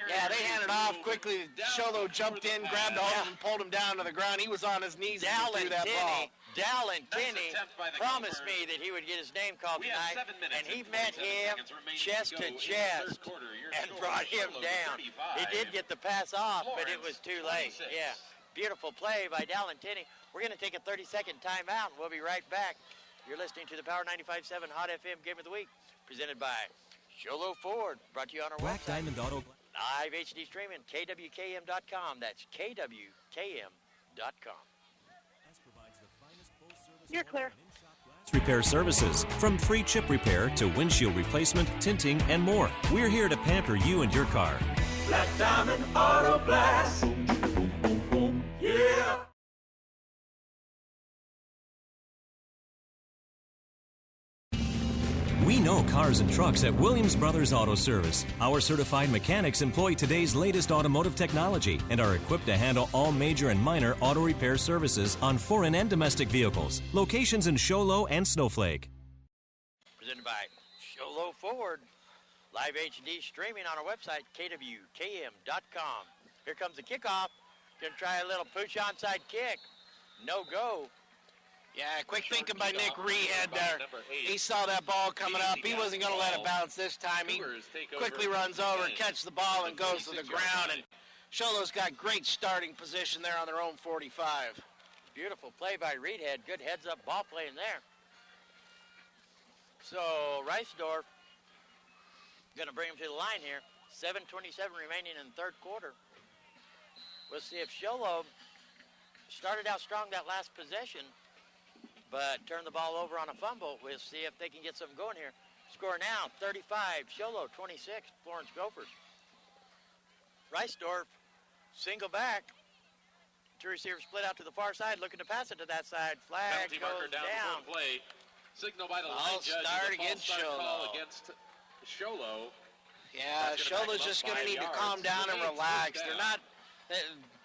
S3: yeah, they handed off quickly. Sholo jumped in, grabbed hold of him, pulled him down to the ground. He was on his knees and threw that ball.
S1: Dallin Tinney promised me that he would get his name called tonight, and he met him chest to chest and brought him down. He did get the pass off, but it was too late. Yeah, beautiful play by Dallin Tinney. We're going to take a 30-second timeout, and we'll be right back. You're listening to the Power 95.7 Hot FM Game of the Week, presented by Sholo Ford, brought to you on our
S6: Black
S1: website.
S6: Diamond Auto.
S1: Live HD streaming, KWKM.com. That's KWKM.com.
S11: You're clear.
S6: Repair services, from free chip repair to windshield replacement, tinting, and more. We're here to pamper you and your car.
S7: Black Diamond Auto Blast. Yeah.
S6: We know cars and trucks at Williams Brothers Auto Service. Our certified mechanics employ today's latest automotive technology and are equipped to handle all major and minor auto repair services on foreign and domestic vehicles. Locations in Sholo and Snowflake.
S1: Presented by Sholo Ford. Live HD streaming on our website, KWKM.com. Here comes the kickoff. Going to try a little push onside kick. No go.
S3: Yeah, quick thinking by Nick Rehead there. He saw that ball coming up. He wasn't going to let it bounce this time. He quickly runs over, catches the ball, and goes to the ground. And Sholo's got great starting position there on their own 45.
S1: Beautiful play by Rehead. Good heads-up ball play in there. So Reisdorf going to bring him to the line here. 7:27 remaining in the third quarter. We'll see if Sholo started out strong that last possession, but turned the ball over on a fumble. We'll see if they can get something going here. Score now, 35, Sholo 26, Florence Gophers. Reisdorf, single back. Two receivers split out to the far side, looking to pass it to that side. Flag
S2: penalty
S1: goes
S2: marker down
S1: down.
S2: before play. Signal by the line
S3: False
S2: judge.
S3: start
S2: False
S3: against
S2: start
S3: Sholo.
S2: call against Sholo.
S3: Yeah, Sholo's just going to need to calm down and relax.
S2: Down.
S3: They're not.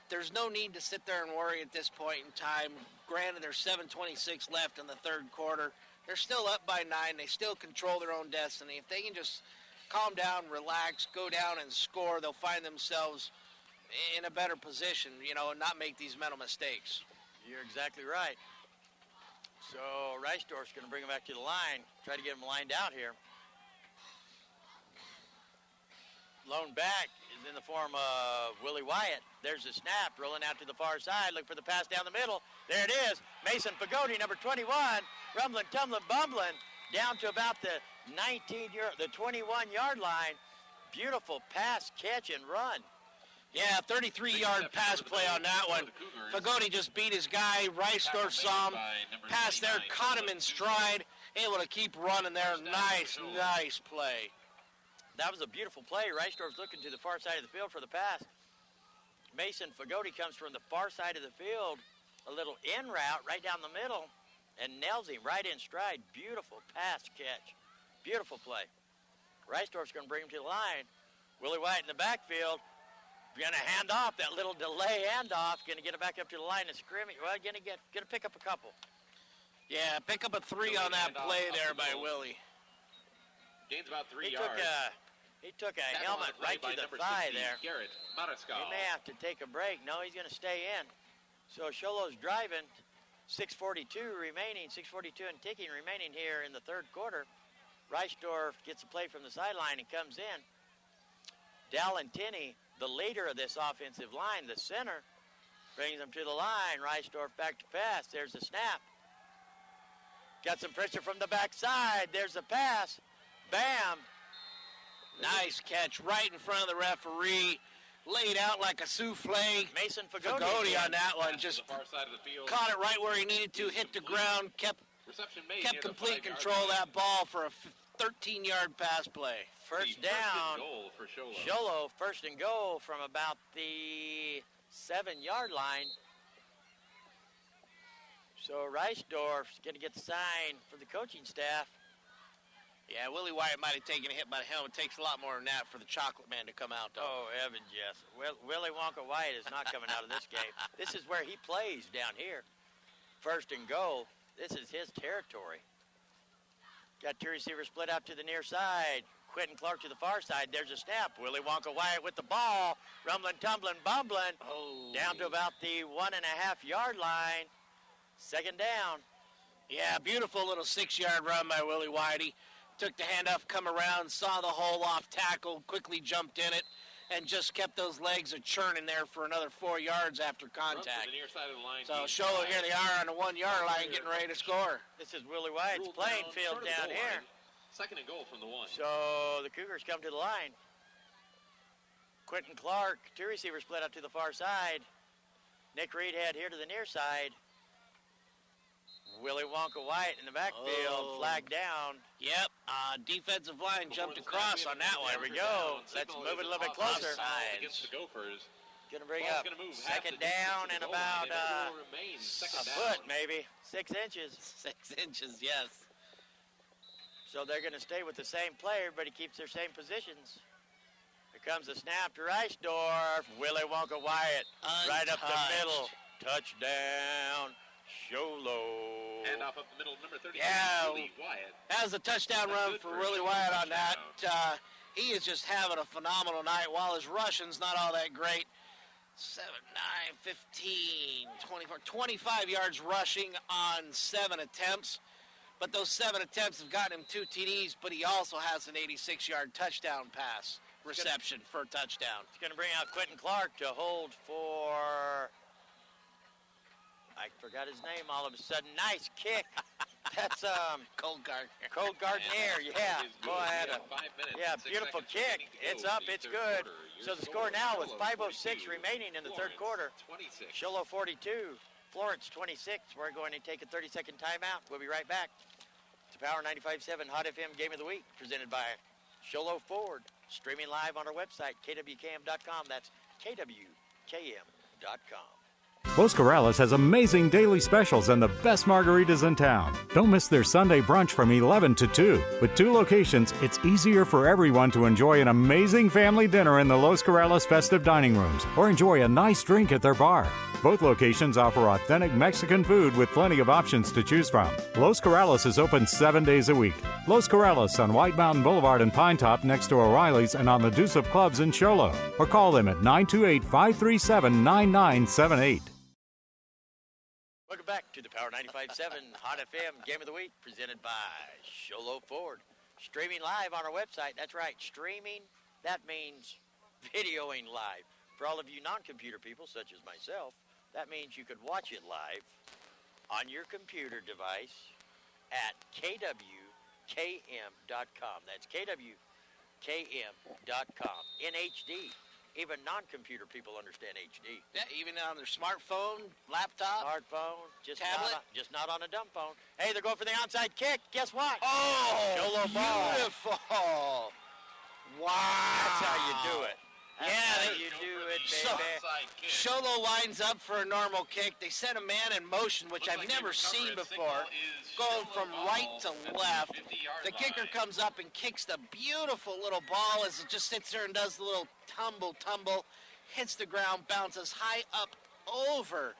S3: There's no need to sit there and worry at this point in time. Granted, there's 7:26 left in the third quarter. They're still up by 9. They still control their own destiny. If they can just calm down, relax, go down and score, they'll find themselves in a better position, and not make these mental mistakes.
S1: You're exactly right. So Reisdorf's going to bring him back to the line, try to get him lined out here. Lone back is in the form of Willie Wyatt. There's the snap, rolling out to the far side. Look for the pass down the middle. There it is. Mason Pagodi, number 21, rumbling, tumbling, bumbling, down to about the 21-yard line. Beautiful pass, catch, and run.
S3: Yeah, 33-yard pass play on that one. Pagodi just beat his guy. Reisdorf saw him. Pass there, caught him in stride. Able to keep running there. Nice play.
S1: That was a beautiful play. Reisdorf's looking to the far side of the field for the pass. Mason Fagodi comes from the far side of the field, a little in route right down the middle, and nails him right in stride. Beautiful pass catch. Beautiful play. Reisdorf's going to bring him to the line. Willie White in the backfield. Going to hand off, that little delay handoff. Going to get it back up to the line of scrimmage. Well, going to pick up a couple.
S3: Yeah, pick up a 3 on that play there by Willie.
S2: Gains about 3 yards.
S1: He took a helmet right to the thigh there.
S2: Garrett Mariscal.
S1: He may have to take a break. No, he's going to stay in. So Sholo's driving. 6:42 remaining, 6:42 and ticking remaining here in the third quarter. Reisdorf gets a play from the sideline and comes in. Dallin Tinney, the leader of this offensive line, the center, brings him to the line. Reisdorf back to pass. There's the snap. Got some pressure from the backside. There's the pass. Bam.
S3: Nice catch right in front of the referee. Laid out like a souffle.
S1: Mason
S3: Fagodi on that one. Just
S2: far side of the field.
S3: Caught it right where he needed to. Hit the ground. Kept complete control of that ball for a 13-yard pass play.
S1: First down.
S2: Goal for
S1: Sholo, first and goal from about the 7-yard line. So Reisdorf's going to get the sign for the coaching staff.
S3: Yeah, Willie Wyatt might have taken a hit by the helmet. It takes a lot more than that for the Chocolate Man to come out, though.
S1: Oh, heavens, yes. Willie Wonka Wyatt is not coming out of this game. This is where he plays down here. First and goal. This is his territory. Got two receivers split out to the near side. Quentin Clark to the far side. There's a snap. Willie Wonka Wyatt with the ball. Rumbling, tumbling, bumbling.
S3: Oh.
S1: Down to about the 1.5-yard line. Second down.
S3: Yeah, beautiful little 6-yard run by Willie Wyatt. He took the handoff, come around, saw the hole off tackle, quickly jumped in it, and just kept those legs churning there for another 4 yards after contact.
S2: The near side of the line.
S3: So Sholo, here they are on the 1-yard line getting ready to score.
S1: This is Willie Wyatt's playing field down here.
S2: Second and goal from the 1.
S1: So the Cougars come to the line. Quentin Clark, two receivers split out to the far side. Nick Reedhead here to the near side. Willie Wonka Wyatt in the backfield, flag down.
S3: Yep, defensive line jumped across on that one.
S1: There we go. Let's move it a little bit closer.
S2: Against the Gophers.
S1: Going to bring up second down and about a foot, maybe. 6 inches.
S3: 6 inches, yes.
S1: So they're going to stay with the same play. Everybody keeps their same positions. Here comes the snap to Reisdorf. Willie Wonka Wyatt right up the middle. Touchdown, Sholo.
S2: And off up the middle, number 33, Willie Wyatt.
S3: That was a touchdown run for Willie Wyatt on that. He is just having a phenomenal night. While his rushing's not all that great, 7, 9, 15, 24, 25 yards rushing on 7 attempts. But those 7 attempts have gotten him 2 TDs, but he also has an 86-yard touchdown pass reception for a touchdown.
S1: It's going to bring out Quentin Clark to hold for, I forgot his name all of a sudden. Nice kick. That's
S3: Colt Gardner.
S1: Colt Gardner, yeah. Boy, I had a beautiful kick. It's up, it's good. So the score now with 5:06 remaining in the third quarter. Sholo 42, Florence 26. We're going to take a 30-second timeout. We'll be right back. It's Power 95.7 Hot FM Game of the Week presented by Sholo Ford. Streaming live on our website, kwkm.com. That's kwkm.com.
S4: Los Corrales has amazing daily specials and the best margaritas in town. Don't miss their Sunday brunch from 11 to 2. With 2 locations, it's easier for everyone to enjoy an amazing family dinner in the Los Corrales festive dining rooms or enjoy a nice drink at their bar. Both locations offer authentic Mexican food with plenty of options to choose from. Los Corrales is open 7 days a week. Los Corrales on White Mountain Boulevard in Pinetop next to O'Reilly's and on the Deuce of Clubs in Sholo. Or call them at 928-537-9978.
S1: Welcome back to the Power 95.7 Hot FM Game of the Week presented by Sholo Ford. Streaming live on our website. That's right, streaming. That means videoing live. For all of you non-computer people, such as myself, that means you could watch it live on your computer device at kwkm.com. That's kwkm.com in HD. Even non-computer people understand HD.
S3: Yeah, even on their smartphone, laptop,
S1: smartphone,
S3: tablet.
S1: Just not on a dumb phone. Hey, they're going for the onside kick. Guess what?
S3: Oh,
S1: Sholo ball.
S3: beautiful. Wow.
S1: That's how you do it. That's how you do it, baby.
S3: Sholo lines up for a normal kick. They set a man in motion, which I've never seen before, going from right to left. The kicker comes up and kicks the beautiful little ball as it just sits there and does the little tumble, hits the ground, bounces high up over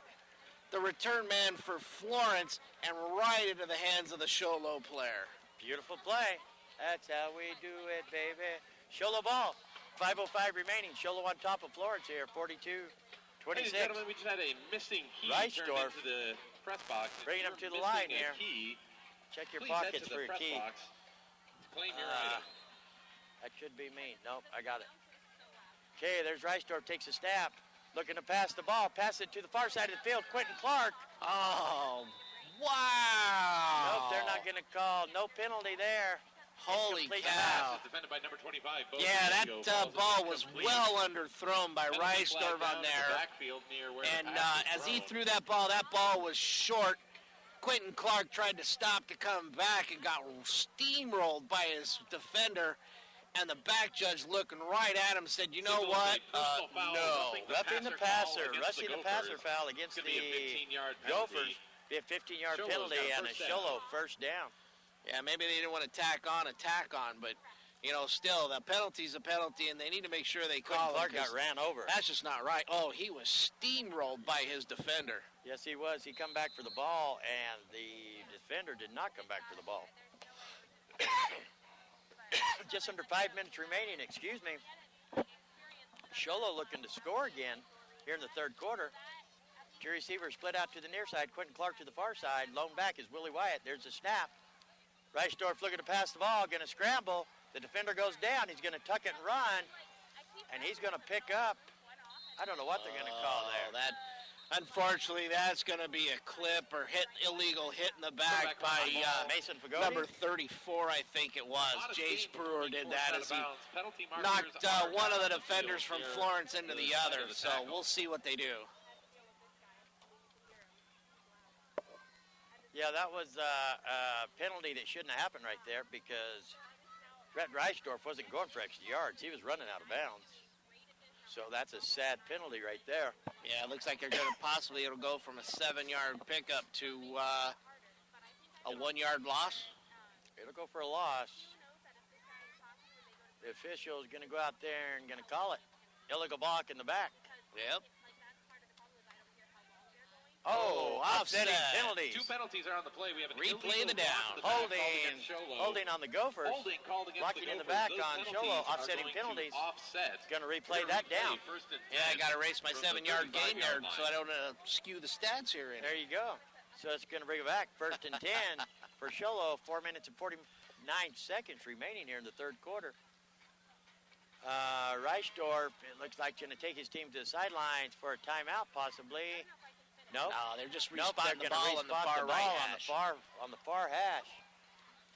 S3: the return man for Florence and right into the hands of the Sholo player.
S1: Beautiful play. That's how we do it, baby. Sholo ball. 5:05 remaining. Sholo on top of Florence here, 42-26.
S2: Ladies and gentlemen, we just had a missing key turned into the press box.
S1: Bringing him to the line here.
S2: Key.
S1: Check your
S2: Please
S1: pockets
S2: head to
S1: for
S2: the
S1: your key.
S2: press box to claim your item.
S1: That should be me. Nope, I got it. Okay, there's Reisdorf, takes a snap. Looking to pass the ball. Pass it to the far side of the field. Quentin Clark.
S3: Oh, wow.
S1: Nope, they're not going to call. No penalty there.
S3: Holy
S1: Incomplete
S3: cow.
S1: pass.
S2: Defended by number 25.
S3: Yeah, that ball was well underthrown by Reisdorf on there. And as he threw that ball was short. Quentin Clark tried to stop to come back and got steamrolled by his defender. And the back judge looking right at him said, you know what? No.
S1: Roughing the passer foul against the Gophers. Be a 15-yard penalty and a Sholo first down.
S3: Yeah, maybe they didn't want to tack on, but, you know, still, the penalty's a penalty, and they need to make sure they call it.
S1: Clark got ran over.
S3: That's just not right. Oh, he was steamrolled by his defender.
S1: Yes, he was. He come back for the ball, and the defender did not come back for the ball. Just under 5 minutes remaining, excuse me. Sholo looking to score again here in the third quarter. Two receivers split out to the near side. Quentin Clark to the far side. Lone back is Willie Wyatt. There's a snap. Reisdorf looking to pass the ball, going to scramble. The defender goes down. He's going to tuck it and run, and he's going to pick up. I don't know what they're going to call there.
S3: Unfortunately, that's going to be a clip or illegal hit in the back by
S1: Mason Fagodi.
S3: Number 34, I think it was. Jace Brewer did that as he knocked one of the defenders from Florence into the other. So we'll see what they do.
S1: Yeah, that was a penalty that shouldn't have happened right there because Brett Reisdorf wasn't going for extra yards. He was running out of bounds. So that's a sad penalty right there.
S3: Yeah, it looks like they're going to it'll go from a 7-yard pickup to a 1-yard loss.
S1: It'll go for a loss. The official is going to go out there and going to call it. Illegal block in the back.
S3: Yep.
S1: Offsetting penalties.
S2: 2 penalties are on the play. We have an
S3: replay the down.
S1: Holding on the Gophers.
S2: Holding called against
S1: blocking
S2: the
S1: in the
S2: Gophers.
S1: back on Sholo. Offsetting penalties.
S2: Offset.
S1: Going to replay that down.
S3: Yeah, I got to race my 7-yard gain there so I don't skew the stats here.
S1: There you go. So it's going to bring it back. 1st and 10 for Sholo. 4 minutes and 49 seconds remaining here in the third quarter. Reichdorf, it looks like, going to take his team to the sidelines for a timeout, possibly. Nope.
S3: No, they're just respotting the ball on the far right hash.
S1: On the far hash.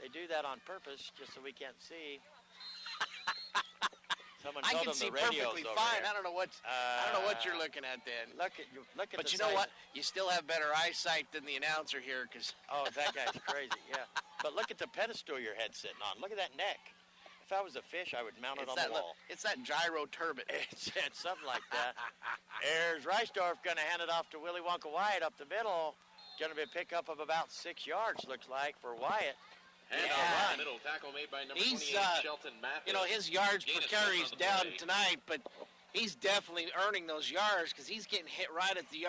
S1: They do that on purpose, just so we can't see. Someone
S3: I
S1: told
S3: can
S1: them
S3: see
S1: the radio's
S3: perfectly
S1: over
S3: fine.
S1: there.
S3: I don't know what you're looking at, Dan.
S1: Look at.
S3: But
S1: the
S3: you know
S1: size.
S3: what? You still have better eyesight than the announcer here, because.
S1: Oh, that guy's crazy. Yeah. But look at the pedestal your head's sitting on. Look at that neck. If I was a fish, I would mount it on the wall.
S3: It's that gyro turbot.
S1: It's something like that. There's Reichdorf going to hand it off to Willie Wonka Wyatt up the middle. Going to be a pickup of about 6 yards, looks like, for Wyatt.
S2: Middle tackle made by number 28, Shelton Mathis.
S3: You know, his yards per carry is down tonight, but he's definitely earning those yards because he's getting hit right at the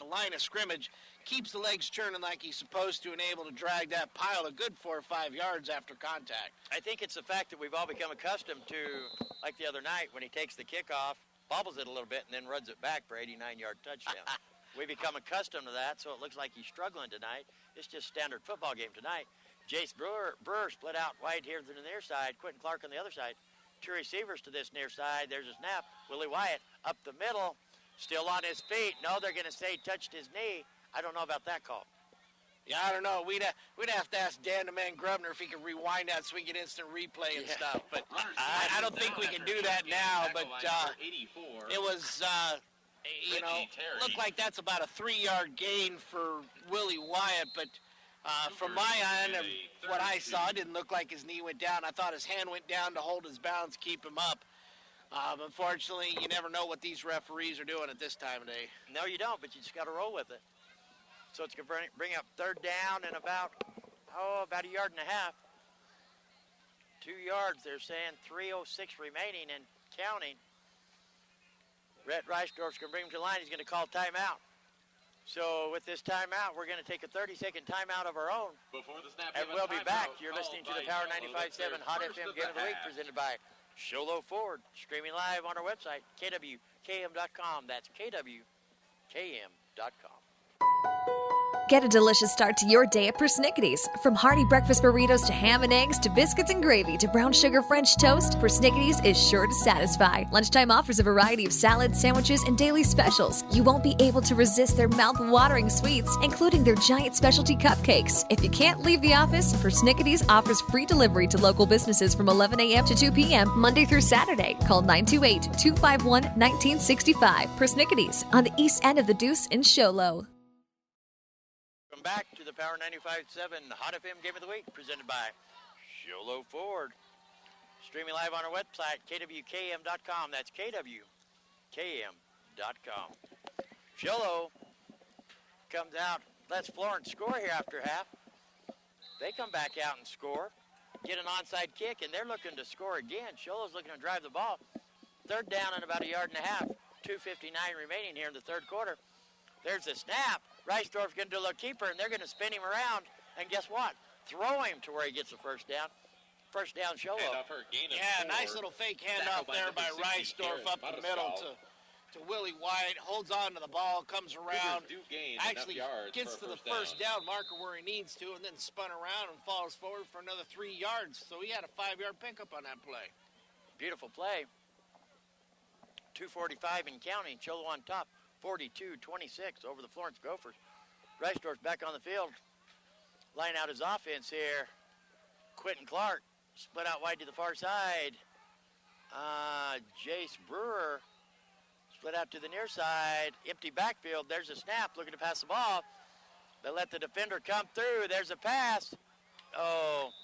S3: line of scrimmage. Keeps the legs churning like he's supposed to and able to drag that pile a good 4 or 5 yards after contact.
S1: I think it's the fact that we've all become accustomed to, like the other night, when he takes the kickoff, bobbles it a little bit, and then runs it back for 89-yard touchdown. We become accustomed to that, so it looks like he's struggling tonight. It's just standard football game tonight. Jace Brewer split out wide here to the near side. Quentin Clark on the other side. 2 receivers to this near side. There's a snap. Willie Wyatt up the middle, still on his feet. No, they're going to say touched his knee. I don't know about that call.
S3: Yeah, I don't know. We'd have to ask Dan the Man Grubner if he could rewind that so we get instant replay and stuff. But I don't think we can do that now. But it was, looked like that's about a 3-yard gain for Willie Wyatt. But from my end of what I saw, it didn't look like his knee went down. I thought his hand went down to hold his balance, keep him up. Unfortunately, you never know what these referees are doing at this time of day.
S1: No, you don't, but you just got to roll with it. So it's going to bring up 3rd down and about a yard and a half. 2 yards, they're saying. 3:06 remaining and counting. Rhett Reichdorf's going to bring him to the line. He's going to call timeout. So with this timeout, we're going to take a 30-second timeout of our own.
S2: Before the snap,
S1: and we'll be back. You're listening to the Power 95.7 Hot FM Game of the Week presented by Sholo Ford. Streaming live on our website, kwkm.com. That's kwkm.com.
S5: Get a delicious start to your day at Persnickity's. From hearty breakfast burritos to ham and eggs to biscuits and gravy to brown sugar French toast, Persnickity's is sure to satisfy. Lunchtime offers a variety of salads, sandwiches, and daily specials. You won't be able to resist their mouth-watering sweets, including their giant specialty cupcakes. If you can't leave the office, Persnickity's offers free delivery to local businesses from 11 a.m. to 2 p.m. Monday through Saturday. Call 928-251-1965. Persnickity's on the east end of the Deuce in Sholo.
S1: Welcome back to the Power 95.7 Hot FM Game of the Week, presented by Sholo Ford. Streaming live on our website, kwkm.com. That's kwkm.com. Sholo comes out, lets Florence score here after half. They come back out and score, get an onside kick, and they're looking to score again. Sholo's looking to drive the ball. 3rd down and about a yard and a half. 2:59 remaining here in the third quarter. There's a snap. Reichdorf's going to do a little keeper, and they're going to spin him around. And guess what? Throw him to where he gets the first down. First down, Sholo.
S3: Yeah, nice little fake handoff there by Reichdorf up the middle to Willie Wyatt. Holds on to the ball, comes around, actually gets to the first down marker where he needs to, and then spun around and falls forward for another 3 yards. So he had a 5-yard pickup on that play.
S1: Beautiful play. 2:45 and counting. Sholo on top. 42-26 over the Florence Gophers. Reichdorf's back on the field. Line out his offense here. Quentin Clark split out wide to the far side. Jace Brewer split out to the near side. Empty backfield. There's a snap. Looking to pass the ball. They let the defender come through. There's a pass. Oh,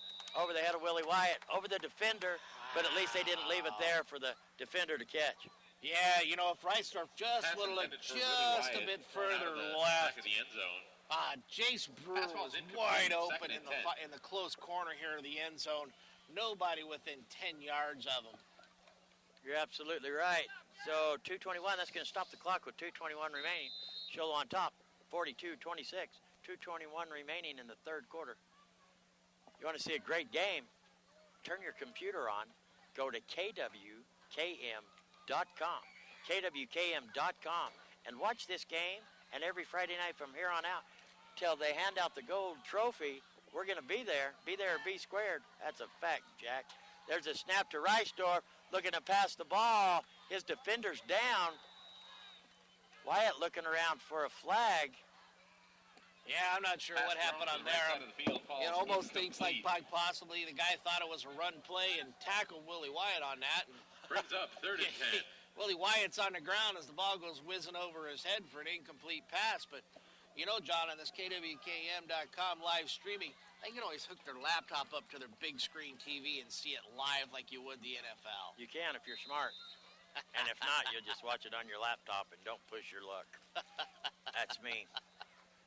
S1: over the head of Willie Wyatt. Over the defender. But at least they didn't leave it there for the defender to catch.
S3: Yeah, you know, if Reichdorf just would have looked just a bit further left. Jace Brewer was wide open in the close corner here of the end zone. Nobody within 10 yards of him.
S1: You're absolutely right. So 2:21, that's going to stop the clock with 2:21 remaining. Sholo on top, 42-26, 2:21 remaining in the third quarter. You want to see a great game? Turn your computer on. Go to KWKM.com. KWKM.com. And watch this game and every Friday night from here on out till they hand out the gold trophy. We're going to be there. Be there or be squared. That's a fact, Jack. There's a snap to Reisdorf, looking to pass the ball. His defender's down. Wyatt looking around for a flag.
S3: Yeah, I'm not sure what happened on there. It almost thinks like possibly the guy thought it was a run play and tackled Willie Wyatt on that. And
S2: brings up 3rd and 10.
S3: Willie Wyatt's on the ground as the ball goes whizzing over his head for an incomplete pass. But, you know, John, on this KWKM.com live streaming, they can always hook their laptop up to their big screen TV and see it live like you would the NFL.
S1: You can if you're smart. And if not, you'll just watch it on your laptop and don't push your luck. That's me.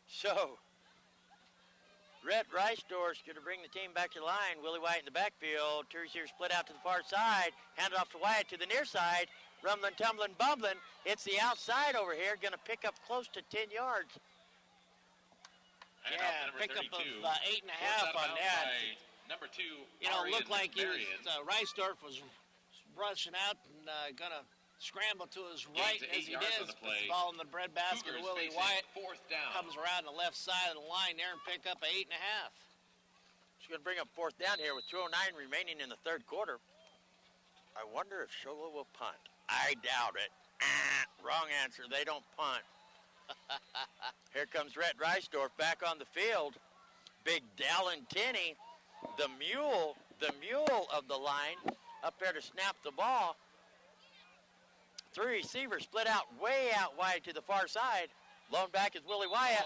S1: So, Rhett Reisdorf's going to bring the team back to the line. Willie Wyatt in the backfield. Two receivers split out to the far side. Hand it off to Wyatt to the near side. Rumbling, tumbling, bumbling. It's the outside over here. Going to pick up close to 10 yards.
S3: Yeah, pick up of 8.5 on that.
S2: Number 2,
S3: you know, looked like Reisdorf was rushing out and going to scramble to his right as he did. Puts the ball in the breadbasket. Willie Wyatt comes around the left side of the line there and pick up 8.5.
S1: She's going to bring up 4th down here with 2:09 remaining in the third quarter. I wonder if Shola will punt. I doubt it. Wrong answer. They don't punt. Here comes Rhett Reisdorf back on the field. Big Dallin Tinney, the mule of the line, up there to snap the ball. 3 receivers split out way out wide to the far side. Lone back is Willie Wyatt.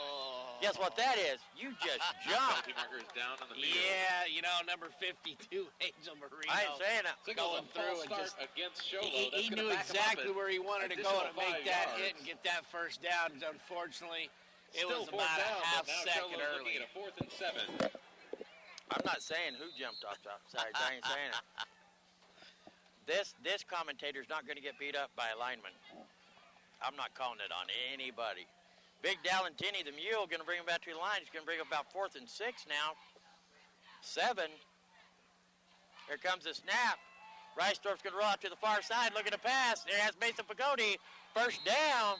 S1: Guess what that is? You just jumped.
S2: Down on the field.
S3: Yeah, you know, number 52, Angel Marino.
S1: I ain't saying it.
S3: Going through and just
S2: against Sholo.
S3: He knew exactly where he wanted to go to make that hit and get that first down. Unfortunately, it was about a half second early.
S2: At a 4th and 7.
S1: I'm not saying who jumped off the outside. I ain't saying it. This commentator's not going to get beat up by a lineman. I'm not calling it on anybody. Big Dallin Tinney, the mule, going to bring him back to the line. He's going to bring up about 4th and 6 now. 7. Here comes the snap. Reisdorf's going to roll out to the far side, looking to pass. There has Mason Pagodi. First down.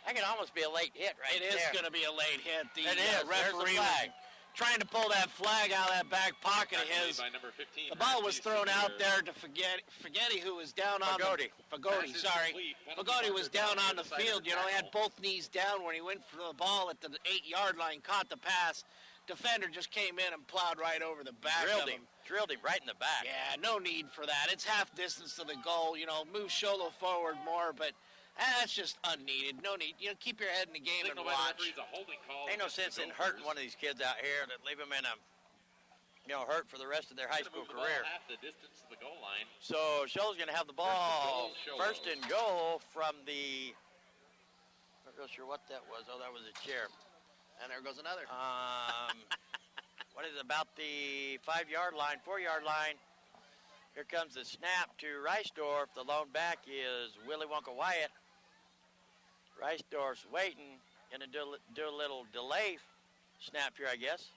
S1: That could almost be a late hit right there.
S3: It is going to be a late hit. The
S1: referee
S3: was trying to pull that flag out of that back pocket of his.
S2: By number 15,
S3: the ball was thrown out there to Fagodi, who was down on Fagodi, sorry. Fagodi was down on the field. You know, he had both knees down when he went for the ball at the 8-yard line, caught the pass. Defender just came in and plowed right over the back of him.
S1: Drilled him right in the back.
S3: Yeah, no need for that. It's half distance to the goal. You know, move Sholo forward more, but that's just unneeded. No need. You know, keep your head in the game and watch.
S1: Ain't no sense in hurting one of these kids out here that leave them in a, hurt for the rest of their high school career.
S2: Half the distance to the goal line.
S1: So Sholo's going to have the ball first and goal from the. I'm not real sure what that was. Oh, that was a chair.
S3: And there goes another.
S1: What is it, about the 5-yard line, 4-yard line? Here comes the snap to Reisdorf. The lone back is Willie Wonka Wyatt. Reisdorf's waiting. Going to do a little delay snap here, I guess.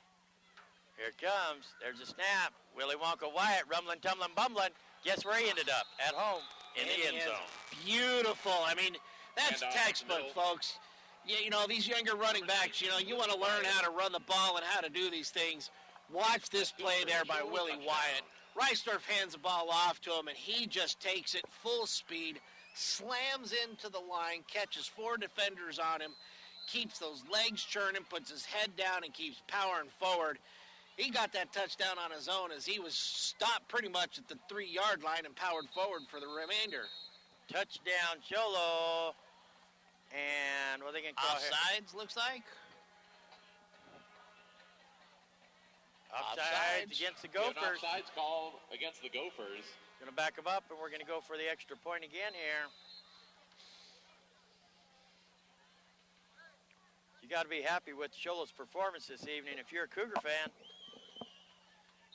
S1: Here it comes. There's a snap. Willie Wonka Wyatt rumbling, tumbling, bumbling. Guess where he ended up? At home in the end zone.
S3: Beautiful. I mean, that's textbook, folks. Yeah, you know, these younger running backs, you know, you want to learn how to run the ball and how to do these things. Watch this play there by Willie Wyatt. Reisdorf hands the ball off to him, and he just takes it full speed, slams into the line, catches 4 defenders on him, keeps those legs churning, puts his head down, and keeps powering forward. He got that touchdown on his own as he was stopped pretty much at the 3-yard line and powered forward for the remainder.
S1: Touchdown, Sholo. And what are they going to call
S3: offsides, looks like.
S1: Offsides against the Gophers.
S2: Offsides called against the Gophers.
S1: Going to back them up, and we're going to go for the extra point again here. You got to be happy with Sholo's performance this evening if you're a Cougar fan.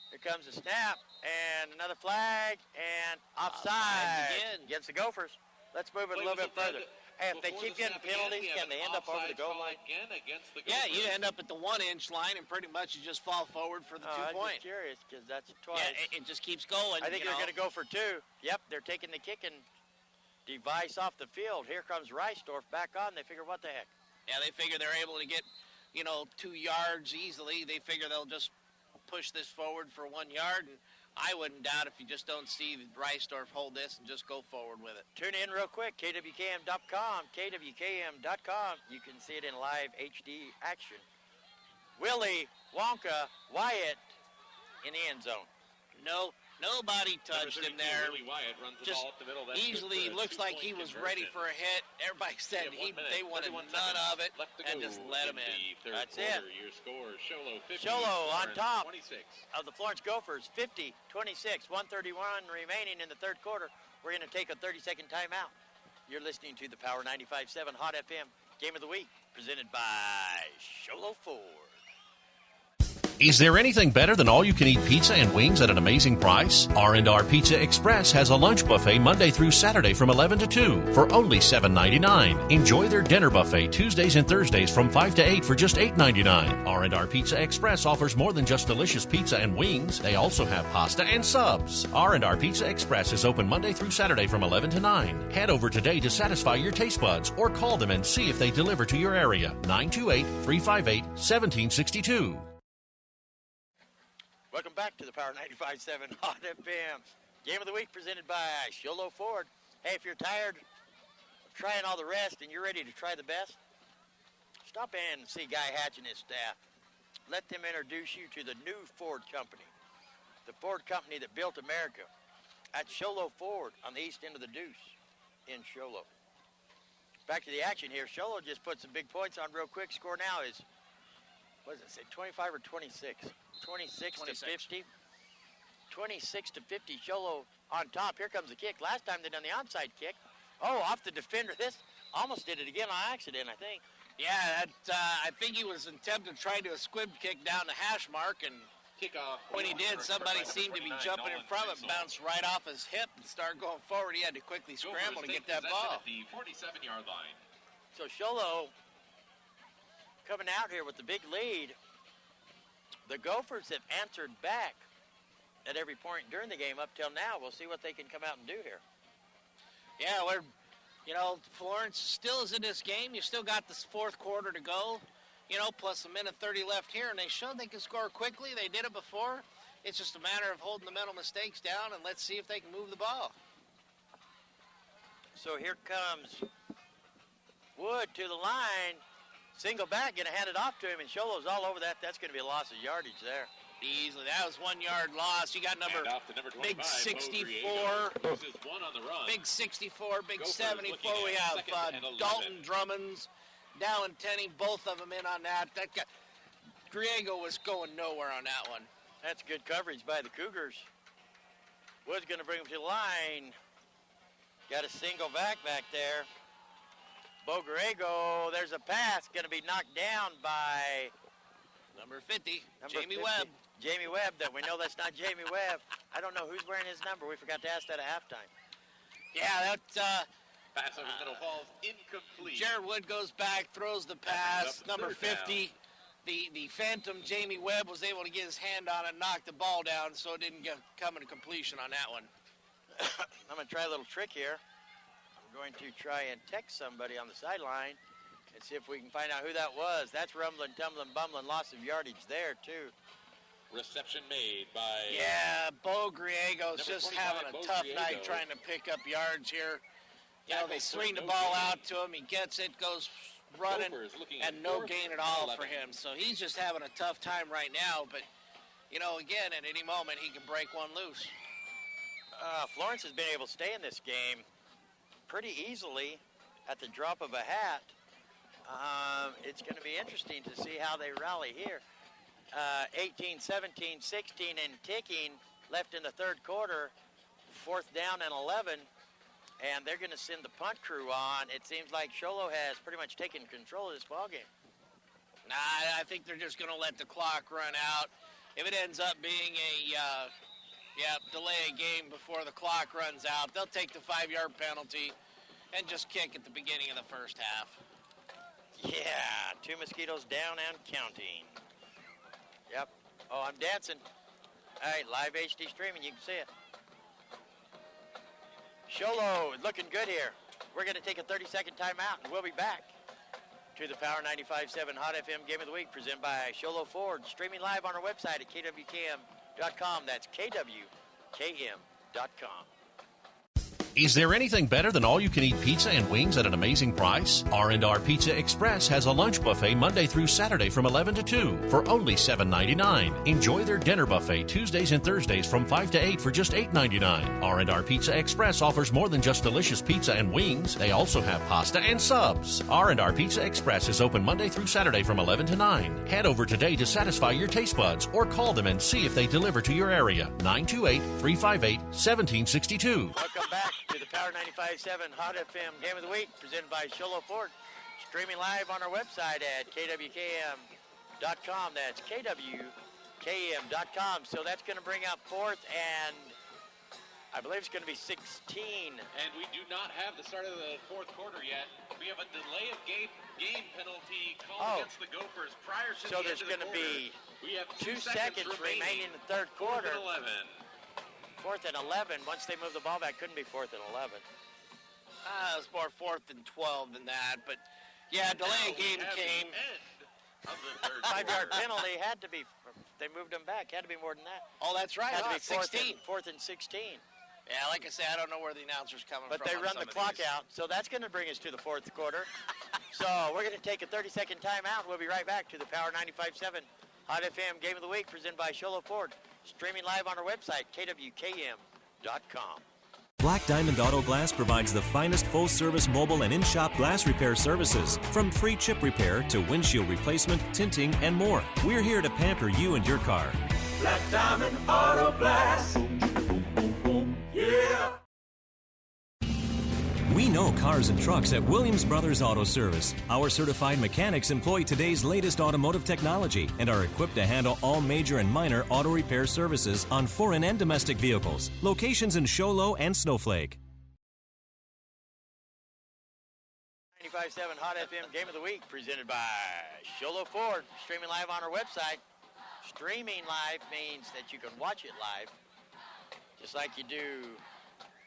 S1: Here comes the snap, and another flag, and offside against the Gophers. Let's move it a little bit further. Hey, if they keep getting penalties, can they end up over the goal line?
S3: Yeah, you end up at the 1-inch line, and pretty much you just fall forward for the 2 point.
S1: I'm just curious, because that's twice.
S3: Yeah, it just keeps going.
S1: I think they're going to go for 2. Yep, they're taking the kicking device off the field. Here comes Reisdorf back on. They figure, what the heck?
S3: Yeah, they figure they're able to get, 2 yards easily. They figure they'll just push this forward for 1 yard, and I wouldn't doubt if you just don't see Reisdorf hold this and just go forward with it.
S1: Tune in real quick, kwkm.com, kwkm.com. You can see it in live HD action. Willie Wonka Wyatt in the end zone.
S3: Nobody touched him there.
S2: Willie Wyatt runs the
S3: Just
S2: ball up the middle.
S3: easily looks like he was ready for a hit. Everybody said they wanted none of it and just let him in.
S1: That's it.
S2: Your score, Sholo 50.
S1: Sholo on top
S2: 26.
S1: of the Florence Gophers, 50-26, 131 remaining in the third quarter. We're going to take a 30-second timeout. You're listening to the Power 95.7 Hot FM Game of the Week, presented by Sholo Ford.
S8: Is there anything better than all-you-can-eat pizza and wings at an amazing price? R&R Pizza Express has a lunch buffet Monday through Saturday from 11 to 2 for only $7.99. Enjoy their dinner buffet Tuesdays and Thursdays from 5 to 8 for just $8.99. R&R Pizza Express offers more than just delicious pizza and wings. They also have pasta and subs. R&R Pizza Express is open Monday through Saturday from 11 to 9. Head over today to satisfy your taste buds or call them and see if they deliver to your area. 928-358-1762.
S1: Welcome back to the Power 95.7 Hot FM Game of the Week, presented by Sholo Ford. Hey, if you're tired of trying all the rest and you're ready to try the best, stop in and see Guy Hatch and his staff. Let them introduce you to the new Ford company, the Ford company that built America, at Sholo Ford on the east end of the Deuce in Sholo. Back to the action here. Sholo just put some big points on real quick. Score now is, what does it say, 25 or 26? 26 to 50. 26 to 50. Sholo on top. Here comes the kick. Last time they done the onside kick. Oh, off the defender. This almost did it again on accident, I think.
S3: Yeah, I think he was attempting to try to a squib kick down the hash mark, and
S2: kickoff.
S3: When he did, somebody seemed to be jumping in front of it, bounced right off his hip and started going forward. He had to quickly scramble to get that ball.
S2: At the 47-yard line.
S1: So Sholo coming out here with the big lead. The Gophers have answered back at every point during the game up till now. We'll see what they can come out and do here.
S3: Yeah, Florence still is in this game. You still got this fourth quarter to go, plus a minute 30 left here, and they showed they can score quickly. They did it before. It's just a matter of holding the mental mistakes down, and let's see if they can move the ball.
S1: So here comes Wood to the line. Single back, going to hand it off to him, and Sholo's all over that. That's going to be a loss of yardage there.
S3: Easily. That was 1 yard loss. You got number
S2: 25,
S3: big 64.
S2: One on the run.
S3: Big 64, big
S2: Gophers
S3: 74. We have Dalton Drummonds, Dallin Tenney, both of them in on that. That guy, Griego was going nowhere on that one.
S1: That's good coverage by the Cougars. Wood's going to bring him to the line. Got a single back there. Bo Griego, there's a pass, going to be knocked down by
S3: number 50,
S1: Jamie
S3: 50. Webb.
S1: Jamie Webb, that we know that's not Jamie Webb. I don't know who's wearing his number. We forgot to ask that at halftime.
S3: Yeah, that
S2: pass over the middle falls incomplete.
S3: Jared Wood goes back, throws the pass. Number 50, the phantom Jamie Webb was able to get his hand on it, knock the ball down, so it didn't come into completion on that one.
S1: I'm going to try a little trick here. Going to try and text somebody on the sideline and see if we can find out who that was. That's rumbling, tumbling, bumbling, loss of yardage there, too.
S2: Reception made by...
S3: Yeah, Bo Griego's just having a tough night trying to pick up yards here. They swing the ball out to him. He gets it, goes running, and no gain at all for him. So he's just having a tough time right now. But, again, at any moment, he can break one loose.
S1: Florence has been able to stay in this game pretty easily at the drop of a hat. It's going to be interesting to see how they rally here. 18, 17, 16 and ticking left in the third quarter, 4th down and 11, and they're going to send the punt crew on. It seems like Sholo has pretty much taken control of this ballgame.
S3: Nah, I think they're just going to let the clock run out. If it ends up being a delay a game before the clock runs out, they'll take the 5-yard penalty. and just kick at the beginning of the first half.
S1: Yeah, 2 mosquitoes down and counting. Yep. Oh, I'm dancing. All right, live HD streaming. You can see it. Sholo is looking good here. We're going to take a 30-second timeout, and we'll be back to the Power 95.7 Hot FM Game of the Week, presented by Sholo Ford, streaming live on our website at kwkm.com. That's kwkm.com.
S8: Is there anything better than all-you-can-eat pizza and wings at an amazing price? R&R Pizza Express has a lunch buffet Monday through Saturday from 11 to 2 for only $7.99. Enjoy their dinner buffet Tuesdays and Thursdays from 5 to 8 for just $8.99. R&R Pizza Express offers more than just delicious pizza and wings. They also have pasta and subs. R&R Pizza Express is open Monday through Saturday from 11 to 9. Head over today to satisfy your taste buds or call them and see if they deliver to your area. 928-358-1762.
S1: Welcome back to the Power 95.7 Hot FM Game of the Week, presented by Sholo Ford, streaming live on our website at kwkm.com. That's kwkm.com. So that's going to bring up 4th and I believe it's going to be 16.
S2: And we do not have the start of the 4th quarter yet. We have a delay of game penalty called against the Gophers prior to the end of the quarter. So there's going to be
S1: we have 2 seconds remaining in the 3rd quarter. 4th and 11. Once they move the ball back, couldn't be 4th and 11.
S3: It was more 4th and 12 than that, but yeah, delay of game came.
S1: 5-yard penalty had to be. They moved them back. Had to be more than that.
S3: Oh, that's right.
S1: Had to be
S3: 16.
S1: 4th and 16.
S3: Yeah, like I say, I don't know where the announcer's coming
S1: but
S3: from.
S1: But they run the clock out, so that's going to bring us to the 4th quarter. So we're going to take a 30-second timeout. We'll be right back to the Power 95.7 Hot FM Game of the Week, presented by Sholo Ford, streaming live on our website, kwkm.com.
S6: Black Diamond Auto Glass provides the finest full-service mobile and in-shop glass repair services. From free chip repair to windshield replacement, tinting, and more. We're here to pamper you and your car.
S7: Black Diamond Auto Glass. Yeah!
S6: We know cars and trucks at Williams Brothers Auto Service. Our certified mechanics employ today's latest automotive technology and are equipped to handle all major and minor auto repair services on foreign and domestic vehicles. Locations in Sholo and Snowflake.
S1: 95.7 Hot FM Game of the Week, presented by Sholo Ford, streaming live on our website. Streaming live means that you can watch it live, just like you do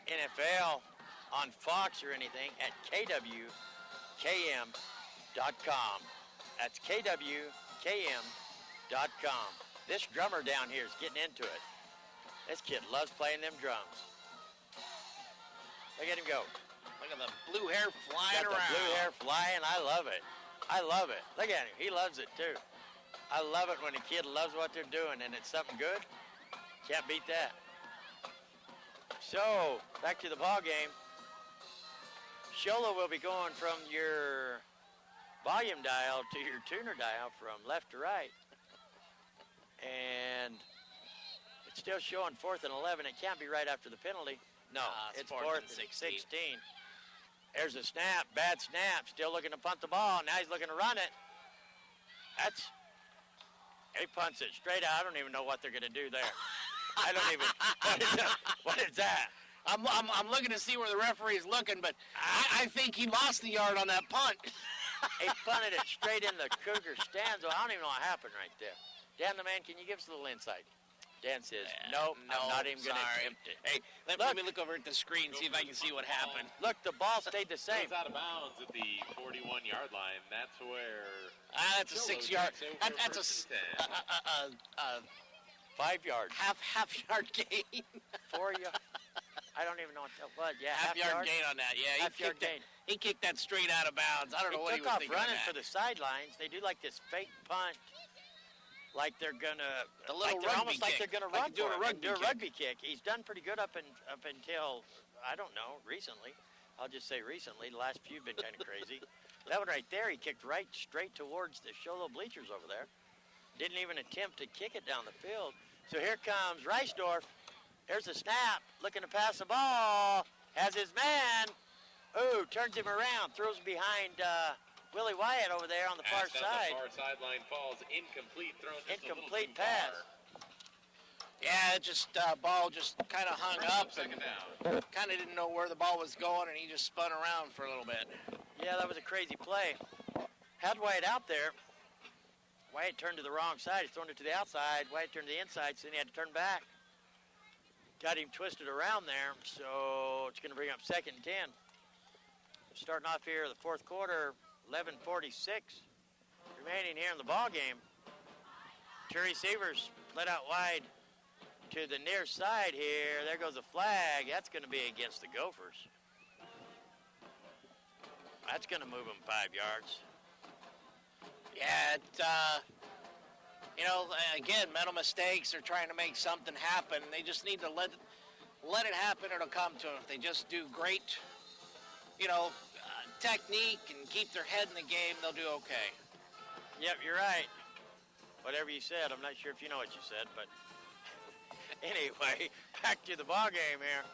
S1: NFL on Fox or anything, at kwkm.com. That's kwkm.com. This drummer down here is getting into it. This kid loves playing them drums. Look at him go.
S3: Look at the blue hair flying
S1: Got
S3: around.
S1: The blue hair flying. I love it. I love it. Look at him. He loves it too. I love it when a kid loves what they're doing and it's something good. Can't beat that. So, back to the ball game. Sholo will be going from your volume dial to your tuner dial from left to right. And it's still showing 4th and 11. It can't be right after the penalty. No, it's 4th and 16. There's a snap, bad snap. Still looking to punt the ball. Now he's looking to run it. He punts it straight out. I don't even know what they're going to do there. I don't even. What is that?
S3: I'm looking to see where the referee is looking, but I think he lost the yard on that punt.
S1: He punted it straight in the Cougar stands. Well, I don't even know what happened right there. Dan the man, can you give us a little insight? Dan says, nope, I'm not even going to attempt it.
S3: Hey, let me look over at the screen, see if I can see what happened.
S1: Look, the ball stayed the same.
S2: It was out of bounds at the 41-yard line. That's where...
S3: that's a 6-yard... That's a
S1: 5-yard.
S3: Half-yard gain.
S1: 4 yards. I don't even know what that was. Yeah,
S3: half-yard gain on that. Yeah,
S1: half-yard gain.
S3: He kicked that straight out of bounds. I don't know what he was thinking.
S1: He took off running for the sidelines. They do like this fake punt, like they're gonna, almost like they're gonna run for it. Do a rugby kick. He's done pretty good up until I don't know recently. I'll just say recently. The last few have been kind of crazy. That one right there, he kicked straight towards the Sholo bleachers over there. Didn't even attempt to kick it down the field. So here comes Reisdorf. There's a snap, looking to pass the ball, has his man. Ooh, turns him around, throws behind Willie Wyatt over there on the far side.
S2: The far sideline falls incomplete, thrown just
S1: incomplete pass.
S3: Yeah, that just ball just kind of hung up and kind of didn't know where the ball was going, and he just spun around for a little bit.
S1: Yeah, that was a crazy play. Had Wyatt out there. Wyatt turned to the wrong side. He's thrown it to the outside. Wyatt turned to the inside, so then he had to turn back. Got him twisted around there, so it's going to bring up 2nd and 10. Starting off here, the fourth quarter, 11:46 remaining here in the ball game. Two receivers split out wide to the near side here. There goes the flag. That's going to be against the Gophers. That's going to move them 5 yards.
S3: Yeah, again, mental mistakes. They're trying to make something happen. They just need to let it happen. It'll come to them. If they just do great, technique and keep their head in the game, they'll do okay.
S1: Yep, you're right. Whatever you said, I'm not sure if you know what you said, but anyway, back to the ball game here.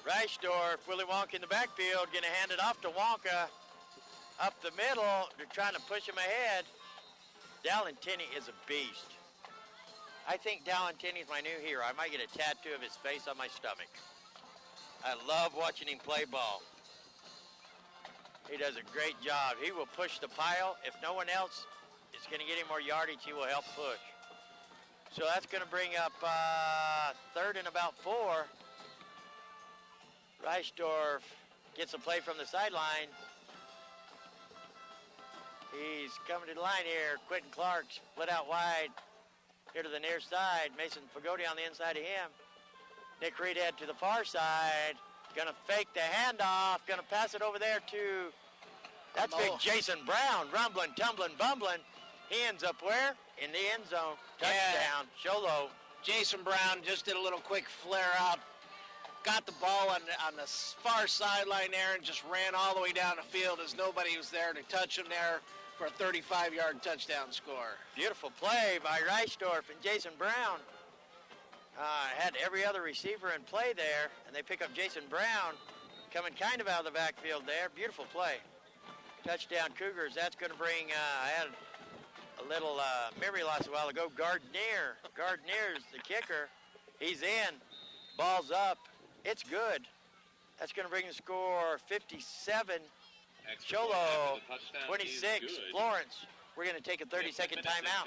S1: Reichdorf, Willie Wonka in the backfield, going to hand it off to Wonka. Up the middle, they're trying to push him ahead. Dallin Tinney is a beast. I think Dallin Tinney is my new hero. I might get a tattoo of his face on my stomach. I love watching him play ball. He does a great job. He will push the pile. If no one else is going to get him more yardage, he will help push. So that's going to bring up 3rd and about 4. Reichdorf gets a play from the sideline. He's coming to the line here. Quentin Clark split out wide here to the near side. Mason Pagodi on the inside of him. Nick Reedhead to the far side. Going to fake the handoff. Going to pass it over there to, that's big Jason Brown. Rumbling, tumbling, bumbling. He ends up where? In the end zone. Touchdown. Sholo.
S3: Jason Brown just did a little quick flare out. Got the ball on the far sideline there and just ran all the way down the field as nobody was there to touch him there for a 35-yard touchdown score.
S1: Beautiful play by Reichdorf and Jason Brown. Had every other receiver in play there, and they pick up Jason Brown coming kind of out of the backfield there. Beautiful play. Touchdown Cougars. That's going to bring, I had a little memory loss a while ago. Gardner. Gardner's the kicker. He's in. Ball's up. It's good. That's going to bring the score 57. Cholo, 26. Florence. We're going to take a 30-second timeout.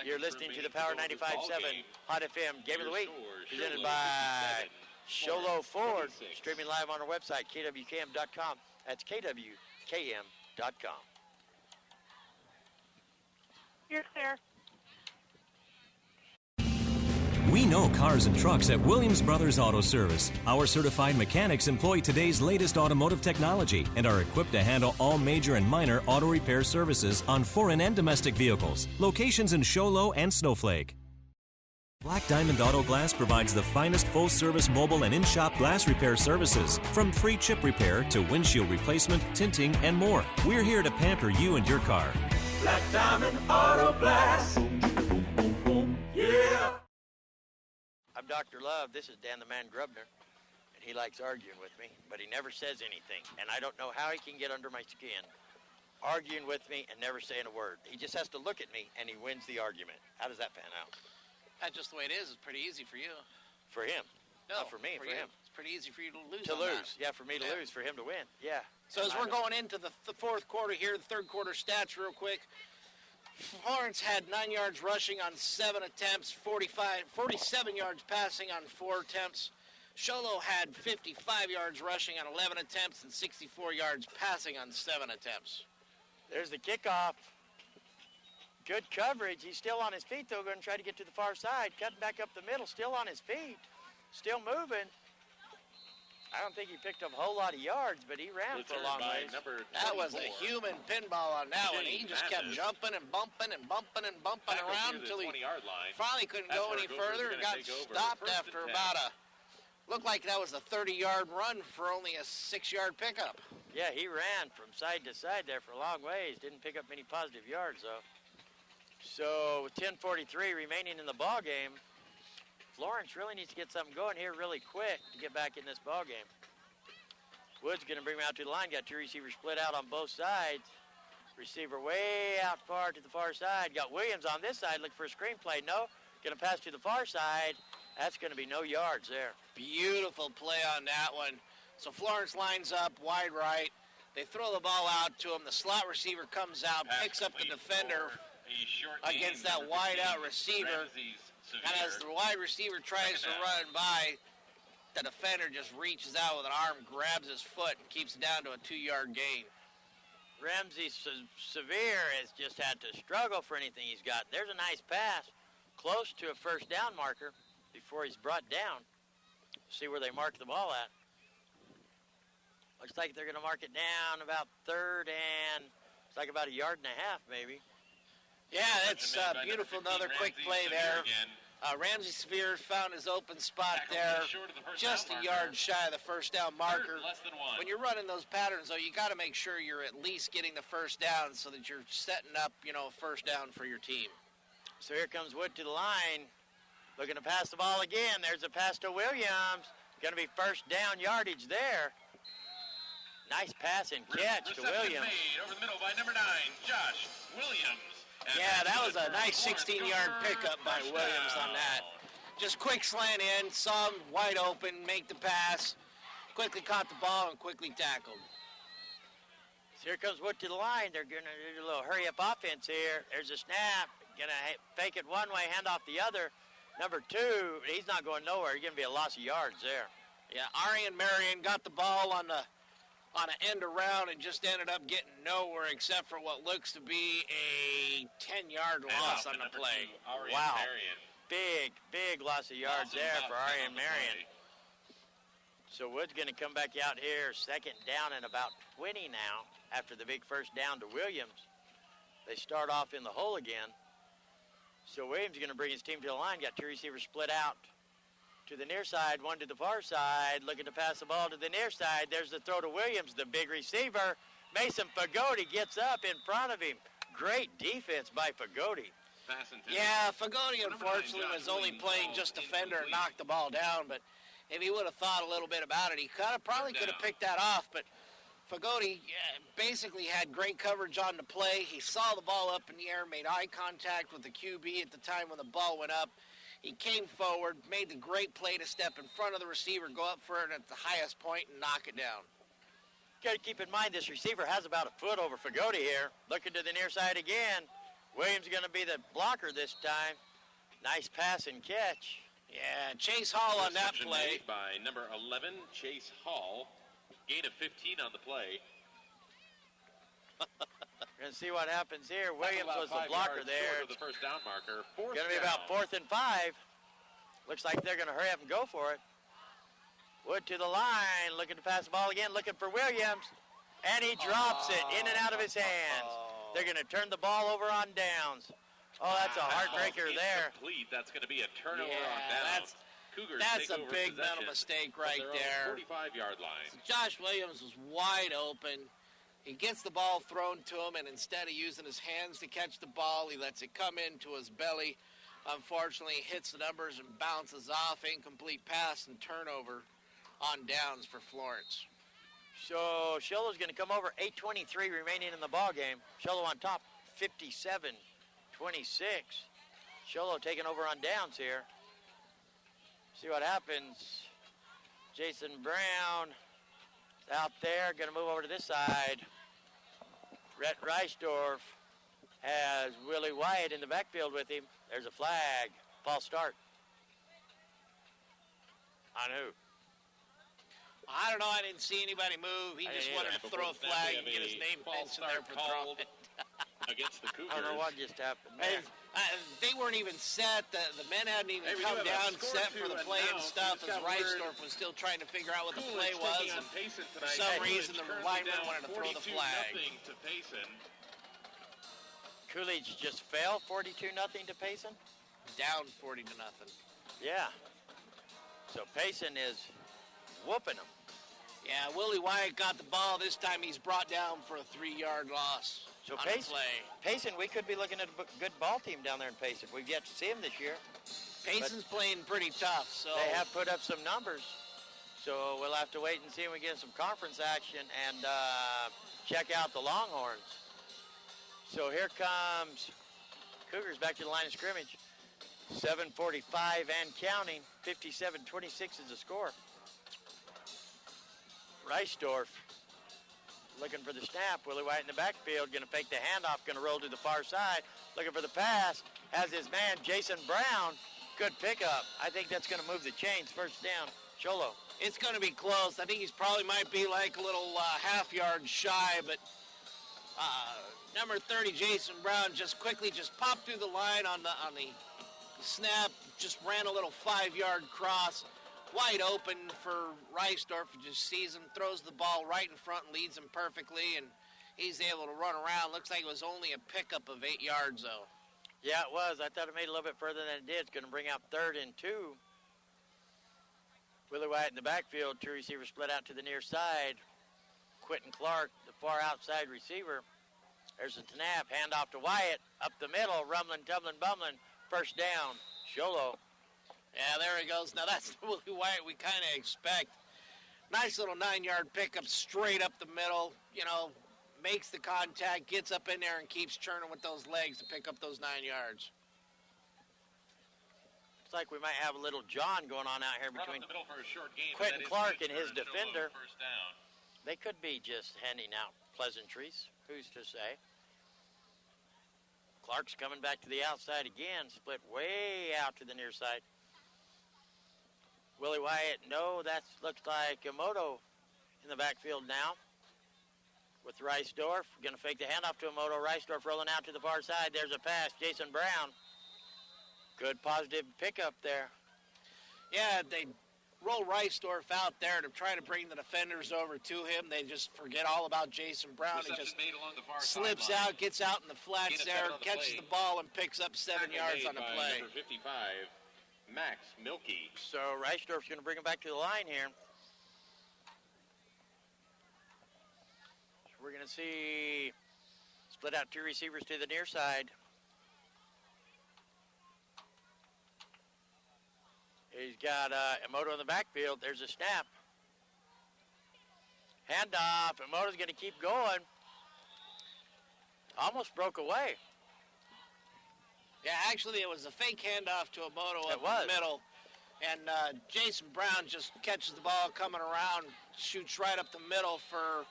S1: You're listening to the Power 95.7 Hot FM Game of the Week, presented by Sholo Ford, streaming live on our website, kwkm.com. That's kwkm.com.
S11: You're clear.
S6: We know cars and trucks at Williams Brothers Auto Service. Our certified mechanics employ today's latest automotive technology and are equipped to handle all major and minor auto repair services on foreign and domestic vehicles. Locations in Sholo and Snowflake. Black Diamond Auto Glass provides the finest full-service mobile and in-shop glass repair services, from free chip repair to windshield replacement, tinting, and more. We're here to pamper you and your car.
S7: Black Diamond Auto Glass. Yeah.
S1: I'm Dr. Love. This is Dan the Man Grubner, and he likes arguing with me, but he never says anything, and I don't know how he can get under my skin, arguing with me and never saying a word. He just has to look at me, and he wins the argument. How does that pan out?
S3: That's just the way it is. It's pretty easy for you.
S1: For him.
S3: No,
S1: not for me, for him.
S3: It's pretty easy for you to lose.
S1: To lose. Yeah, for me to lose, for him to win. Yeah.
S3: So as we're going into the fourth quarter here, the third quarter stats real quick. Florence had 9 yards rushing on 7 attempts, 47 yards passing on 4 attempts. Sholo had 55 yards rushing on 11 attempts and 64 yards passing on 7 attempts.
S1: There's the kickoff. Good coverage. He's still on his feet, though, going to try to get to the far side. Cutting back up the middle, still on his feet. Still moving. I don't think he picked up a whole lot of yards, but he ran for a long ways.
S3: That was a human pinball on that one. He just kept jumping and bumping and bumping and bumping around until he finally couldn't go any further and got stopped after about looked like that was a 30-yard run for only a 6-yard pickup.
S1: Yeah, he ran from side to side there for a long ways. Didn't pick up many positive yards, though. So with 10:43 remaining in the ball game, Florence really needs to get something going here really quick to get back in this ball game. Wood's going to bring him out to the line. Got two receivers split out on both sides. Receiver way out far to the far side. Got Williams on this side. Look for a screen play. No. Going to pass to the far side. That's going to be no yards there.
S3: Beautiful play on that one. So Florence lines up wide right. They throw the ball out to him. The slot receiver comes out, picks up the defender against that wide out receiver. And as the wide receiver tries to run by, the defender just reaches out with an arm, grabs his foot, and keeps it down to a 2-yard gain.
S1: Ramsey Severe has just had to struggle for anything he's got. There's a nice pass, close to a first down marker before he's brought down. See where they mark the ball at. Looks like they're going to mark it down about third and it's like about 1.5 yards, maybe.
S3: Yeah, it's beautiful. Another quick play there. Ramsey Severe found his open spot there, just a yard shy of the first down marker. When you're running those patterns, though, you got to make sure you're at least getting the first down so that you're setting up, first down for your team.
S1: So here comes Wood to the line, looking to pass the ball again. There's a pass to Williams. Going to be first down yardage there. Nice pass and catch to Williams.
S2: Made over the middle by number 9, Josh Williams.
S3: Yeah, that was a nice 16-yard pickup by Williams on that. Just quick slant in, saw him wide open, make the pass, quickly caught the ball and quickly tackled.
S1: So here comes Wood to the line. They're going to do a little hurry-up offense here. There's a snap. Going to fake it one way, hand off the other. Number 2, he's not going nowhere. He's going to be a loss of yards there.
S3: Yeah, Arian Marion got the ball on an end around and just ended up getting nowhere except for what looks to be a 10-yard loss on the play.
S1: Wow. Big loss of yards there for Arian Marion. So Wood's going to come back out here, second down and about 20 now after the big first down to Williams. They start off in the hole again. So Williams is going to bring his team to the line. Got 2 receivers split out to the near side, 1 to the far side, looking to pass the ball to the near side. There's the throw to Williams, the big receiver. Mason Fagoti gets up in front of him. Great defense by Fagoti.
S3: Yeah, Fagoti unfortunately was only playing just defender and knocked the ball down, but if he would have thought a little bit about it, he probably could have picked that off, but Fagoti basically had great coverage on the play. He saw the ball up in the air, made eye contact with the QB at the time when the ball went up. He came forward, made the great play to step in front of the receiver, go up for it at the highest point, and knock it down.
S1: Got to keep in mind this receiver has about a foot over Fagoti here. Looking to the near side again. Williams going to be the blocker this time. Nice pass and catch.
S3: Yeah, Chase Hall on that play.
S2: By number 11, Chase Hall. Gain of 15 on the play.
S1: We're going to see what happens here. Williams was the blocker there.
S2: The first down marker.
S1: Going to be about 4th and 5. Looks like they're going to hurry up and go for it. Wood to the line, looking to pass the ball again, looking for Williams. And he drops it in and out of his hands. They're going to turn the ball over on downs. Oh, that's a heartbreaker there.
S2: That's going to be a turnover on downs.
S3: That's a big mental mistake right there.
S2: 45-yard line.
S3: So Josh Williams was wide open. He gets the ball thrown to him, and instead of using his hands to catch the ball, he lets it come into his belly. Unfortunately, he hits the numbers and bounces off. Incomplete pass and turnover on downs for Florence.
S1: So Sholo's going to come over. 8:23 remaining in the ball game. Sholo on top, 57-26. Sholo taking over on downs here. See what happens. Jason Brown out there, going to move over to this side. Rhett Reisdorf has Willie Wyatt in the backfield with him. There's a flag. False start. On who?
S3: I don't know. I didn't see anybody move. He just wanted to throw a flag and get his name mentioned there for throwing it.
S2: Against the Cougars.
S1: I don't know what just happened there.
S3: They weren't even set. The men hadn't even come down set for the play and stuff as Reisdorf was still trying to figure out what the play was. And for some reason, the lineman wanted to throw the flag.
S1: Coolidge just fell 42-0 to Payson?
S3: Down 40-0.
S1: Yeah. So Payson is whooping him.
S3: Yeah, Willie Wyatt got the ball. This time he's brought down for a 3-yard loss.
S1: So Payson, we could be looking at a good ball team down there in Payson. We've yet to see him this year.
S3: Payson's playing pretty tough. So
S1: they have put up some numbers. So we'll have to wait and see when we get some conference action and check out the Longhorns. So here comes Cougars back to the line of scrimmage. 7:45 and counting. 57-26 is the score. Reisdorf looking for the snap. Willie White in the backfield, going to fake the handoff, going to roll to the far side, looking for the pass. Has his man, Jason Brown. Good pickup. I think that's going to move the chains. First down, Cholo.
S3: It's going to be close. I think he's probably might be like a little half yard shy, but number 30, Jason Brown, just quickly popped through the line on the snap, just ran a little 5-yard cross, wide open for Reisdorf. Just sees him, throws the ball right in front, and leads him perfectly, and he's able to run around. Looks like it was only a pickup of 8 yards, though.
S1: Yeah, it was. I thought it made a little bit further than it did. It's going to bring out 3rd and 2. Willie White in the backfield. 2 receivers split out to the near side. Quentin Clark, the far outside receiver. There's a snap. Handoff to Wyatt. Up the middle. Rumbling, tumbling, bumbling. First down. Cholo.
S3: Yeah, there he goes. Now that's the Willie Wyatt we kind of expect. Nice little 9-yard pickup straight up the middle. You know, makes the contact, gets up in there, and keeps churning with those legs to pick up those 9 yards.
S1: Looks like we might have a little John going on out here between
S2: the middle for a short game,
S1: Quentin Clark and his defender.
S2: First down.
S1: They could be just handing out pleasantries. Who's to say? Clark's coming back to the outside again, split way out to the near side. Willie Wyatt, no, that looks like Emoto in the backfield now. With Reisdorf, going to fake the handoff to Emoto. Reisdorf rolling out to the far side. There's a pass. Jason Brown. Good positive pickup there.
S3: Yeah, they roll Reisdorf out there to try to bring the defenders over to him. They just forget all about Jason Brown. He just slips out, gets out in the flats there, catches the ball, and picks up 7 yards on the play.
S2: Number 55, Max Milkey.
S1: So Reisdorf's going to bring him back to the line here. So we're going to see split out 2 receivers to the near side. He's got Emoto in the backfield. There's a snap. Handoff. Emoto's going to keep going. Almost broke away.
S3: Yeah, actually, it was a fake handoff to Emoto up
S1: in
S3: the middle. And Jason Brown just catches the ball coming around, shoots right up the middle for,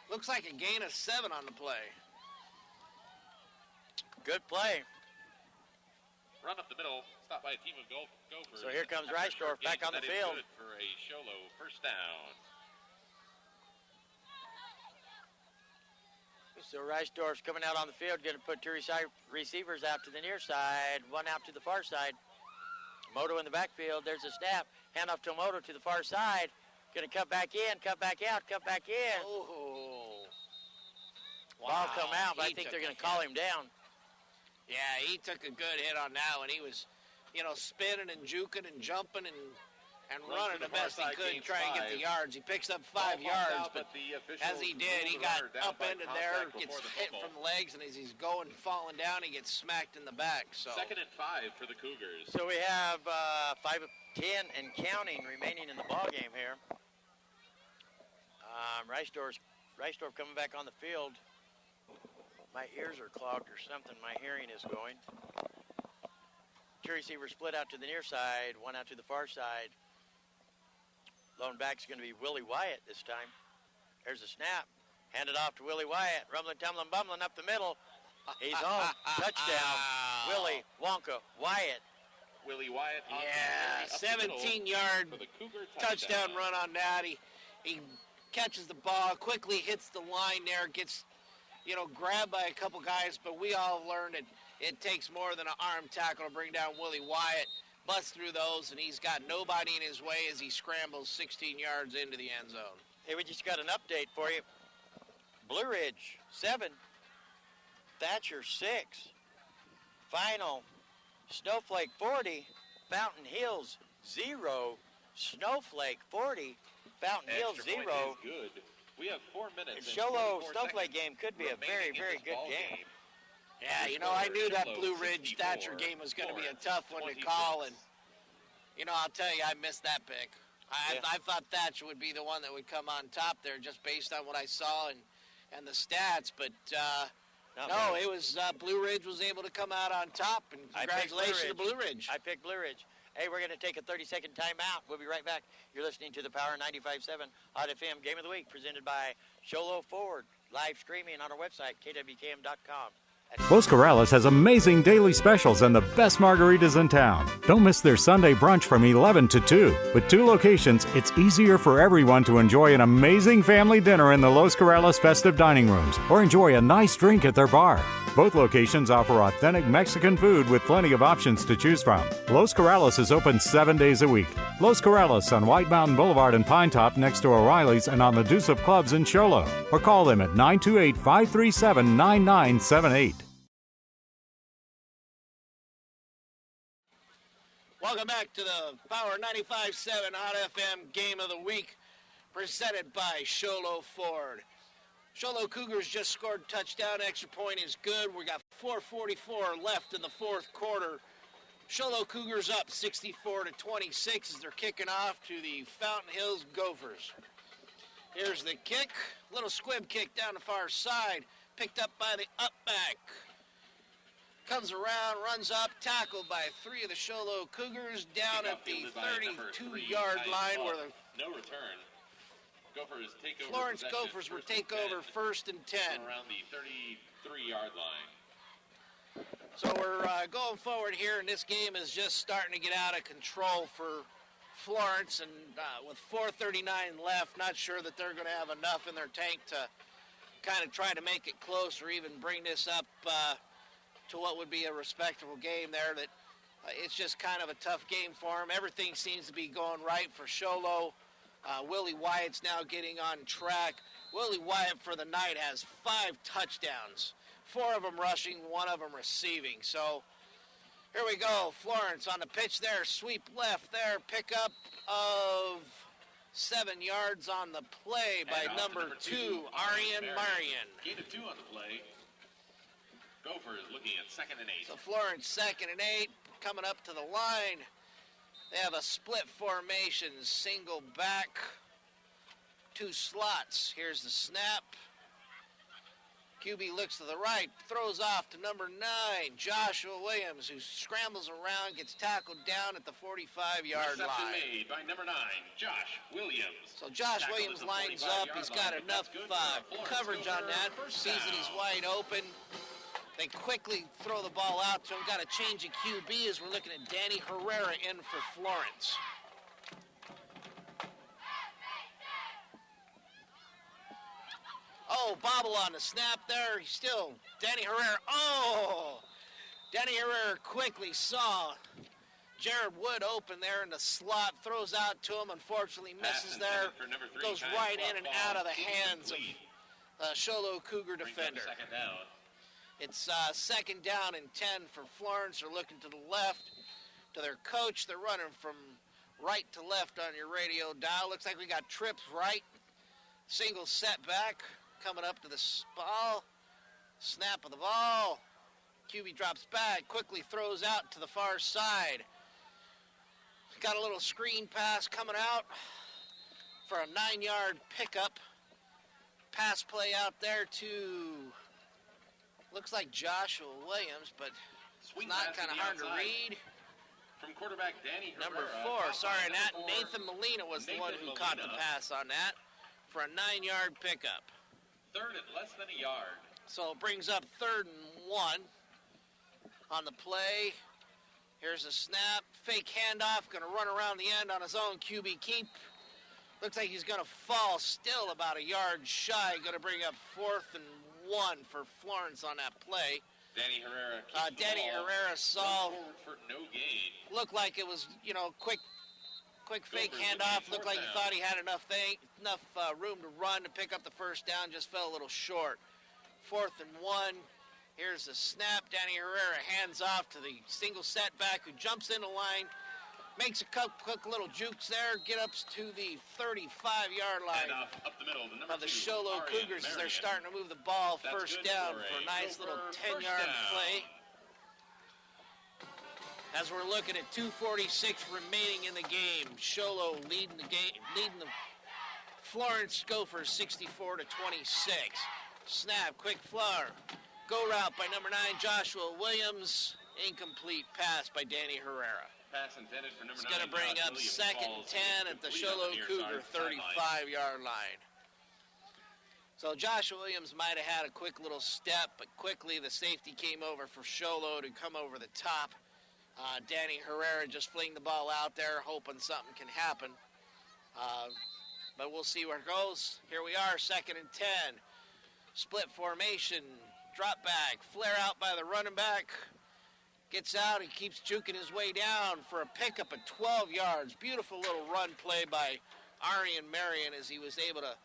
S3: looks like a gain of 7 on the play.
S1: Good play.
S2: Run up the middle, stopped by a team of Gophers.
S1: So here comes Reisdorf back on the field.
S2: Good for a Cholo first down.
S1: So Reisdorf's coming out on the field, going to put 2 receivers out to the near side, 1 out to the far side. Moto in the backfield. There's a snap. Handoff to Moto to the far side. Going to cut back in, cut back out, cut back in.
S3: Oh. Wow.
S1: Ball come out, but I think they're going to call him down.
S3: Yeah, he took a good hit on that one. He was, spinning and juking and jumping and running the best he could, trying to get the yards. He picks up 5 yards, but as he did, he got upended there, gets hit from the legs, and as he's falling down, he gets smacked in the back. So
S2: 2nd and 5 for the Cougars.
S1: So we have 5 of 10 and counting remaining in the ball game here. Reisdorf coming back on the field. My ears are clogged or something. My hearing is going. 2 receivers split out to the near side, 1 out to the far side. Lone back's going to be Willie Wyatt this time. There's a snap. Handed off to Willie Wyatt. Rumbling, tumbling, bumbling up the middle. He's home. Touchdown. Willie Wonka Wyatt.
S2: Willie Wyatt.
S3: Yeah, 17-yard touchdown run on that. He catches the ball, quickly hits the line there, gets grabbed by a couple guys, but we all learned it takes more than an arm tackle to bring down Willie Wyatt. Busts through those, and he's got nobody in his way as he scrambles 16 yards into the end zone.
S1: Hey, we just got an update for you. Blue Ridge, 7. Thatcher, 6. Final, Snowflake, 40. Fountain Hills, 0. Snowflake, 40. Fountain Hills, 0.
S2: Good. We have 4 minutes.
S1: Cholo Snowflake game could be a very, very good game.
S3: Yeah, I knew that Blue Ridge Thatcher game was going to be a tough one to call, and I'll tell you, I missed that pick. I thought Thatcher would be the one that would come on top there, just based on what I saw and the stats. But No, it was Blue Ridge was able to come out on top, and congratulations to Blue Ridge.
S1: I picked Blue Ridge. Hey, we're going to take a 30-second timeout. We'll be right back. You're listening to the Power 95.7 Hot FM Game of the Week, presented by Sholo Ford, live streaming on our website, kwkm.com.
S4: Los Corrales has amazing daily specials and the best margaritas in town. Don't miss their Sunday brunch from 11 to 2. With 2 locations, it's easier for everyone to enjoy an amazing family dinner in the Los Corrales festive dining rooms or enjoy a nice drink at their bar. Both locations offer authentic Mexican food with plenty of options to choose from. Los Corrales is open 7 days a week. Los Corrales on White Mountain Boulevard in Pine Top next to O'Reilly's and on the Deuce of Clubs in Sholo. Or call them at 928-537-9978.
S3: Welcome back to the Power 95.7 Hot FM Game of the Week, presented by Sholo Ford. Sholo Cougars just scored a touchdown. Extra point is good. We got 4:44 left in the fourth quarter. Sholo Cougars up 64-26 as they're kicking off to the Fountain Hills Gophers. Here's the kick. Little squib kick down the far side. Picked up by the up-back. Comes around, runs up, tackled by 3 of the Sholo Cougars down at the 32-yard line where the
S2: no return. Gophers take over.
S3: Florence Gophers will take over 1st and 10.
S2: Around the 33-yard line.
S3: So we're going forward here, and this game is just starting to get out of control for Florence. And with 4:39 left, not sure that they're going to have enough in their tank to kind of try to make it close or even bring this up to what would be a respectable game there. That it's just kind of a tough game for them. Everything seems to be going right for Sholo. Willie Wyatt's now getting on track. Willie Wyatt for the night has 5 touchdowns, 4 of them rushing, 1 of them receiving. So here we go. Florence on the pitch there, sweep left there, pickup of 7 yards on the play by number 2, Arian Marion.
S2: Gain of 2 on the play. Gophers looking at 2nd and 8.
S3: So Florence 2nd and 8, coming up to the line. They have a split formation, single back, 2 slots. Here's the snap. QB looks to the right, throws off to number 9, Joshua Williams, who scrambles around, gets tackled down at the 45-yard line.
S2: Reception made by number 9, Josh Williams.
S3: So Josh Williams lines up. He's got enough coverage on that. Sees that he's wide open. They quickly throw the ball out to him. Got a change of QB as we're looking at Danny Herrera in for Florence. Oh, bobble on the snap there. He's still Danny Herrera. Oh! Danny Herrera quickly saw Jared Wood open there in the slot. Throws out to him. Unfortunately misses there. Goes right in and out of the hands of the Sholo Cougar defender.
S2: Second down.
S3: It's 2nd down and 10 for Florence. They're looking to the left, to their coach. They're running from right to left on your radio dial. Looks like we got trips right. Single setback coming up to the ball. Snap of the ball. QB drops back, quickly throws out to the far side. Got a little screen pass coming out for a 9-yard pickup. Pass play out there to... looks like Joshua Williams, but it's not kind of hard to read.
S2: From quarterback Danny Herrera.
S3: Number 4, sorry, Nathan Molina was the one who caught the pass on that for a 9-yard pickup.
S2: 3rd and less than a yard.
S3: So it brings up 3rd and 1 on the play. Here's a snap, fake handoff, going to run around the end on his own QB keep. Looks like he's going to fall still about a yard shy. Going to bring up 4th and 1 for Florence on that play.
S2: Danny Herrera.
S3: Danny Herrera saw.
S2: For no gain.
S3: Looked like it was, quick fake handoff. Looked like he thought he had enough room to run to pick up the first down. Just fell a little short. 4th and 1. Here's the snap. Danny Herrera hands off to the single setback who jumps in the line. Makes a quick little jukes there, get up to the 35-yard line
S2: up the middle,
S3: of the Sholo Cougars as they're starting to move the ball. First down for a nice little 10-yard play. As we're looking at 2:46 remaining in the game, Sholo leading the Florence Gophers 64-26. Snap, quick floor. Go route by number 9, Joshua Williams. Incomplete pass by Danny Herrera.
S2: Pass intended for number 9.
S3: It's going to bring up
S2: Williams
S3: 2nd and 10 at the Sholo Cougar 35-yard line. So Joshua Williams might have had a quick little step, but quickly the safety came over for Sholo to come over the top. Danny Herrera just fling the ball out there, hoping something can happen. But we'll see where it goes. Here we are, 2nd and 10. Split formation, drop back, flare out by the running back. Gets out, he keeps juking his way down for a pickup at 12 yards. Beautiful little run play by Arian Marion as he was able to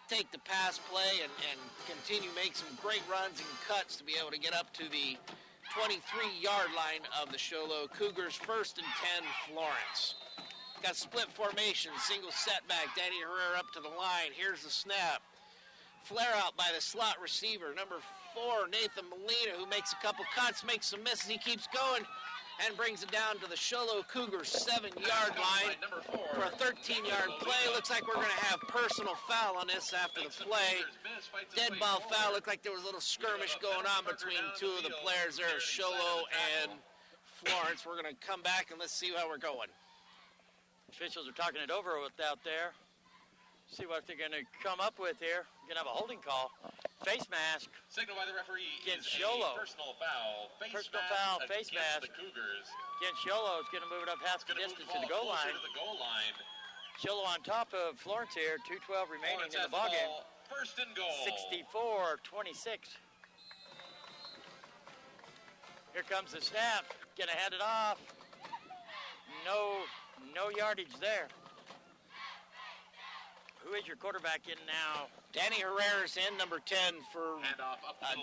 S3: take the pass play and continue make some great runs and cuts to be able to get up to the 23-yard line of the Sholo Cougars. 1st and 10, Florence. Got split formation, single setback. Danny Herrera up to the line. Here's the snap. Flare out by the slot receiver, number 4, Nathan Molina, who makes a couple cuts, makes some misses. He keeps going and brings it down to the Sholo Cougars 7-yard line for a 13-yard play. Looks like we're going to have personal foul on this after the play. Dead ball foul. Looked like there was a little skirmish going on between two of the players there, Sholo and Florence. We're going to come back and let's see how we're going.
S1: Officials are talking it over with out there. See what they're going to come up with here. Going to have a holding call. Face mask.
S2: Signal by the referee
S1: against Sholo.
S2: Personal foul.
S1: Face mask.
S2: The Cougars.
S1: Against Sholo. It's going to move it up half the distance to the goal line. Sholo on top of Florence here. 2:12 remaining in the ballgame.
S2: 1st and goal.
S1: 64-26. Here comes the snap. Going to hand it off. No yardage there. Who is your quarterback in now?
S3: Danny Herrera's in, number 10 for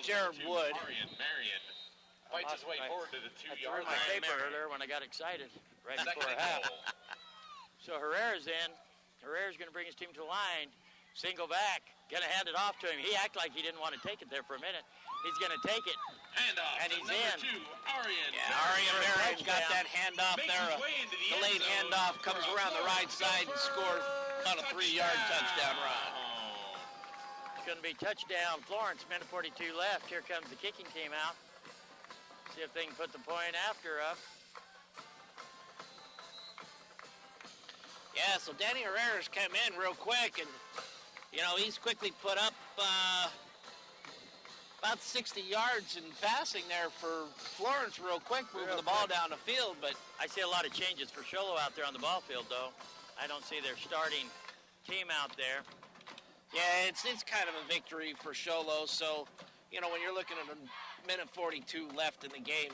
S3: Jared Wood.
S2: Marion fights his way forward to the 2-yard line.
S1: I threw my paper earlier when I got excited right before half. So Herrera's in. Herrera's going to bring his team to the line. Single back. Going to hand it off to him. He acted like he didn't want to take it there for a minute. He's going to take it.
S2: Handoff.
S1: And he's in.
S2: 2, Arian.
S3: Yeah, Arian Marion got that handoff there. The late handoff comes around the right side and scores on a 3-yard touchdown run.
S1: It's going to be touchdown Florence. Minute 42 left. Here comes the kicking team out. See if they can put the point after up.
S3: Yeah, so Danny Herrera's come in real quick, and he's quickly put up about 60 yards in passing there for Florence real quick, moving the ball down the field. But
S1: I see a lot of changes for Sholo out there on the ball field, though. I don't see their starting team out there.
S3: Yeah, it's kind of a victory for Sholo. So, when you're looking at a minute 42 left in the game,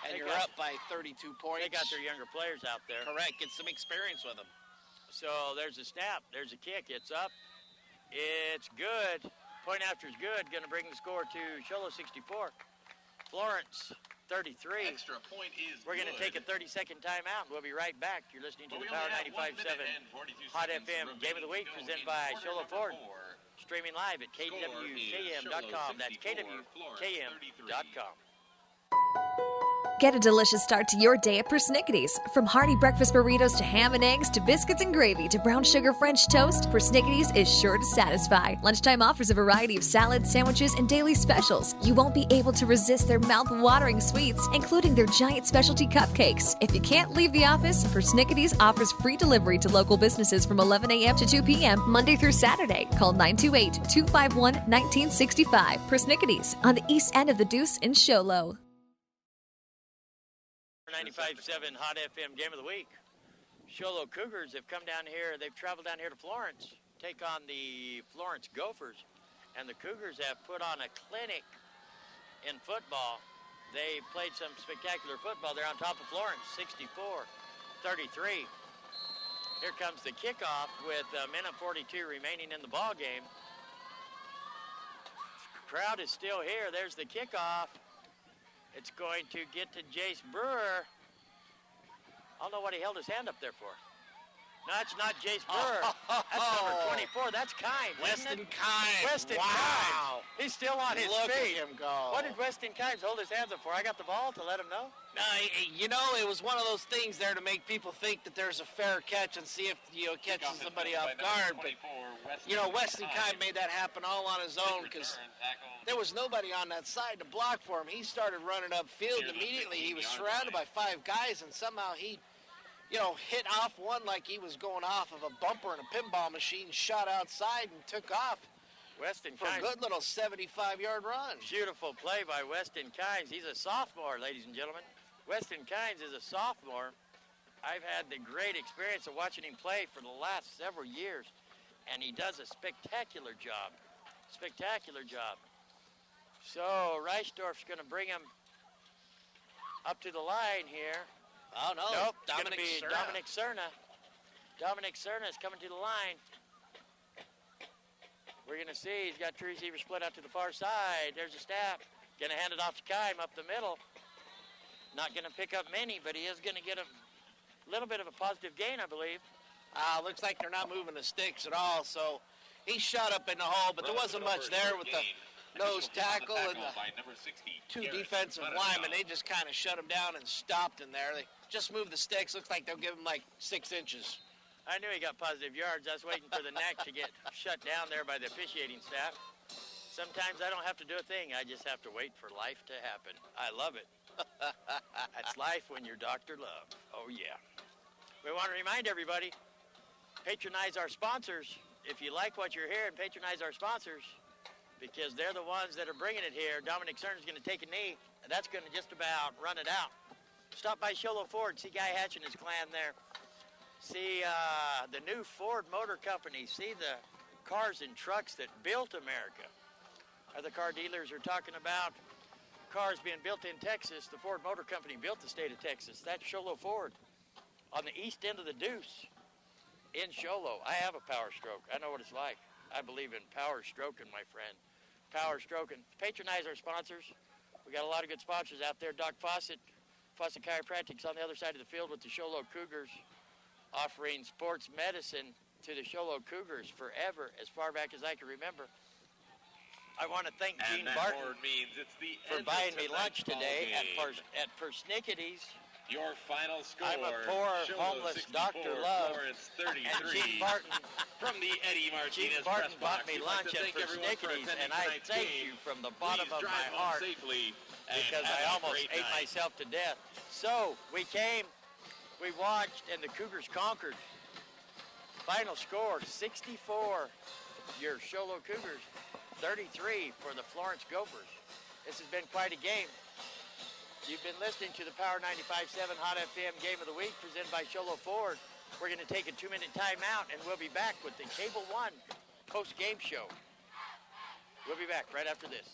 S3: and you're up by 32 points.
S1: They got their younger players out there.
S3: Correct. Get some experience with them.
S1: So there's a snap. There's a kick. It's up. It's good. Point after is good. Going to bring the score to Sholo 64. Florence 33.
S2: Extra point is
S1: We're going to take a 30-second timeout. We'll be right back. You're listening to the Power 95.7 Hot FM Game of the Week presented by Sholo Ford. Streaming live at kwkm.com. That's kwkm.com.
S5: Get a delicious start to your day at Persnickity's. From hearty breakfast burritos to ham and eggs to biscuits and gravy to brown sugar French toast, Persnickity's is sure to satisfy. Lunchtime offers a variety of salads, sandwiches, and daily specials. You won't be able to resist their mouth-watering sweets, including their giant specialty cupcakes. If you can't leave the office, Persnickity's offers free delivery to local businesses from 11 a.m. to 2 p.m. Monday through Saturday. Call 928-251-1965. Persnickity's on the east end of the Deuce in Sholo.
S1: 95.7 Hot FM Game of the Week. Sholo Cougars have come down here. They've traveled down here to Florence, take on the Florence Gophers, and the Cougars have put on a clinic in football. They played some spectacular football. They're on top of Florence, 64-33. Here comes the kickoff with a minute 42 remaining in the ball game. Crowd is still here. There's the kickoff. It's going to get to Jace Brewer. I don't know what he held his hand up there for. No, it's not Jace Burr. That's number 24. That's Kimes.
S3: Weston Kimes.
S1: Weston
S3: wow.
S1: Kimes. He's still on his
S3: Look
S1: feet.
S3: at him go.
S1: What did Weston Kimes hold his hands up for? I got the ball to let him know.
S3: No, you know, it was one of those things there to make people think that there's a fair catch and see if, catches somebody off guard. But, Weston Kimes made that happen all on his own because there was nobody on that side to block for him. He started running upfield. Immediately he was surrounded by 5 guys, and somehow he hit off one like he was going off of a bumper in a pinball machine, shot outside and took off.
S1: Weston
S3: for
S1: Kimes.
S3: A good little 75-yard run.
S1: Beautiful play by Weston Kimes. He's a sophomore, ladies and gentlemen. Weston Kimes is a sophomore. I've had the great experience of watching him play for the last several years, and he does a spectacular job. Spectacular job. So Reichdorf's going to bring him up to the line here.
S3: Oh, no.
S1: Nope,
S3: Dominic
S1: Cerna. Dominic Cerna is coming to the line. We're going to see he's got two receivers split out to the far side. There's a snap. Going to hand it off to Kimes up the middle. Not going to pick up many, but he is going to get a little bit of a positive gain, I believe.
S3: Looks like they're not moving the sticks at all, so he shot up in the hole, but there wasn't much there with the nose tackle and the 2 defensive linemen. They just kind of shut him down and stopped in there. They just moved the sticks. Looks like they'll give him like 6 inches.
S1: I knew he got positive yards. I was waiting for the neck to get shut down there by the officiating staff. Sometimes I don't have to do a thing. I just have to wait for life to happen. I love it. That's life when you're Dr. Love. Oh, yeah. We want to remind everybody, patronize our sponsors. If you like what you're hearing, patronize our sponsors, because they're the ones that are bringing it here. Dominic Cerna's going to take a knee, and that's going to just about run it out. Stop by Sholo Ford, see Guy Hatch and his clan there. See the new Ford Motor Company. See the cars and trucks that built America. Other car dealers are talking about cars being built in Texas. The Ford Motor Company built the state of Texas. That's Sholo Ford on the east end of the Deuce in Sholo. I have a Power Stroke. I know what it's like. I believe in power stroking, my friend. Power stroking. Patronize our sponsors. We got a lot of good sponsors out there. Doc Fawcett, Fawcett Chiropractic's on the other side of the field with the Sholo Cougars, offering sports medicine to the Sholo Cougars forever, as far back as I can remember. I want to thank Gene Barton for buying me lunch today at Persnickety's.
S2: Your final score.
S1: I'm a poor, homeless Dr. Love.
S2: Florence 33.
S1: And Gene Barton
S2: from the Eddie Martinez
S1: Barton
S2: press
S1: bought
S2: box.
S1: me lunch at Persnickety's, and I thank you from the bottom of my heart, because I almost ate myself to death. So we came, we watched, and the Cougars conquered. Final score, 64, your Sholo Cougars, 33 for the Florence Gophers. This has been quite a game. You've been listening to the Power 95.7 Hot FM Game of the Week presented by Sholo Ford. We're going to take a 2-minute timeout, and we'll be back with the Cable One post-game show. We'll be back right after this.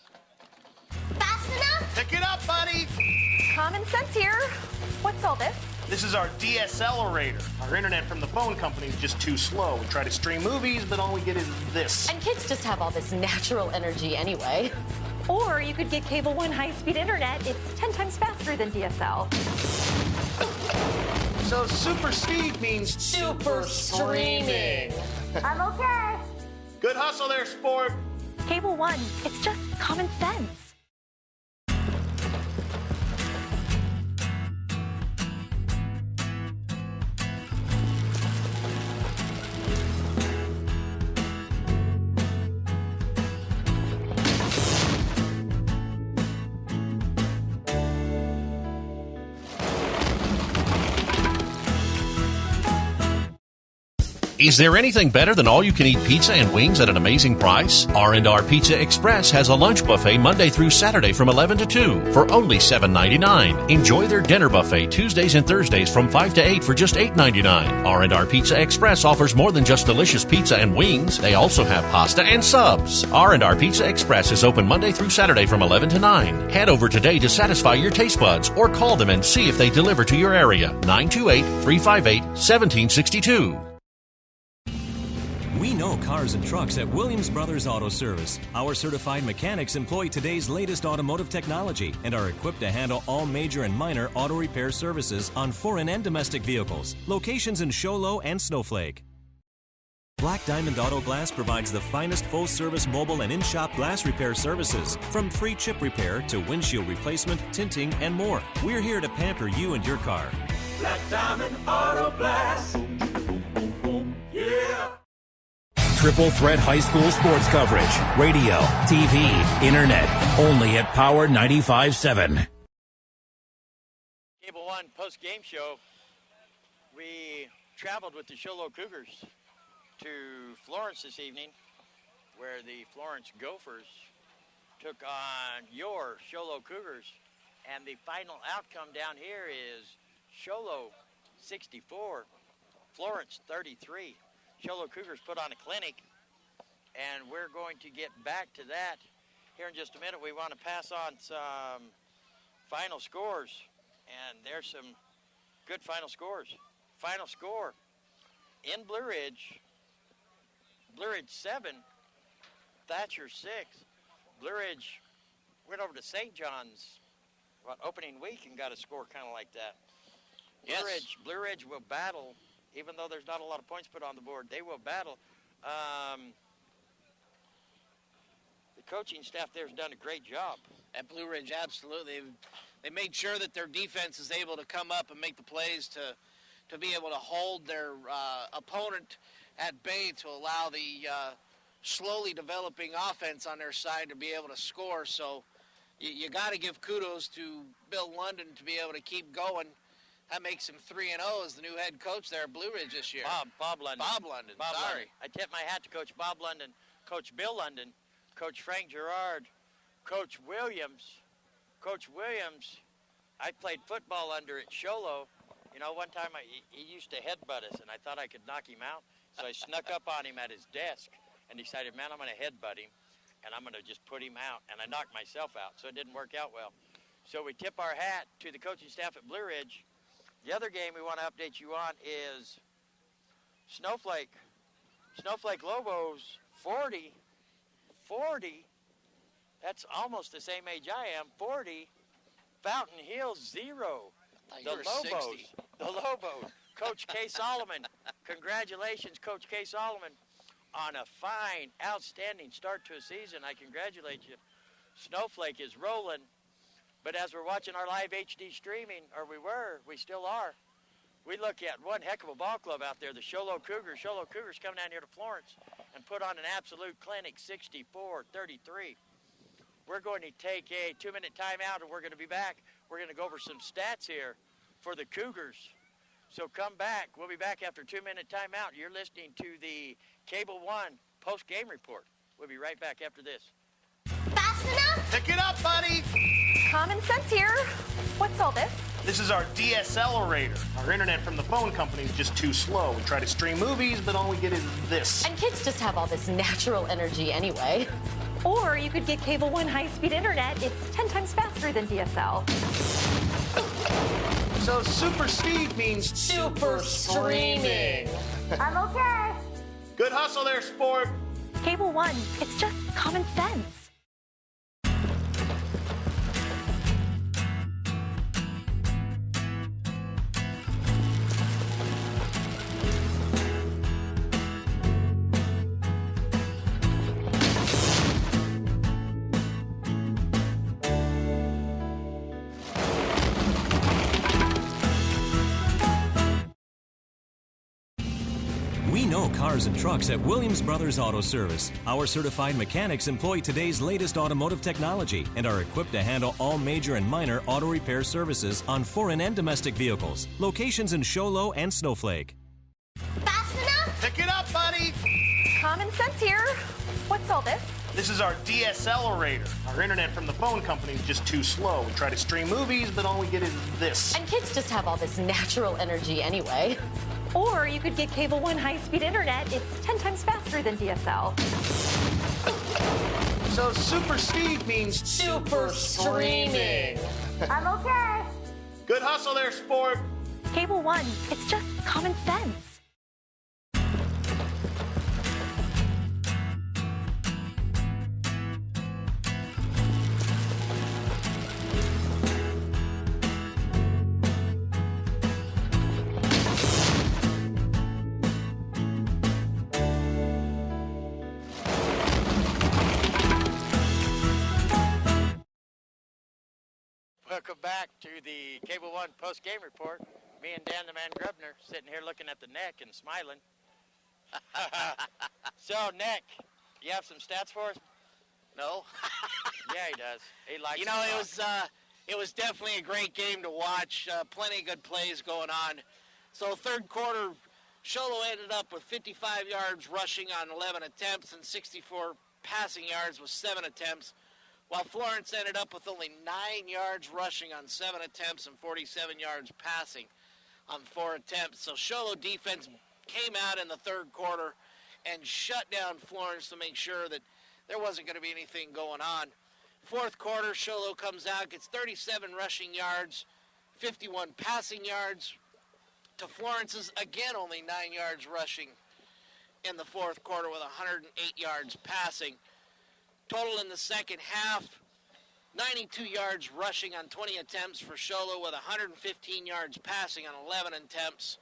S11: Fast enough?
S10: Pick it up, buddy.
S9: Common sense here. What's all this?
S10: This is our DSLerator. Our internet from the phone company is just too slow. We try to stream movies, but all we get is this.
S12: And kids just have all this natural energy anyway.
S9: Or you could get Cable One high-speed internet. It's 10 times faster than DSL.
S10: So super speed means super streaming.
S11: I'm okay.
S10: Good hustle there, sport.
S9: Cable One, it's just common sense.
S8: Is there anything better than all-you-can-eat pizza and wings at an amazing price? R&R Pizza Express has a lunch buffet Monday through Saturday from 11 to 2 for only $7.99. Enjoy their dinner buffet Tuesdays and Thursdays from 5 to 8 for just $8.99. R&R Pizza Express offers more than just delicious pizza and wings. They also have pasta and subs. R&R Pizza Express is open Monday through Saturday from 11 to 9. Head over today to satisfy your taste buds or call them and see if they deliver to your area. 928-358-1762.
S6: We know cars and trucks at Williams Brothers Auto Service. Our certified mechanics employ today's latest automotive technology and are equipped to handle all major and minor auto repair services on foreign and domestic vehicles. Locations in Show Low and Snowflake. Black Diamond Auto Glass provides the finest full-service mobile and in-shop glass repair services, from free chip repair to windshield replacement, tinting, and more. We're here to pamper you and your car.
S7: Black Diamond Auto Glass. Yeah.
S13: Triple threat high school sports coverage. Radio, TV, internet. Only at Power 95.7.
S1: Cable One post-game show. We traveled with the Show Low Cougars to Florence this evening, where the Florence Gophers took on your Show Low Cougars, and the final outcome down here is Show Low 64, Florence 33. Show Low Cougars put on a clinic, and we're going to get back to that here in just a minute. We want to pass on some final scores, and there's some good final scores. Final score in Blue Ridge 7, Thatcher 6. Blue Ridge went over to St. John's opening week and got a score kind of like that.
S3: Yes.
S1: Blue Ridge will battle, even though there's not a lot of points put on the board. They will battle. The coaching staff there has done a great job.
S3: At Blue Ridge, absolutely. They made sure that their defense is able to come up and make the plays to be able to hold their opponent at bay, to allow the slowly developing offense on their side to be able to score. So you got to give kudos to Bill London to be able to keep going. That makes him 3-0 as the new head coach there at Blue Ridge this year.
S1: Bob London.
S3: Sorry.
S1: I tip my hat to Coach Bob London, Coach Bill London, Coach Frank Gerard, Coach Williams. Coach Williams, I played football under at Show Low. You know, one time he used to headbutt us, and I thought I could knock him out. So I snuck up on him at his desk and decided, man, I'm going to headbutt him, and I'm going to just put him out. And I knocked myself out, so it didn't work out well. So we tip our hat to the coaching staff at Blue Ridge. The other game we want to update you on is Snowflake. Snowflake Lobos 40. That's almost the same age I am. 40. Fountain Hills 0. The Lobos. Coach K. Solomon. Congratulations, Coach K. Solomon, on a fine, outstanding start to a season. I congratulate you. Snowflake is rolling. But as we're watching our live HD streaming, we still are, we look at one heck of a ball club out there, the Show Low Cougars. Show Low Cougars come down here to Florence and put on an absolute clinic, 64-33. We're going to take a 2-minute timeout, and we're going to be back. We're going to go over some stats here for the Cougars. So come back. We'll be back after a 2-minute timeout. You're listening to the Cable One post-game report. We'll be right back after this.
S11: Fast enough?
S10: Pick it up, buddy.
S9: Common sense here. What's all this?
S10: This is our DSLerator. Our internet from the phone company is just too slow. We try to stream movies, but all we get is this.
S12: And kids just have all this natural energy anyway.
S9: Or you could get Cable One high-speed internet. It's 10 times faster than DSL.
S10: So super speed means super streaming.
S11: I'm okay.
S10: Good hustle there, sport.
S9: Cable One, it's just common sense.
S6: We know cars and trucks at Williams Brothers Auto Service. Our certified mechanics employ today's latest automotive technology and are equipped to handle all major and minor auto repair services on foreign and domestic vehicles. Locations in Show Low and Snowflake.
S11: Fast enough?
S10: Pick it up, buddy.
S9: Common sense here. What's all this?
S10: This is our DSLerator. Our internet from the phone company is just too slow. We try to stream movies, but all we get is this.
S12: And kids just have all this natural energy anyway.
S9: Or you could get Cable One high-speed internet. It's 10 times faster than DSL.
S10: So super speed means super streaming.
S11: I'm okay.
S10: Good hustle there, sport.
S9: Cable One, it's just common sense.
S1: Welcome back to the Cable One post-game report. Me and Dan the Man Grubner sitting here looking at the neck and smiling. So, Nick, you have some stats for us?
S3: No.
S1: Yeah, he does. He likes.
S3: You know, it was definitely a great game to watch. Plenty of good plays going on. So third quarter, Sholo ended up with 55 yards rushing on 11 attempts and 64 passing yards with 7 attempts, while Florence ended up with only 9 yards rushing on 7 attempts and 47 yards passing on 4 attempts. So Sholo defense came out in the third quarter and shut down Florence to make sure that there wasn't going to be anything going on. Fourth quarter, Sholo comes out, gets 37 rushing yards, 51 passing yards, to Florence's, again, only 9 yards rushing in the fourth quarter with 108 yards passing. Total in the second half, 92 yards rushing on 20 attempts for Sholo with 115 yards passing on 11 attempts.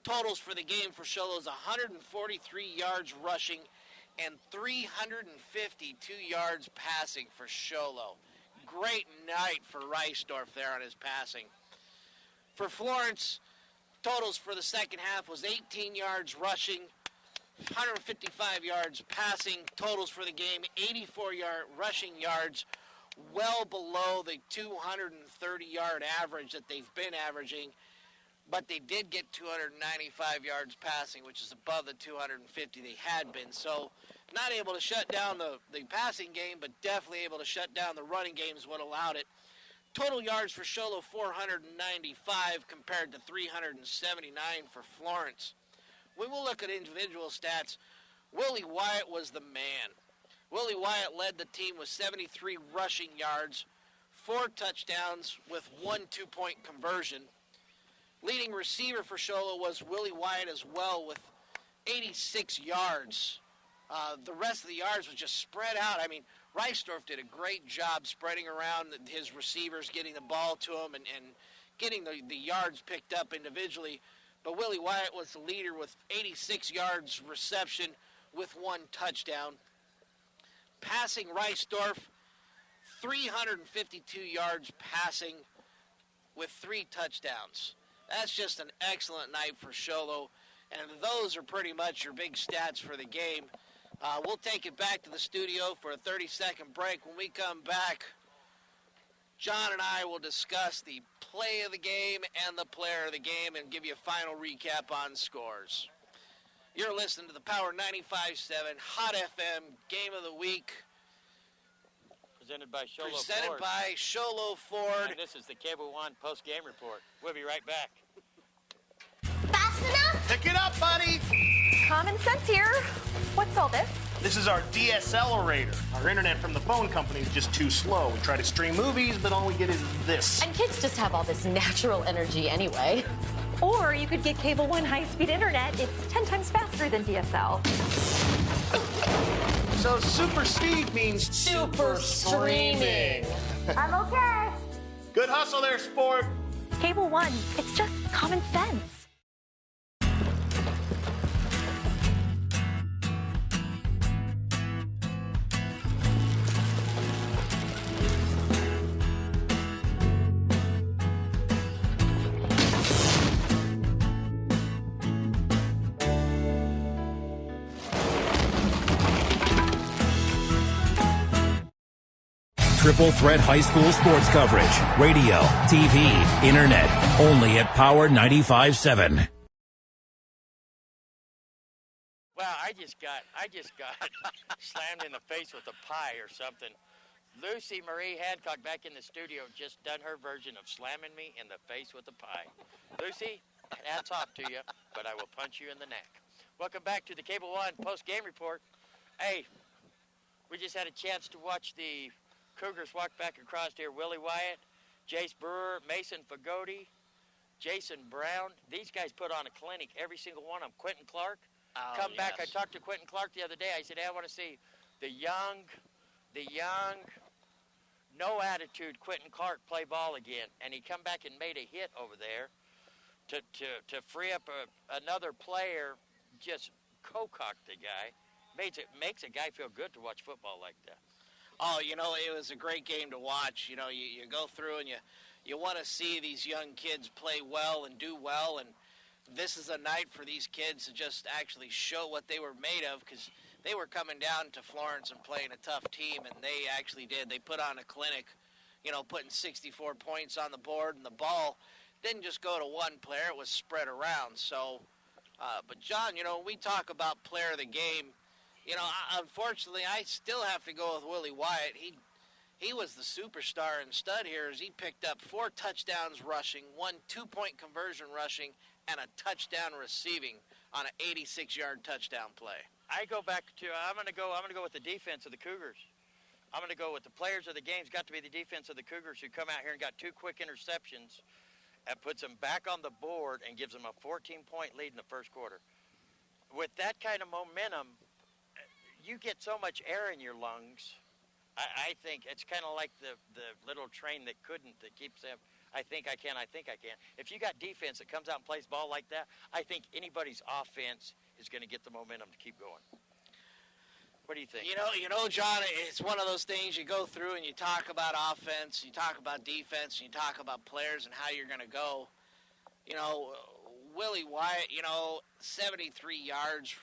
S3: Totals for the game for Sholo is 143 yards rushing and 352 yards passing for Sholo. Great night for Reisdorf there on his passing. For Florence, totals for the second half was 18 yards rushing, 155 yards passing. Totals for the game, 84 rushing yards, well below the 230-yard average that they've been averaging. But they did get 295 yards passing, which is above the 250 they had been. So not able to shut down the passing game, but definitely able to shut down the running game is what allowed it. Total yards for Sholo, 495 compared to 379 for Florence. When we'll look at individual stats, Willie Wyatt was the man. Willie Wyatt led the team with 73 rushing yards, 4 touchdowns with 1 2-point conversion. Leading receiver for Sholo was Willie Wyatt as well with 86 yards. The rest of the yards was just spread out. I mean, Reisdorf did a great job spreading around his receivers, getting the ball to them, and getting the yards picked up individually. But Willie Wyatt was the leader with 86 yards reception with 1 touchdown. Passing Reisdorf, 352 yards passing with 3 touchdowns. That's just an excellent night for Sholo, and those are pretty much your big stats for the game. We'll take it back to the studio for a 30-second break. When we come back, John and I will discuss the play of the game and the player of the game and give you a final recap on scores. You're listening to the Power 95.7 Hot FM Game of the Week.
S1: Presented by Sholo Ford.
S3: Presented by Sholo Ford.
S1: And this is the Cable One post-game report. We'll be right back.
S11: Fast enough?
S10: Pick it up, buddy!
S9: Common sense here. What's all this?
S10: This is our DSLerator. Our internet from the phone company is just too slow. We try to stream movies, but all we get is this.
S12: And kids just have all this natural energy anyway.
S9: Or you could get Cable One high-speed internet. It's 10 times faster than DSL.
S10: So super speed means
S12: Super streaming.
S11: I'm okay.
S10: Good hustle there, sport.
S9: Cable One, it's just common sense.
S13: Triple threat high school sports coverage. Radio, TV, internet. Only at Power 95.7.
S1: Well, I just got slammed in the face with a pie or something. Lucy Marie Hancock back in the studio just done her version of slamming me in the face with a pie. Lucy, hats off to you, but I will punch you in the neck. Welcome back to the Cable One post-game report. Hey, we just had a chance to watch the Cougars walk back across here. Willie Wyatt, Jace Brewer, Mason Fagoti, Jason Brown. These guys put on a clinic, every single one of them. Quentin Clark, come back. I talked to Quentin Clark the other day. I said, hey, I want to see the young, no attitude Quentin Clark play ball again. And he come back and made a hit over there to free up another player, just co-cocked the guy. Makes a guy feel good to watch football like that.
S3: Oh, you know, it was a great game to watch. You know, you go through and you you want to see these young kids play well and do well, and this is a night for these kids to just actually show what they were made of, because they were coming down to Florence and playing a tough team, and they actually did. They put on a clinic, putting 64 points on the board, and the ball didn't just go to one player, it was spread around. So, but John, we talk about player of the game. Unfortunately, I still have to go with Willie Wyatt. He was the superstar and stud here as he picked up 4 touchdowns rushing, 1 2-point conversion rushing, and a touchdown receiving on an 86-yard touchdown play.
S1: I'm going to go with the defense of the Cougars. I'm going to go with the players of the game. It's got to be the defense of the Cougars who come out here and got 2 quick interceptions and puts them back on the board and gives them a 14-point lead in the first quarter. With that kind of momentum, you get so much air in your lungs. I think it's kind of like the little train that keeps them. I think I can. If you got defense that comes out and plays ball like that, I think anybody's offense is going to get the momentum to keep going. What do you think?
S3: John, it's one of those things you go through and you talk about offense, you talk about defense, and you talk about players and how you're going to go. Willie Wyatt, 73 yards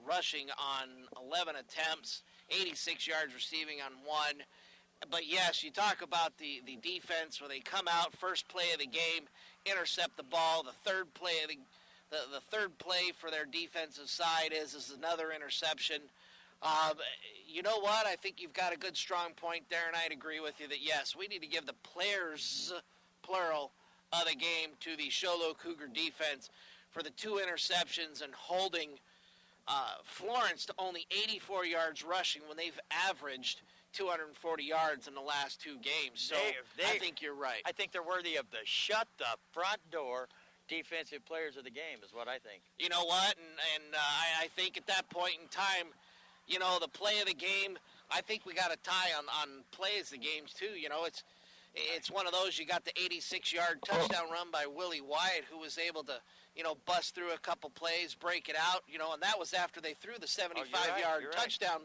S3: rushing on 11 attempts, 86 yards receiving on 1. But yes, you talk about the defense where they come out, first play of the game, intercept the ball. The third play of the third play for their defensive side is another interception. You know what? I think you've got a good strong point there, and I'd agree with you that yes, we need to give the players, plural, of the game to the Sholo Cougar defense for the 2 interceptions and holding Florence to only 84 yards rushing when they've averaged 240 yards in the last 2 games. So I think you're right.
S1: I think they're worthy of the shut the front door defensive players of the game is what I think.
S3: You know what? And I think at that point in time, the play of the game, I think we got a tie on plays of the games too. It's one of those, you got the 86-yard touchdown run by Willie Wyatt, who was able to, bust through a couple plays, break it out, and that was after they threw the 75-yard touchdown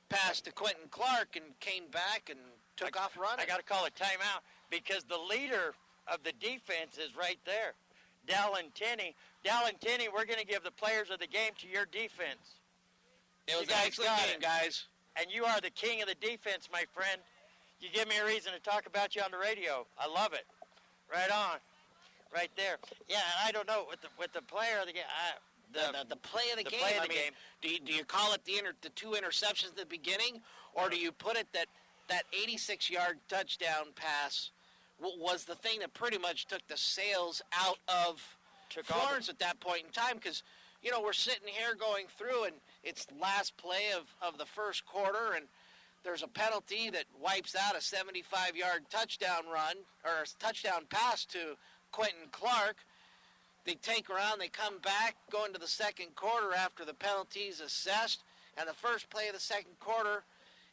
S3: pass to Quentin Clark and came back and took off running.
S1: I got to call a timeout because the leader of the defense is right there, Dallin Tenney. Dallin Tenney, we're going to give the players of the game to your defense.
S3: It was an excellent game, guys.
S1: And you are the king of the defense, my friend. You give me a reason to talk about you on the radio. I love it. Right on. Right there. Yeah, I don't know. With the player of the game,
S3: the play of the game. Do you call it the 2 interceptions at the beginning, or do you put it that 86-yard touchdown pass was the thing that pretty much took the sails out of Florence at that point in time? Because, we're sitting here going through, and it's the last play of the first quarter, and there's a penalty that wipes out a 75-yard touchdown run, or a touchdown pass to Quentin Clark. They take around, they come back, go into the second quarter after the penalty's assessed, and the first play of the second quarter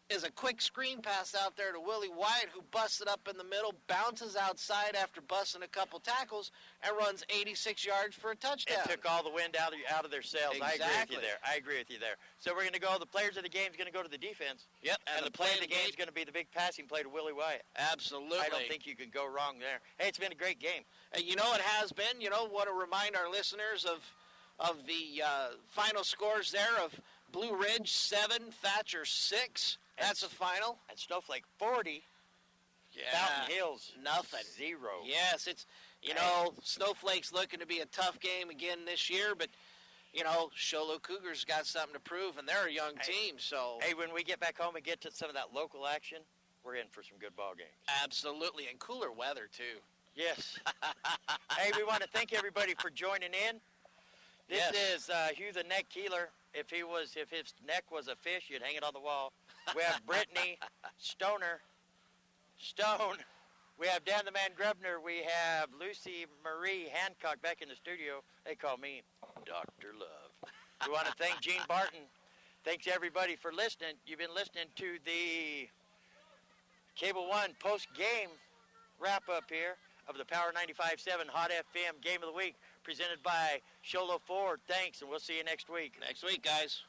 S3: is a quick screen pass out there to Willie Wyatt, who busts it up in the middle, bounces outside after busting a couple tackles, and runs 86 yards for a touchdown.
S1: It took all the wind out of their sails.
S3: Exactly.
S1: I agree with you there. So we're going to go, the players of the game is going to go to the defense.
S3: Yep.
S1: And the play of the game is going to be the big passing play to Willie Wyatt.
S3: Absolutely.
S1: I don't think you can go wrong there. Hey, it's been a great game.
S3: And it has been. Want to remind our listeners of the final scores there of Blue Ridge 7, Thatcher 6. That's a final.
S1: And Snowflake 40.
S3: Yeah.
S1: Fountain Hills
S3: nothing.
S1: 0.
S3: Yes, it's Snowflake's looking to be a tough game again this year, but Sholo Cougars got something to prove, and they're a young team. So
S1: when we get back home and get to some of that local action, we're in for some good ball games.
S3: Absolutely, and cooler weather too.
S1: Yes. Hey, we want to thank everybody for joining in. This is Hugh the Neck Keeler. If his neck was a fish, you'd hang it on the wall. We have Brittany Stone. We have Dan the Man Grebner. We have Lucy Marie Hancock back in the studio. They call me Dr. Love. We want to thank Gene Barton. Thanks, everybody, for listening. You've been listening to the Cable One post-game wrap-up here of the Power 95.7 Hot FM Game of the Week, presented by Sholo Ford. Thanks, and we'll see you next week.
S3: Next week, guys.